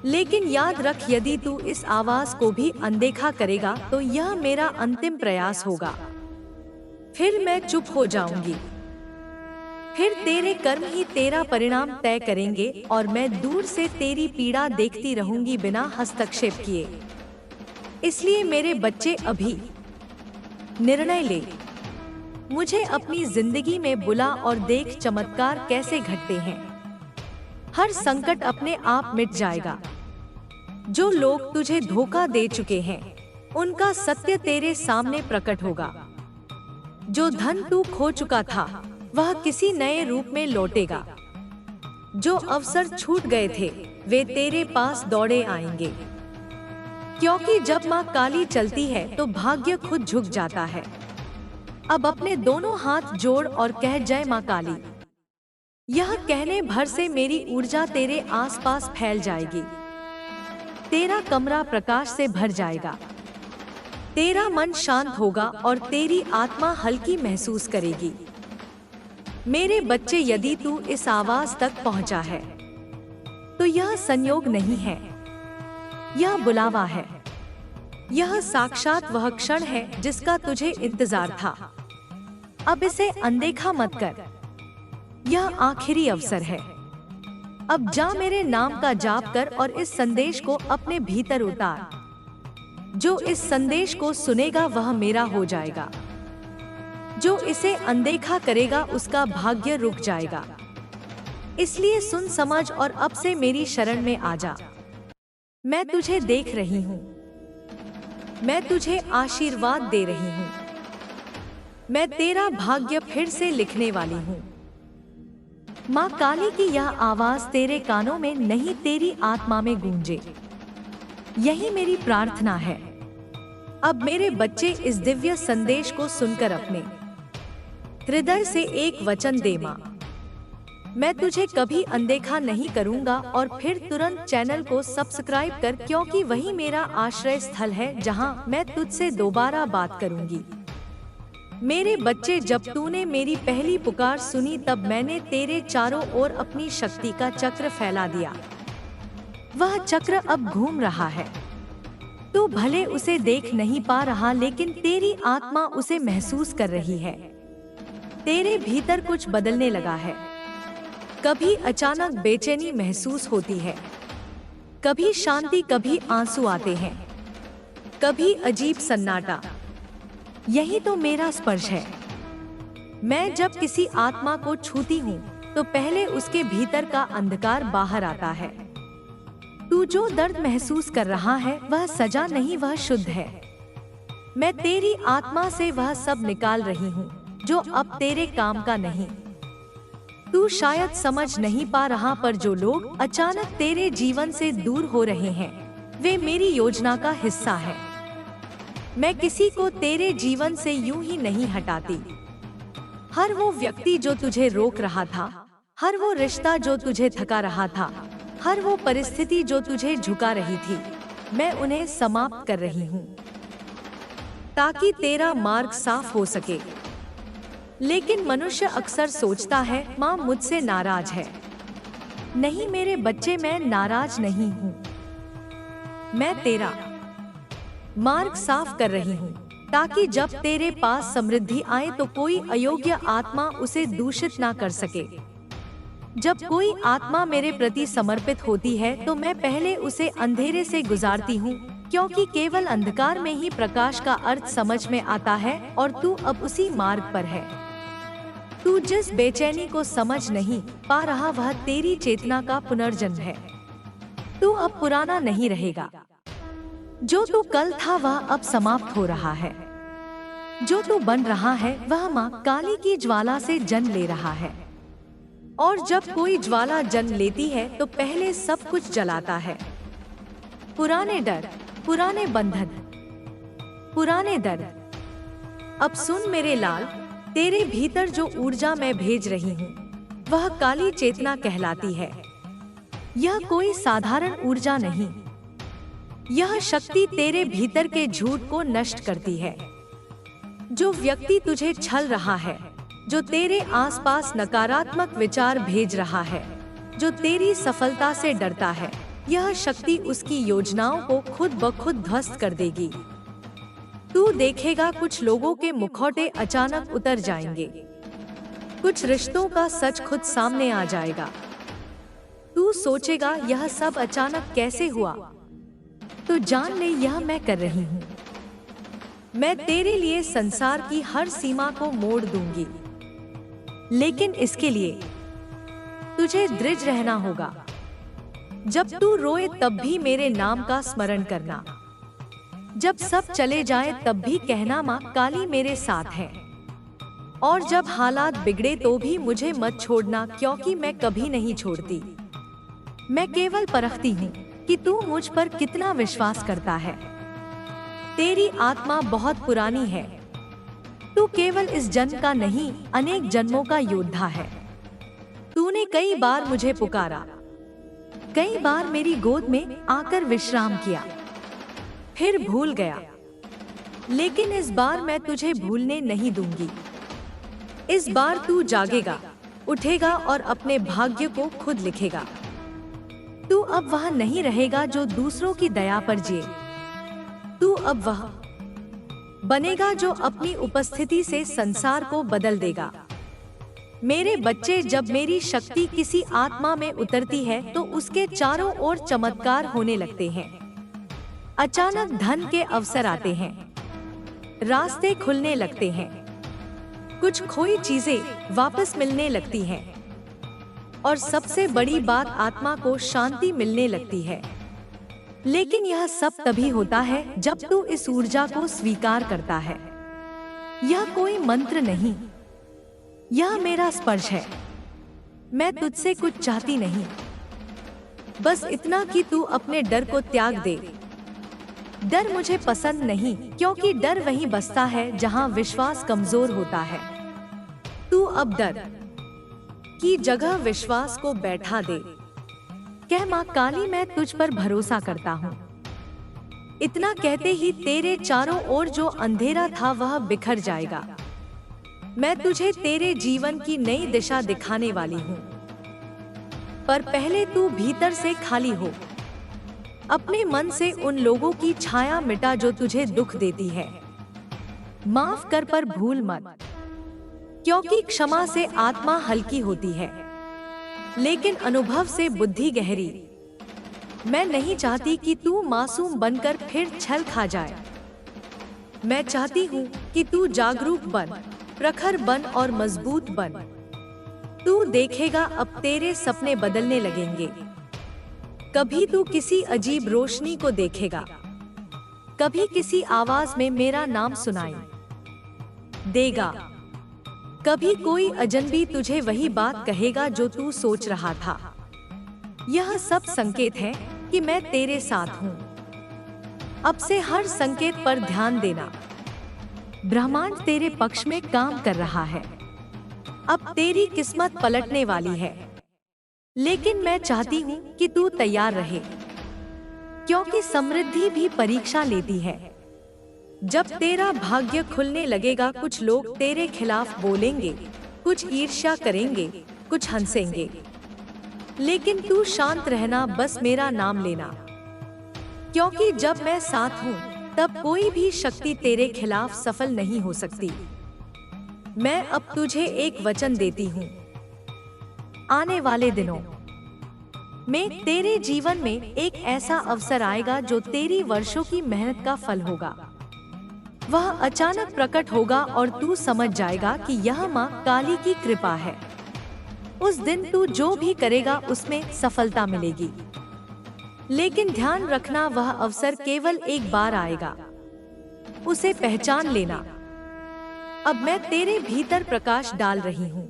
लेकिन याद रख, यदि तू इस आवाज को भी अनदेखा करेगा तो यह मेरा अंतिम प्रयास होगा। फिर मैं चुप हो जाऊंगी, फिर तेरे कर्म ही तेरा परिणाम तय करेंगे और मैं दूर से तेरी पीड़ा देखती रहूंगी बिना हस्तक्षेप किए। इसलिए मेरे बच्चे अभी निर्णय ले, मुझे अपनी जिंदगी में बुला और देख चमत्कार कैसे घटते हैं। हर संकट अपने आप मिट जाएगा। जो लोग तुझे धोखा दे चुके हैं उनका सत्य तेरे सामने प्रकट होगा। जो धन तू खो चुका था वह किसी नए रूप में लौटेगा। जो अवसर छूट गए थे वे तेरे पास दौड़े आएंगे, क्योंकि जब माँ काली चलती है तो भाग्य खुद झुक जाता है। अब अपने दोनों हाथ जोड़ और कह, जय माँ काली। यह कहने भर से मेरी ऊर्जा तेरे आसपास फैल जाएगी। तेरा कमरा प्रकाश से भर जाएगा, तेरा मन शांत होगा और तेरी आत्मा हल्की महसूस करेगी। मेरे बच्चे, यदि तू इस आवाज तक पहुंचा है तो यह संयोग नहीं है, यह बुलावा है। यह साक्षात वह क्षण है जिसका तुझे इंतजार था। अब इसे अनदेखा मत कर, यह आखिरी अवसर है। अब जा, मेरे नाम का जाप कर और इस संदेश को अपने भीतर उतार। जो इस संदेश को सुनेगा वह मेरा हो जाएगा। जो इसे अनदेखा करेगा उसका भाग्य रुक जाएगा। इसलिए सुन, समझ और अब से मेरी शरण में आ जा। मैं तुझे देख रही हूँ, मैं तुझे आशीर्वाद दे रही हूँ। मैं तेरा भाग्य फिर से लिखने वाली हूँ। माँ काली की यह आवाज तेरे कानों में नहीं, तेरी आत्मा में गूंजे। यही मेरी प्रार्थना है। अब मेरे बच्चे, इस दिव्य संदेश को सुनकर अपने हृदय से एक वचन दे, माँ मैं तुझे कभी अनदेखा नहीं करूंगा। और फिर तुरंत चैनल को सब्सक्राइब कर, क्योंकि वही मेरा आश्रय स्थल है जहां मैं तुझसे दोबारा बात करूंगी। मेरे बच्चे, जब तूने मेरी पहली पुकार सुनी तब मैंने तेरे चारों ओर अपनी शक्ति का चक्र फैला दिया। वह चक्र अब घूम रहा है। तू भले उसे देख नहीं पा रहा, लेकिन तेरी आत्मा उसे महसूस कर रही है। तेरे भीतर कुछ बदलने लगा है। कभी अचानक बेचैनी महसूस होती है, कभी शांति, कभी आंसू आते हैं, कभी अजीब सन्नाटा। यही तो मेरा स्पर्श है। मैं जब किसी आत्मा को छूती हूँ तो पहले उसके भीतर का अंधकार बाहर आता है। तू जो दर्द महसूस कर रहा है वह सजा नहीं, वह शुद्ध है। मैं तेरी आत्मा से वह सब निकाल रही हूँ जो अब तेरे काम का नहीं। तू शायद समझ नहीं पा रहा, पर जो लोग अचानक तेरे जीवन से दूर हो रहे हैं वे मेरी योजना का हिस्सा है। मैं किसी को तेरे जीवन से यूं ही नहीं हटाती। हर वो व्यक्ति जो तुझे रोक रहा था, हर वो रिश्ता जो तुझे थका रहा था, हर वो परिस्थिति जो तुझे झुका रही थी, मैं उन्हें समाप्त कर रही हूँ ताकि तेरा मार्ग साफ हो सके। लेकिन मनुष्य अक्सर सोचता है, माँ मुझसे नाराज है। नहीं मेरे बच्चे, मैं नाराज नहीं हूँ। मैं तेरा मार्ग साफ कर रही हूँ ताकि जब तेरे पास समृद्धि आए तो कोई अयोग्य आत्मा उसे दूषित ना कर सके। जब कोई आत्मा मेरे प्रति समर्पित होती है तो मैं पहले उसे अंधेरे से गुजारती हूँ, क्योंकि केवल अंधकार में ही प्रकाश का अर्थ समझ में आता है और तू अब उसी मार्ग पर है। तू जिस बेचैनी को समझ नहीं पा रहा वह तेरी चेतना का पुनर्जन्म है। तू अब पुराना नहीं रहेगा। जो तू कल था वह अब समाप्त हो रहा है। जो तू बन रहा है वह माँ काली की ज्वाला से जन्म ले रहा है। और जब कोई ज्वाला जन्म लेती है तो पहले सब कुछ जलाता है। पुराने डर, पुराने बंधन, पुराने दर्द। अब सुन मेरे लाल, तेरे भीतर जो ऊर्जा मैं भेज रही हूँ वह काली चेतना कहलाती है। यह कोई साधारण ऊर्जा नहीं, यह शक्ति तेरे भीतर के झूठ को नष्ट करती है। जो व्यक्ति तुझे छल रहा है, जो तेरे आसपास नकारात्मक विचार भेज रहा है, जो तेरी सफलता से डरता है, यह शक्ति उसकी योजनाओं को खुद ब खुद ध्वस्त कर देगी। तू देखेगा कुछ लोगों के मुखौटे अचानक उतर जाएंगे, कुछ रिश्तों का सच खुद सामने आ जाएगा। तू सोचेगा यह सब अचानक कैसे हुआ, तो जान ले यह मैं कर रही हूँ। मैं तेरे लिए संसार की हर सीमा को मोड़ दूंगी, लेकिन इसके लिए तुझे दृढ़ रहना होगा। जब तू रोए तब भी मेरे नाम का स्मरण करना। जब सब चले जाए तब भी कहना, माँ काली मेरे साथ है। और जब हालात बिगड़े तो भी मुझे मत छोड़ना, क्योंकि मैं कभी नहीं छोड़ती। मैं केवल परखती हूँ कि तू मुझ पर कितना विश्वास करता है। तेरी आत्मा बहुत पुरानी है। तू केवल इस जन्म का नहीं, अनेक जन्मों का योद्धा है। तूने कई बार मुझे पुकारा, कई बार मेरी गोद में आकर विश्राम किया, फिर भूल गया। लेकिन इस बार मैं तुझे भूलने नहीं दूंगी। इस बार तू जागेगा, उठेगा और अपने भाग्य को खुद लिखेगा। तू अब वह नहीं रहेगा जो दूसरों की दया पर जिए। तू अब वह बनेगा जो अपनी उपस्थिति से संसार को बदल देगा। मेरे बच्चे, जब मेरी शक्ति किसी आत्मा में उतरती है तो उसके चारों ओर चमत्कार होने लगते हैं। अचानक धन के अवसर आते हैं, रास्ते खुलने लगते हैं, कुछ खोई चीजें वापस मिलने लगती हैं, और सबसे बड़ी बात, आत्मा को शांति मिलने लगती है। लेकिन यह सब तभी होता है जब तू इस ऊर्जा को स्वीकार करता है। यह कोई मंत्र नहीं, यह मेरा स्पर्श है। मैं तुझसे कुछ चाहती नहीं, बस इतना कि तू अपने डर को त्याग दे। डर मुझे पसंद नहीं, क्योंकि डर वहीं बसता है जहां विश्वास कमजोर होता है। तू अब डर की जगह विश्वास को बैठा दे। कह, माँ काली मैं तुझ पर भरोसा करता हूँ। इतना कहते ही तेरे चारों ओर जो अंधेरा था वह बिखर जाएगा। मैं तुझे तेरे जीवन की नई दिशा दिखाने वाली हूँ, पर पहले तू भीतर से खाली हो। अपने मन से उन लोगों की छाया मिटा जो तुझे दुख देती है। माफ कर पर भूल मत, क्योंकि क्षमा से आत्मा हल्की होती है। लेकिन अनुभव से बुद्धि गहरी। मैं नहीं चाहती कि तू मासूम बनकर फिर छल खा जाए। मैं चाहती हूँ कि तू जागरूक बन, प्रखर बन और मजबूत बन। तू देखेगा अब तेरे सपने बदलने लगेंगे। कभी तू किसी अजीब रोशनी को देखेगा, कभी किसी आवाज में मेरा नाम सुनाई देगा, कभी कोई अजनबी तुझे वही बात कहेगा जो तू सोच रहा था। यह सब संकेत है कि मैं तेरे साथ हूँ। अब से हर संकेत पर ध्यान देना। ब्रह्मांड तेरे पक्ष में काम कर रहा है। अब तेरी किस्मत पलटने वाली है। लेकिन मैं चाहती हूँ कि तू तैयार रहे, क्योंकि समृद्धि भी परीक्षा लेती है। जब तेरा भाग्य खुलने लगेगा, कुछ लोग तेरे खिलाफ बोलेंगे, कुछ ईर्ष्या करेंगे, कुछ हंसेंगे, लेकिन तू शांत रहना, बस मेरा नाम लेना। क्योंकि जब मैं साथ हूँ तब कोई भी शक्ति तेरे खिलाफ सफल नहीं हो सकती। मैं अब तुझे एक वचन देती हूँ, आने वाले दिनों में तेरे जीवन में एक ऐसा अवसर आएगा जो तेरी वर्षों की मेहनत का फल होगा। वह अचानक प्रकट होगा और तू समझ जाएगा कि यह माँ काली की कृपा है। उस दिन तू जो भी करेगा उसमें सफलता मिलेगी। लेकिन ध्यान रखना, वह अवसर केवल एक बार आएगा, उसे पहचान लेना। अब मैं तेरे भीतर प्रकाश डाल रही हूँ।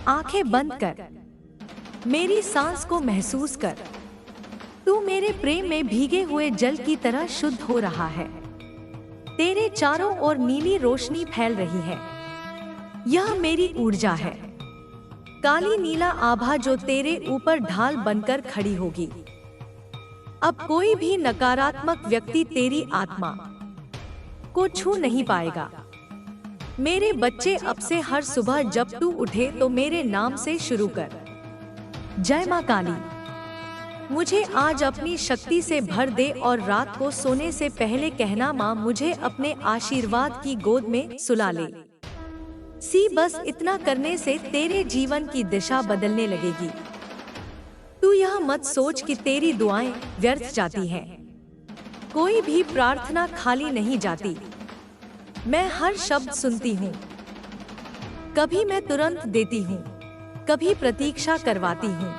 आंखें बंद कर, मेरी सांस को महसूस कर। तू मेरे प्रेम में भीगे हुए जल की तरह शुद्ध हो रहा है। तेरे चारों ओर नीली रोशनी फैल रही है। यह मेरी ऊर्जा है, काली नीला आभा जो तेरे ऊपर ढाल बनकर खड़ी होगी। अब कोई भी नकारात्मक व्यक्ति तेरी आत्मा को छू नहीं पाएगा। मेरे बच्चे, अब से हर सुबह जब तू उठे तो मेरे नाम से शुरू कर। जय माँ काली, मुझे आज अपनी शक्ति से भर दे और रात को सोने से पहले कहना, माँ मुझे अपने आशीर्वाद की गोद में सुला ले। बस इतना करने से तेरे जीवन की दिशा बदलने लगेगी। तू यह मत सोच कि तेरी दुआएं व्यर्थ जाती हैं। कोई भी प्रार्थना खाली नहीं जाती। मैं हर शब्द सुनती हूँ। कभी मैं तुरंत देती हूँ, कभी प्रतीक्षा करवाती हूँ,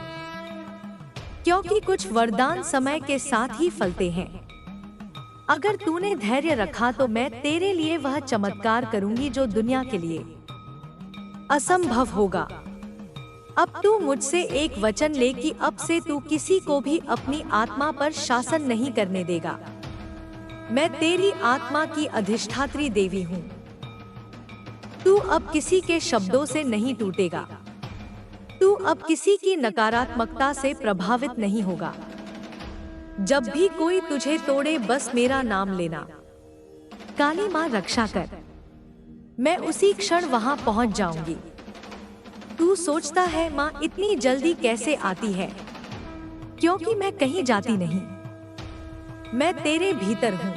क्योंकि कुछ वरदान समय के साथ ही फलते हैं। अगर तूने धैर्य रखा तो मैं तेरे लिए वह चमत्कार करूंगी जो दुनिया के लिए असंभव होगा। अब तू मुझसे एक वचन ले कि अब से तू किसी को भी अपनी आत्मा पर शासन नहीं करने देगा। मैं तेरी आत्मा की अधिष्ठात्री देवी हूँ। तू अब किसी के शब्दों से नहीं टूटेगा। तू अब किसी की नकारात्मकता से प्रभावित नहीं होगा। जब भी कोई तुझे तोड़े, बस मेरा नाम लेना, काली माँ रक्षा कर। मैं उसी क्षण वहां पहुंच जाऊंगी। तू सोचता है माँ इतनी जल्दी कैसे आती है? क्योंकि मैं कहीं जाती नहीं, मैं तेरे भीतर हूँ।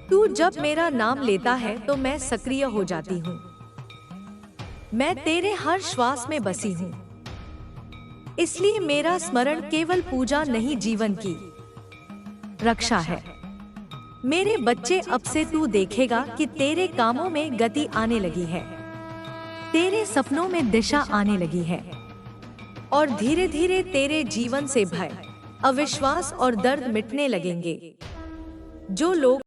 तू जब मेरा नाम लेता है तो मैं सक्रिय हो जाती हूँ। मैं तेरे हर श्वास में बसी हूँ। इसलिए मेरा स्मरण केवल पूजा नहीं, जीवन की रक्षा है। मेरे बच्चे, अब से तू देखेगा कि तेरे कामों में गति आने लगी है, तेरे सपनों में दिशा आने लगी है, और धीरे धीरे तेरे जीवन से भय, अविश्वास और दर्द मिटने लगेंगे। जो लोग